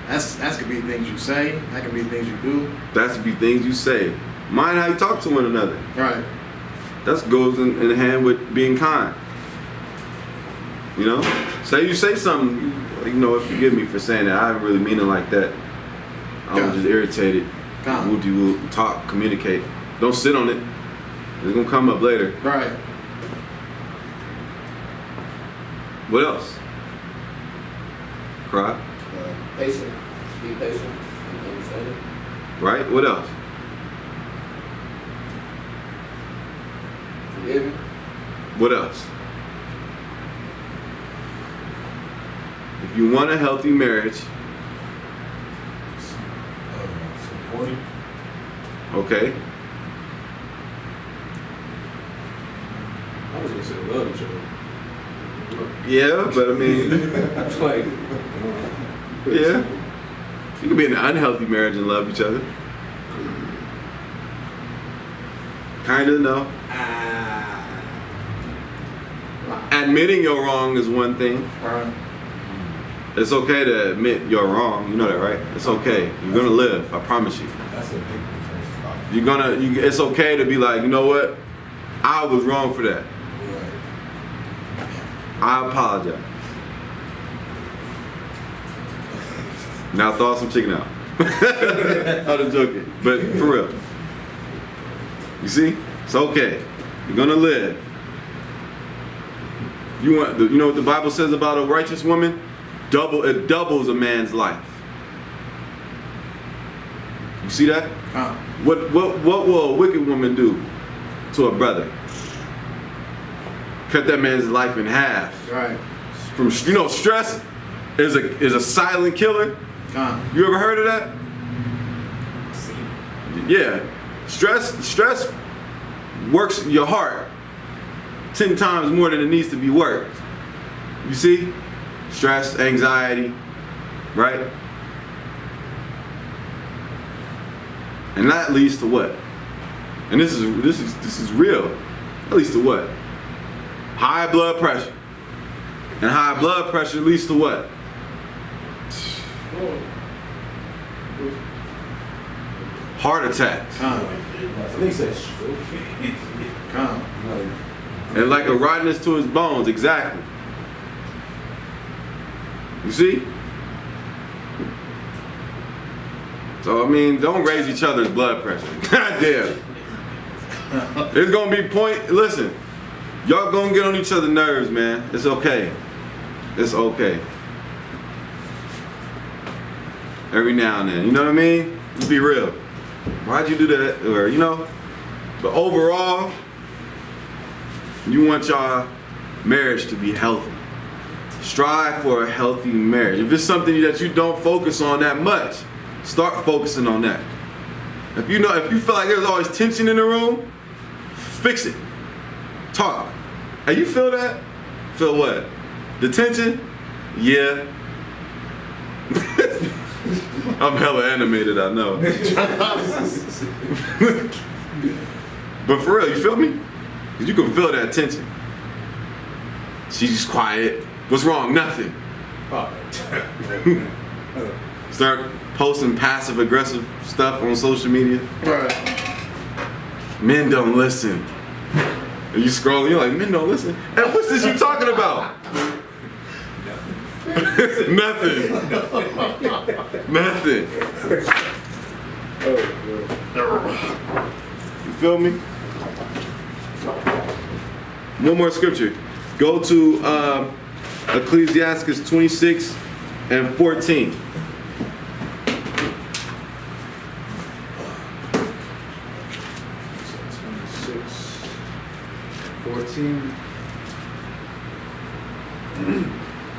That could be things you say. That could be things you do. That could be things you say. Mind how you talk to one another. Right. That goes in hand with being kind. Say you say something, forgive me for saying that. I didn't really mean it like that. I was just irritated. We'll talk, communicate. Don't sit on it. It's gonna come up later. Right. What else? Cry. Patient. Be patient. And understanding. Right? What else? Forgiving. What else? If you want a healthy marriage, Supporting. okay. I was gonna say love each other. Yeah, but I mean, It's like, yeah. You can be in an unhealthy marriage and love each other. Kinda, no. Admitting you're wrong is one thing. Right. It's okay to admit you're wrong. You know that, right? It's okay. You're gonna live. I promise you. That's a big difference. You're gonna. It's okay to be like, you know what? I was wrong for that. Right. I apologize. Now thaw some chicken out. I'm just joking, but for real. You see? It's okay. You're gonna live. You know what the Bible says about a righteous woman? It doubles a man's life. You see that? What will a wicked woman do to a brother? Cut that man's life in half. Right. From stress is a silent killer. You ever heard of that? Yeah. Stress works your heart 10 times more than it needs to be worked. You see? Stress, anxiety, right? And that leads to what? And this is real. That leads to what? High blood pressure. And high blood pressure leads to what? Heart attacks. At least that's true. And like a rottenness to his bones, exactly. You see? So I mean, don't raise each other's blood pressure. God damn. It's gonna be listen, y'all gonna get on each other's nerves, man. It's okay. It's okay. Every now and then, you know what I mean? Let's be real. Why'd you do that? Or, but overall, you want y'all marriage to be healthy. Strive for a healthy marriage. If it's something that you don't focus on that much, start focusing on that. If you feel like there's always tension in the room, fix it. Talk. Hey, you feel that? Feel what? The tension? Yeah. I'm hella animated, I know. But for real, you feel me? 'Cause you can feel that tension. She's just quiet. What's wrong? Nothing. Start posting passive aggressive stuff on social media. Right. Men don't listen. And you scroll, you're like, men don't listen. Hey, what's this you talking about? Nothing. Nothing. You feel me? One more scripture. Go to Ecclesiastes 26 and 14.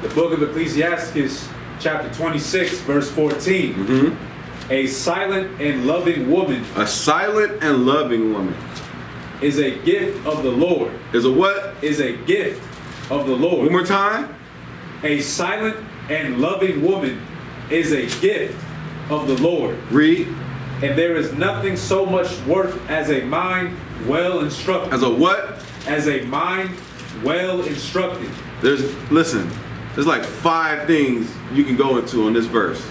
The book of Ecclesiastes, chapter 26, verse 14. Mm-hmm. A silent and loving woman A silent and loving woman is a gift of the Lord. is a what? Is a gift of the Lord. One more time. A silent and loving woman is a gift of the Lord. Read. And there is nothing so much worth as a mind well instructed. As a what? As a mind well instructed. Listen, there's like 5 things you can go into on this verse.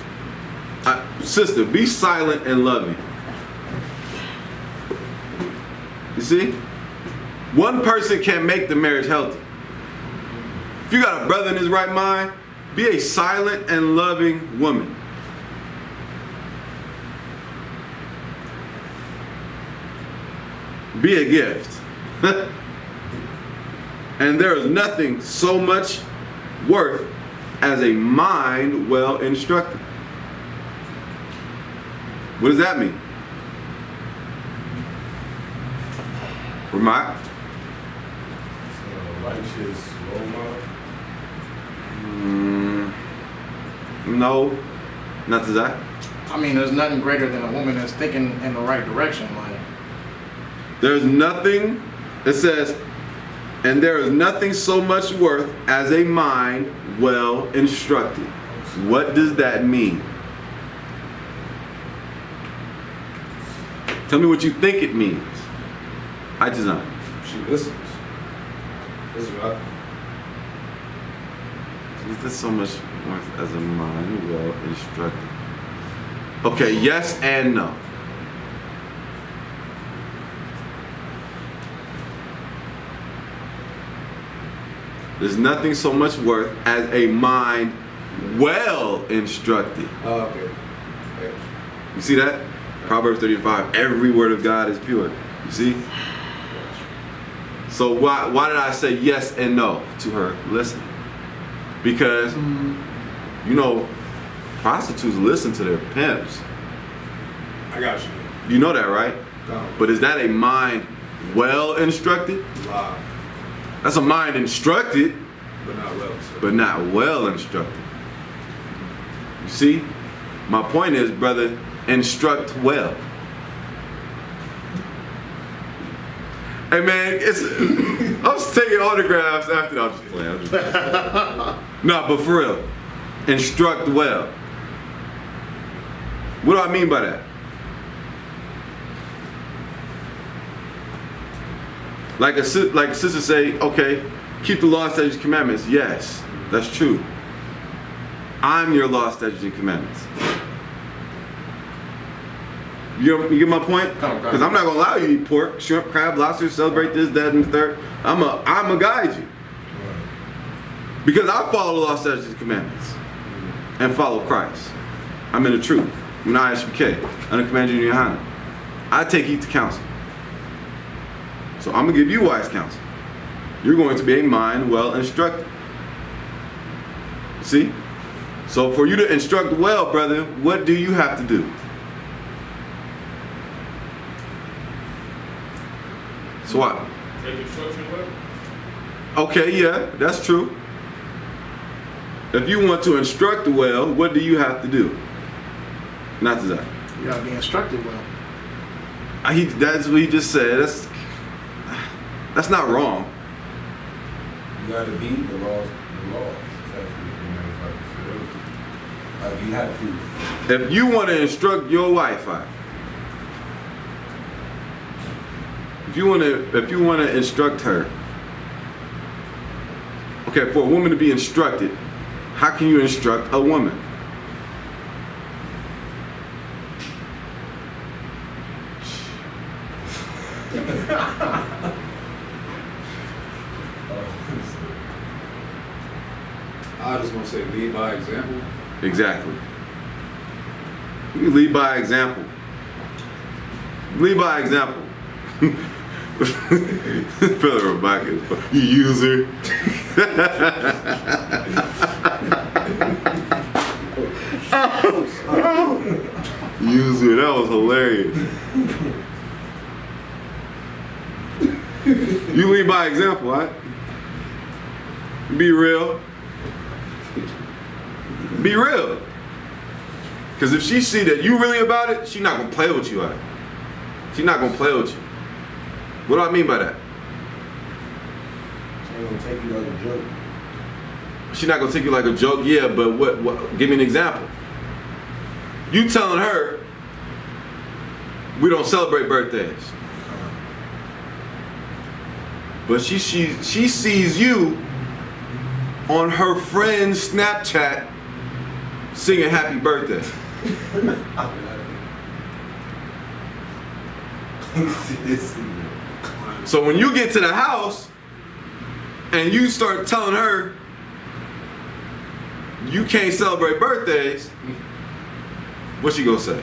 Sister, be silent and loving. You see? One person can make the marriage healthy. If you got a brother in his right mind, be a silent and loving woman. Be a gift. And there is nothing so much worth as a mind well instructed. What does that mean? Remark? Righteous role model. No, not to that. I mean, there's nothing greater than a woman that's thinking in the right direction. Like, There's nothing, it says, and there is nothing so much worth as a mind well instructed. What does that mean? Tell me what you think it means. I design. She listens. This is what Is this so much worth as a mind well instructed? Okay, yes and no. There's nothing so much worth as a mind well instructed. Oh, okay. You see that? Proverbs 35, every word of God is pure. You see? So why did I say yes and no to her listening? Because, you know, prostitutes listen to their pimps. I got you. You know that, right? No. But is that a mind well instructed? Lie, That's a mind instructed, but not well. but not well instructed. You see? My point is, brother, instruct well. Hey man, I'm just taking autographs after that. I'm just playing. Nah, but for real, instruct well. What do I mean by that? Like sister say, okay, keep the law, statutes, commandments. Yes, that's true. I'm your law, statutes, and commandments. You get my point? Because I'm not gonna allow you to eat pork, shrimp, crab, lobster, celebrate this, that, and the third. I'm a guide you. Because I follow the law, statutes, and commandments. And follow Christ. I'm in the truth. When I HBK, under command you in your honor. I take heed to counsel. So I'm gonna give you wise counsel. You're going to be a mind well instructed. See? So for you to instruct well, brother, what do you have to do? So what? Take instruction well. Okay, yeah, that's true. If you want to instruct well, what do you have to do? Not to that. you gotta be instructed well. That's what he just said. That's not wrong. You gotta beat the laws. Like you have to. If you want to instruct your wife, if you want to instruct her, okay, for a woman to be instructed, how can you instruct a woman? I just want to say lead by example. Exactly. You lead by example. Lead by example. Brother Rebecca, you user. User, that was hilarious. You lead by example, right? Be real. Be real. Because if she see that you really about it, she not gonna play with you, right? She not gonna play with you. What do I mean by that? She ain't gonna take you like a joke. She not gonna take you like a joke, yeah, but what give me an example. You telling her we don't celebrate birthdays. But she sees you on her friend's Snapchat singing happy birthday. So when you get to the house and you start telling her you can't celebrate birthdays, what she gonna say?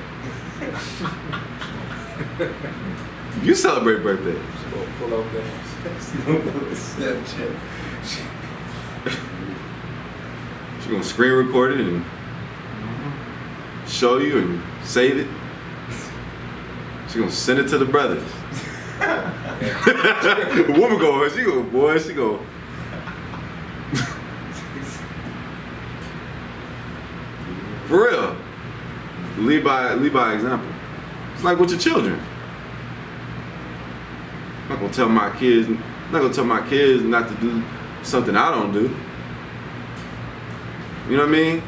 You celebrate birthdays. Pull up there. Snapchat. She's gonna screen record it and show you and save it. She's gonna send it to the brothers. The woman go, she go, boy, she go. For real. Lead by example. It's like with your children. I'm not gonna tell my kids not to do something I don't do. You know what I mean?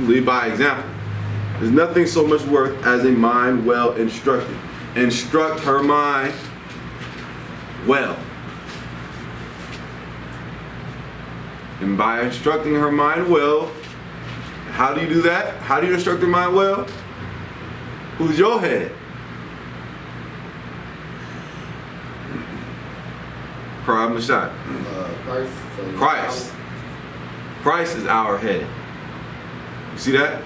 Lead by example. There's nothing so much worth as a mind well instructed. Instruct her mind well. And by instructing her mind well, how do you do that? How do you instruct her mind well? Who's your head? Crab Mashat. Christ. So Christ. Christ is our head. You see that?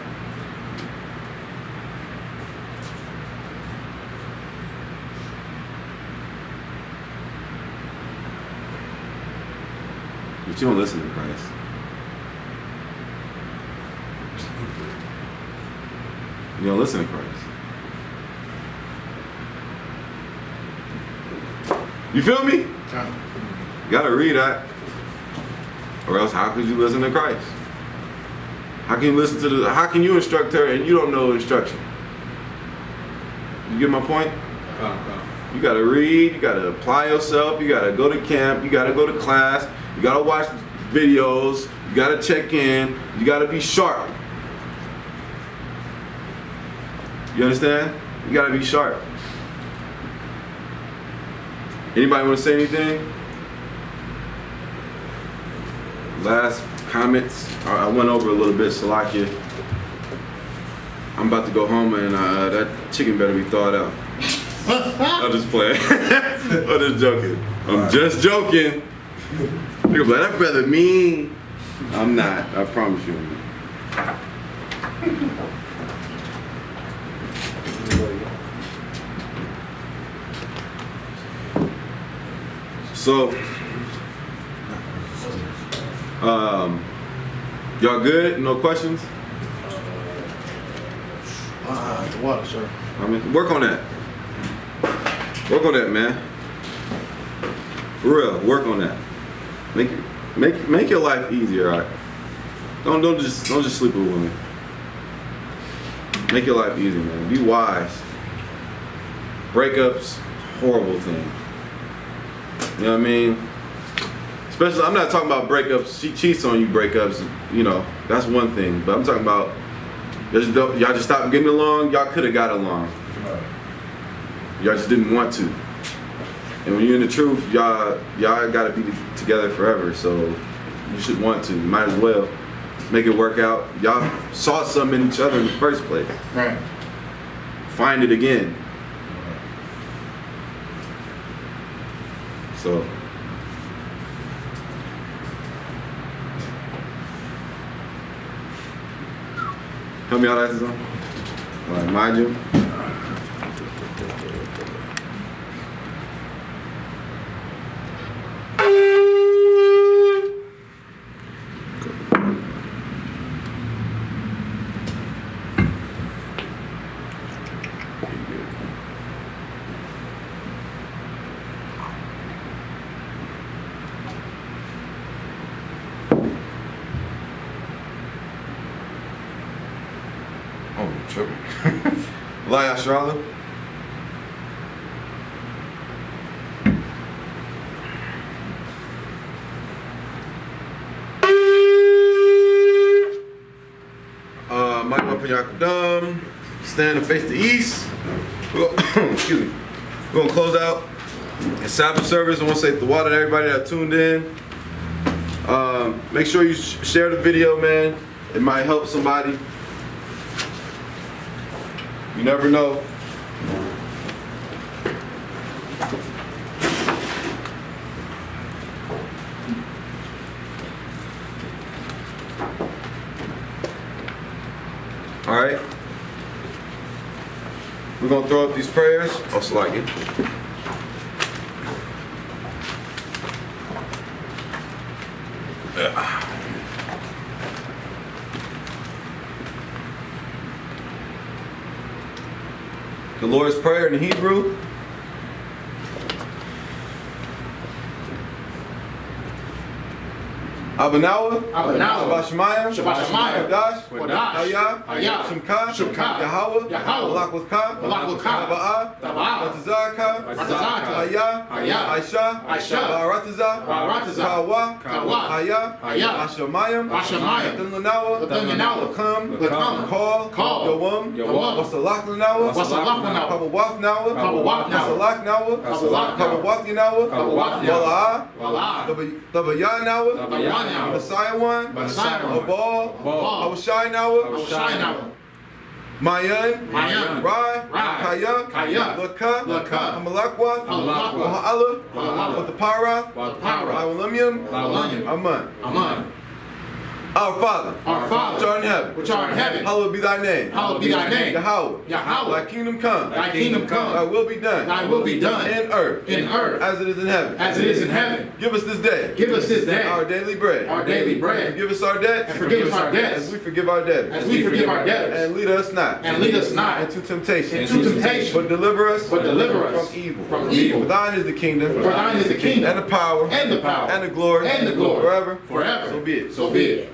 But you don't listen to Christ. You don't listen to Christ. You feel me? You gotta read that. Or else how could you listen to Christ? How can you instruct her and you don't know instruction? You get my point? You gotta read, you gotta apply yourself, you gotta go to camp, you gotta go to class, you gotta watch videos, you gotta check in, you gotta be sharp. You understand? You gotta be sharp. Anybody wanna say anything? Last comments. I went over a little bit, Salakia. I'm about to go home and that chicken better be thawed out. I'm just playing. I'm just joking. I'm just joking. You're like, that brother mean. I'm not. I promise you. So, y'all good? No questions? The water, sir. I mean, work on that. Work on that, man. For real, work on that. Make your life easier, alright? Don't just sleep with women. Make your life easier, man. Be wise. Breakups, horrible thing. You know what I mean? Especially, I'm not talking about breakups. She cheats on you, breakups. You know, that's one thing. But I'm talking about y'all just stopped getting along. Y'all could have got along. Y'all just didn't want to. And when you're in the truth, y'all gotta be together forever. So you should want to. You might as well make it work out. Y'all saw something in each other in the first place. Right. Find it again. So. Help me out, Azizon. All right, mind you. Oh, tripping. Laya Charlotte. Michael Panyakadam. Stand and face the east. Excuse me. We're gonna close out the Sabbath service. I want to say the water to everybody that tuned in. Make sure you share the video, man. It might help somebody. You never know. All right. We're gonna throw up these prayers. Also like it. The Lord's Prayer in Hebrew. Abanawa, Abanawa, Shabbat Shemayim, Kodash, Kodash, Hayah, Hayah, Shemka, Shemka, Yahweh, Yahweh, Malak with Ka, Malak with Ka, Taba'ah, Taba'ah, Ratazaka, Ratazaka, Hayah, Hayah, Aisha, Aisha, Barataza, Barataza, Kawa, Kawa, Hayah, Hayah, Ashamayim, Ashamayim, Lanawa, Lanawa, Lakam, Call, Yawam, Wasalak Lanawa, Wasalak Lanawa, Kabawaf Nawa, Kabawaf Nawa, Wasalak Nawa, Kabawaf Nawa, Kabawaf Nawa, Kabawaf Nawa, Wala'ah, Wala'ah, Tabaya Nawa, Tabaya Nawa, Messiah one, Messiah one, Abal, Abal, Awashai Nawa, Awashai Nawa, Mayan, Mayan, Rai, Rai, Kaya, Kaya, Laka, Laka, Amalakwa, Amalakwa, Waha'ala, Waha'ala, with the Parath, Waha'ala, Awalamium, Awalamium, Aman. Aman. Our Father, Our Father, which art in heaven, which art in heaven, hallowed be thy name. hallowed be thy name. Yahweh, Yahweh, thy kingdom come, thy kingdom come, thy will be done, thy will be done in earth, as it is in heaven. as it is in heaven. Give us this day, Give us this day our daily bread, our daily bread, forgive us our debts, and forgive us our debts, as we forgive our debtors, as we forgive our debtors, and lead us not, and lead us not into temptation, into temptation, but deliver us, but deliver us from evil. from evil. For thine is the kingdom, For thine is the kingdom, and the power, and the power, and the glory, and the glory, forever, forever. So be it. So be it.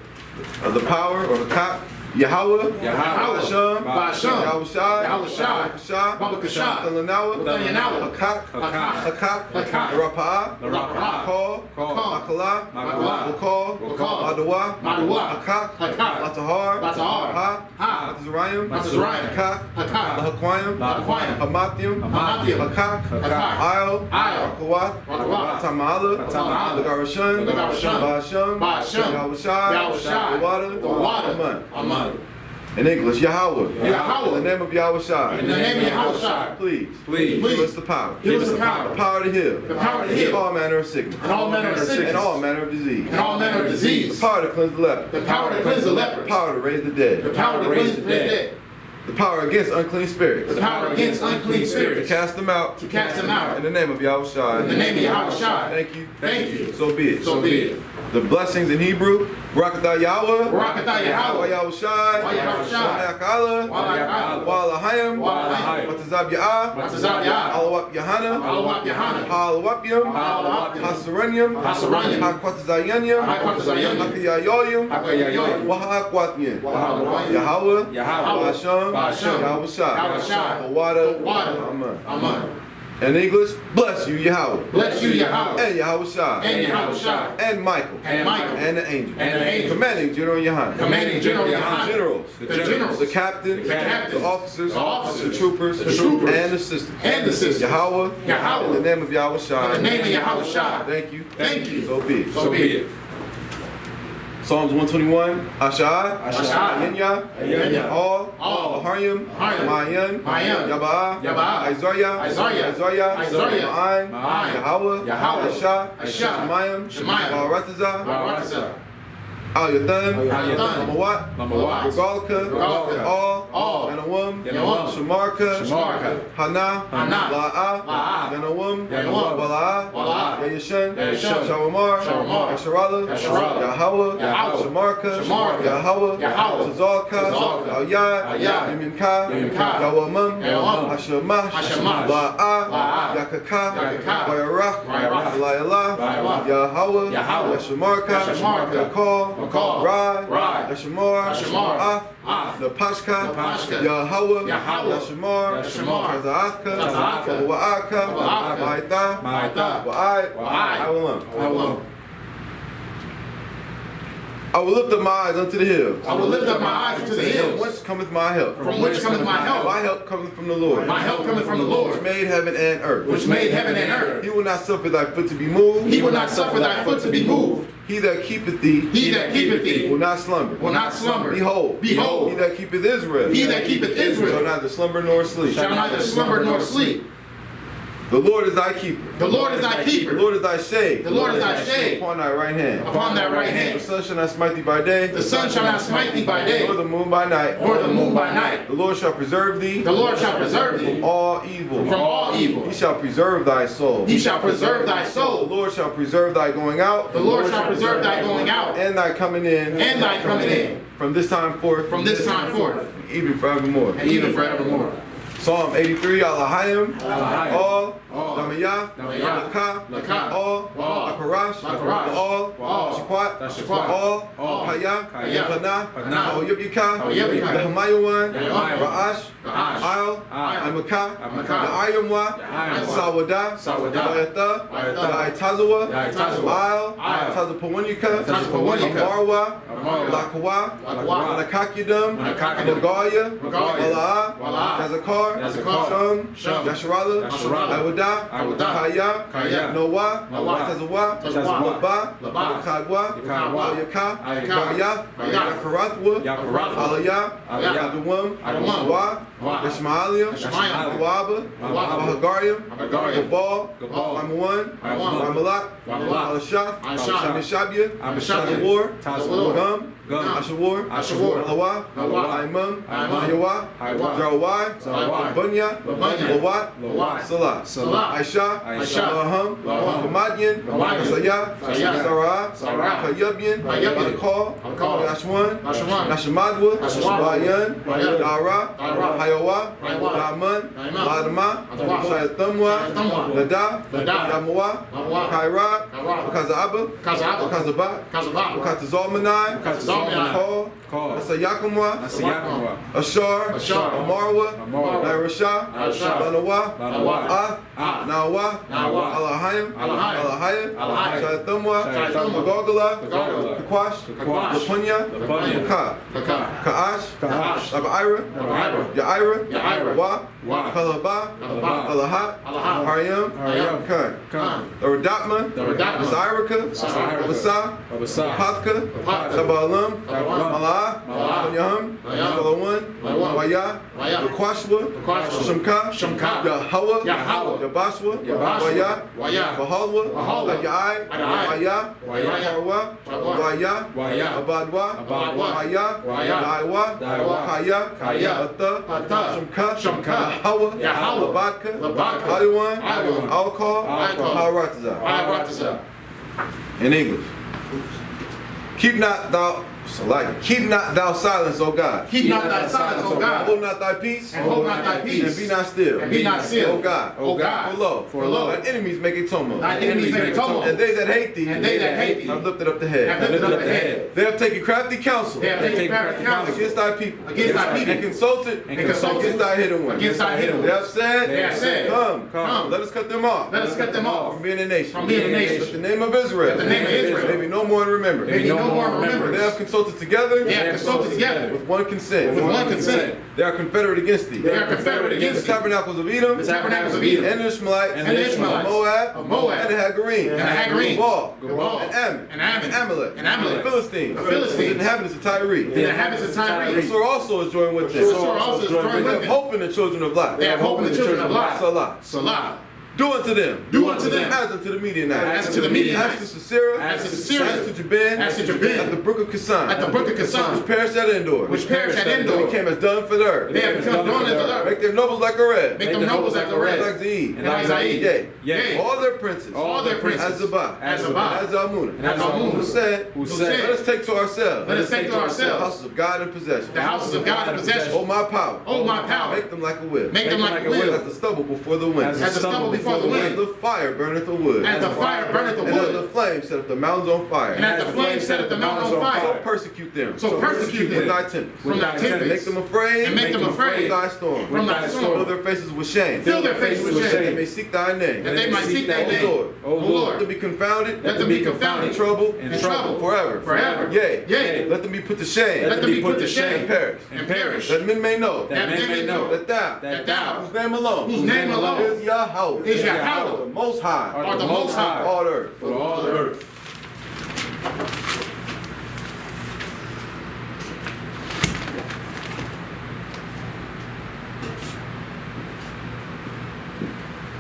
Of the power or the cop, Yahweh, Yahweh, Ba'asham, Ba'asham, Yahushai, Yahushai, Babakashah, Talanawa, Talanawa, Hakak, Hakak, Hakak, Rapa'ah, Rapa'ah, Call, Makala, Wakal, Wakal, Madawa, Madawa, Hakak, Hakak, Latahar, Latahar, Ha, Matazarayim, Matazarayim, Hakak, Hakak, Lahaquayim, Lahaquayim, Hamathium, Hamathium, Hakak, Hakak, Isle, Isle, Rakawath, Rakawath, Tamala, Tamala, Lagarashan, Lagarashan, Ba'asham, Ba'asham, Yahushai, Yahushai, the the water, Aman. Aman. In English, Yahweh. Yahweh. In the name of Yahushai. In the name of Yahushai. Please. Please. Give us the power. Give us the power. The power to heal. The power to heal. All manner of sickness. And all manner of sickness. And all manner of disease. And all manner of disease. The power to cleanse the leper. The power to cleanse the lepers. The power to raise the dead. The power to raise the dead. The power against unclean spirits. The power against unclean To spirits. cast them out. To cast them out. In the name of Yahushai. In the name of Yahushai. Thank you. Thank you. So be it. So be it. The blessings in Hebrew. Barakatah Yahweh. Barakatah Yahweh. Yahushai. Yahushai. Yahushai. Wala'akala. Wala'ahayim. Wala'ahayim. Watazab Ya'ah. Watazab Ya'ah. Alawap Yahana. Alawap Yahana. Ha'alawapyim. Ha'alawapyim. Hasaranyim. Hasaranyim. Ha'kwatazayanyim. Ha'kwatazayanyim. Ha'kayayoyim. Ha'kayayoyim. Waha'akwatnyim. Waha'akwatnyim. Yahweh. Yahweh. Ba'asham. Ba'asham. Yahushai. Yahushai. The water. The water. Amen. Amen. In English, bless you, Yahweh. Bless you, Yahweh. And Yahushai. And Yahushai. And Michael. And Michael. And the angels. And the angels. Commanding General Yohanan. Commanding General Yohanan. The generals. The generals. The captains. The captains. The officers. The officers. The troopers. The troopers. And the sisters. And the sisters. Yahweh. Yahweh. In the name of Yahushai. In the name of Yahushai. Thank you. Thank you. So be it. So be it. Psalms 121. Ashai. Ashai. Yenya. Yenya. All. All. Aharyim. Aharyim. Mayan. Mayan. Yaba'ah. Yaba'ah. Isaiah. Isaiah. Isaiah. Isaiah. Ma'an. Ma'an. Yahweh. Yahweh. Asha. Asha. Shemayim. Shemayim. Baratazah. Barakatah. Al-Yathan. Al-Yathan. Lamawat. Lamawat. Regalka. Regalka. All. Yanawam. Yanawam. Shamarka. Shamarka. Hana. Hana. La'ah. La'ah. Yanawam. Yanawam. Wala'ah. Wala'ah. Yayashan. Yayashan. Shawamar. Shawamar. Yasharala. Yasharala. Yahweh. Yahweh. Shamarka. Shamarka. Yahweh. Yahweh. Tazalka. Tazalka. Al-Yad. Al-Yad. Yaminka. Yaminka. Yawamam. Yawamam. Hashamash. Hashamash. La'ah. La'ah. Yakaka. Yakaka. Wayarach. Wayarach. Layala. Layala. Yahweh. Yahweh. Yashamarka. Yashamarka. Yakal. Yakal. Rai. Rai. Yashamar. Yashamar. Af. The Pashka. The Pashka. Yahweh. Yahweh. Yashamar. Yashamar. Taza'athka. Taza'athka. Wa'aka. Wa'aka. Ma'ita. Ma'ita. Wa'ai. Wa'ai. Awalam. I will lift up my eyes unto the hills. I will lift up my eyes unto the hills. Whence cometh my help? From which cometh my help? My help cometh from the Lord. My help cometh from the Which Lord, made heaven and earth. which made heaven and earth. He will not suffer thy foot to be moved. He will not suffer thy foot to be moved. He that keepeth thee. He that keepeth thee will not slumber. will not slumber. Behold. Behold. He that keepeth Israel. He that keepeth Israel shall neither slumber nor sleep. shall neither slumber nor sleep. The Lord is thy keeper. The Lord is thy The keeper. Lord is thy shade. The Lord is thy shade. Upon thy right hand. Upon thy right The hand. sun shall not smite thee by day. The sun shall not smite thee by day, Nor the moon by night. nor the moon by night. The Lord shall preserve thee. The Lord shall preserve thee From all evil. from all evil. He shall preserve thy soul. He shall preserve thy The soul. Lord shall preserve thy going out. The Lord shall preserve thy going out And thy coming in. and thy coming in From this time forth. from this time forth Even forevermore. and even forevermore. Psalm 83, Alahayim, Alahayim. all, All. Damiyah, Damiyah. Lakah, Lakah. all, All. Lakarash, Lakarash. all, All. Shaquat, Shaquat. all, All. Kaya, Kaya. Panah, Panah. Oyibika, Oyibika. Nehemayawan, Nehemayawan. Ra'ash, Ra'ash. Al, Al. Amaka, Amaka. Ayamwa, Ayamwa. Sawada, Sawada. Bayatha, Bayatha. Tazawa, Tazawa. Al, Al. Tazapawanika, Tazapawanika. Amarwa, Amarwa. Lakawa, Lakawa. Manakakidam, Manakakidam. Magaya, Magaya. Walaa, Walaa. Yazakar, Yazakar. Shum, Shum. Yasharala, Yasharala. Awada, Awada. Kaya, Kaya. Noah, Noah. Tazawa, Tazawa. Laba, Laba. Yakadwa, Yakadwa. Ayaka, Ayaka. Gariath, Gariath. Yakarathwa, Yakarathwa. Aliyah, Aliyah. Adawam, Adawam. Wa, Wa. Ishmaeliah, Ishmaeliah. Awaba, Awaba. Hagariam, Hagariam. Gabal, Gabal. Amawan, Amawan. Ramalak, Ramalak. Alashah, Alashah. Shabia, Abishabia. Tazawar, Tazawar. Gum, Gum. Ashawar, Ashawar. Alawa, Alawa. Aimam, Aimam. Ayawa, Ayawa. Jarawai, Jarawai. Bunya, Labunya. Lawat, Lawat. Salah, Salah. Aisha, Aisha. Laham, Laham. Hamadian, Hamadian. Sayah, Sayah. Sarah, Sarah. Kayabian, Kayabian. Balakal, Balakal. Yashwan, Yashwan. Nashamadwa, Nashamadwa. Bayan, Bayan. Dara, Dara. Hayawa, Hayawa. Daman, Daman. Ladama, Ladama. Shayatamwa, Shayatamwa. Lada, Lada. Damawa, Damawa. Kaira, Kaira. Kazaba, Kazaba. Kazaba, Kazaba. Katazalmanai, Katazalmanai. Call, Asayakamwa, Asiyakamwa. Ashar, Ashar. Amarwa, Amarwa. Nairasha, Nairasha. Lanawa, Lanawa. Ah, Nawa, Nawa. Alahayim, Alahayim. Alahayim. Shayatamwa, Shayatamwa. Magogala, Magogala. Kakwash, Kakwash. Lapunya, Lapunya. Ka, Kaka. Kaash, Kaash. Abaira, Abaira. Yaira, Yaira. Wa, Wa. Kalaba, Kalaba. Alahat, Alahat. Haryam, Haryam. Kan, Kan. the Redatma, The Redatma. Zairaka, Zairaka. Basa, Abasa. Pathka, Pathka. Shabalam, Shabalam. Malah, Malah. Yaham, Yaham. Kalawan, Lawan. Waya, Waya. Kwashwa, Kwashwa. Shamka, Shamka. Yahawah, Yahawah. Yabashwa, Yabashwa. Waya, Waya. Bahalwa, Bahalwa. Ayai, Ayai. Waya, Waya. Harwa, Harwa. Waya, Waya. Abadwa, Abadwa. Waya, Waya. Daiwa, Daiwa. Kaya, Kaya. Ata, Ata. Shamka, Shamka. Yahawah, Yahawah. Labadka, Labadka. Aliwan, Aliwan. Alcall, Alcall. Haratazah. Haratazah. In English. Keep not thou silence, O God. Keep not thy silence, O God. Hold not thy peace. And hold not thy peace. And be not still. And be not still. O God. O God. For lo. Thine enemies make a tumult. Thine enemies make a tumult. And they that hate thee. And they that hate thee. have lifted up the head. Have lifted up the head. They have taken crafty counsel. They have taken crafty counsel. Against thy people. Against thy people. And consulted. And consulted. Against thy hidden ones. Against thy hidden ones. They have said. They have said. Come. Let us cut them off. Let us cut them off. From being a nation. From being a nation. Let the name of Israel. Let the name of Israel. Maybe no more in remembrance. Maybe no more in remembrance. They have consulted together. They have consulted together. With one consent. With one consent. They are confederate against thee. They are confederate against The thee. tabernacles of Edom. The tabernacles of Edom. And the Ishmaelites. And the Ishmaelites. Of Moab. Of Moab. And the Hagarenes. And the Hagarenes. Gabal. Gabal. And Ammon. And Ammon. And Amalek. And Amalek. The Philistines. The Philistines. The inhabitants of Tyre. The inhabitants of Tyre. The sword also is joined with them. The sword also is joined They with have them. hope in the children of Lot. They have hope in the children of Lot. Salah. Salah. Do unto them. Do unto them. As unto the Midianites. As to the Midianites. As to Sisera. As to Sisera. As to Jabin. As to Jabin. At the brook of Kisan. At the brook of Kisan. Which perished at Endor. Which perished at They Endor. became as dung for the earth. They have become known as the earth. Make their nobles like a red. Make them nobles like the red. Like Zeid. And like Zaid. Yea. Yea. All their princes. All their princes. As Zabah. As Zabah. As Zalmunna. And as Zalmunna. Who said, let us take to ourselves. Let us take to the ourselves houses of God in possession. the houses of God in possession. Oh my power. Oh my power. Make them like a whip. Make them like a whip. As the stubble before the wind. As the stubble before the As wind. the fire burneth the wood. As the fire burneth the And as the wood. flame set up the mountains on fire. And as the flame set the mountains on So fire. persecute them. So persecute With them. thy tempest. From thy And tempest. make them afraid. And make them afraid. From thy storm. From thy storm. Fill their faces with shame. Fill their faces with That they shame. may seek thy name. That they might seek thy O name. Lord. O Let Lord. them be confounded. Let them be confounded. In trouble. In trouble. Forever. Forever. Yea. Yea. Let them be put to shame. Let them be put to shame. And perish. And perish. That men may know. That men may know That thou. That thou. Whose name alone. Whose name alone. Is Yahweh. Is Yahweh. The most high. Art the most high. All earth. For all the earth.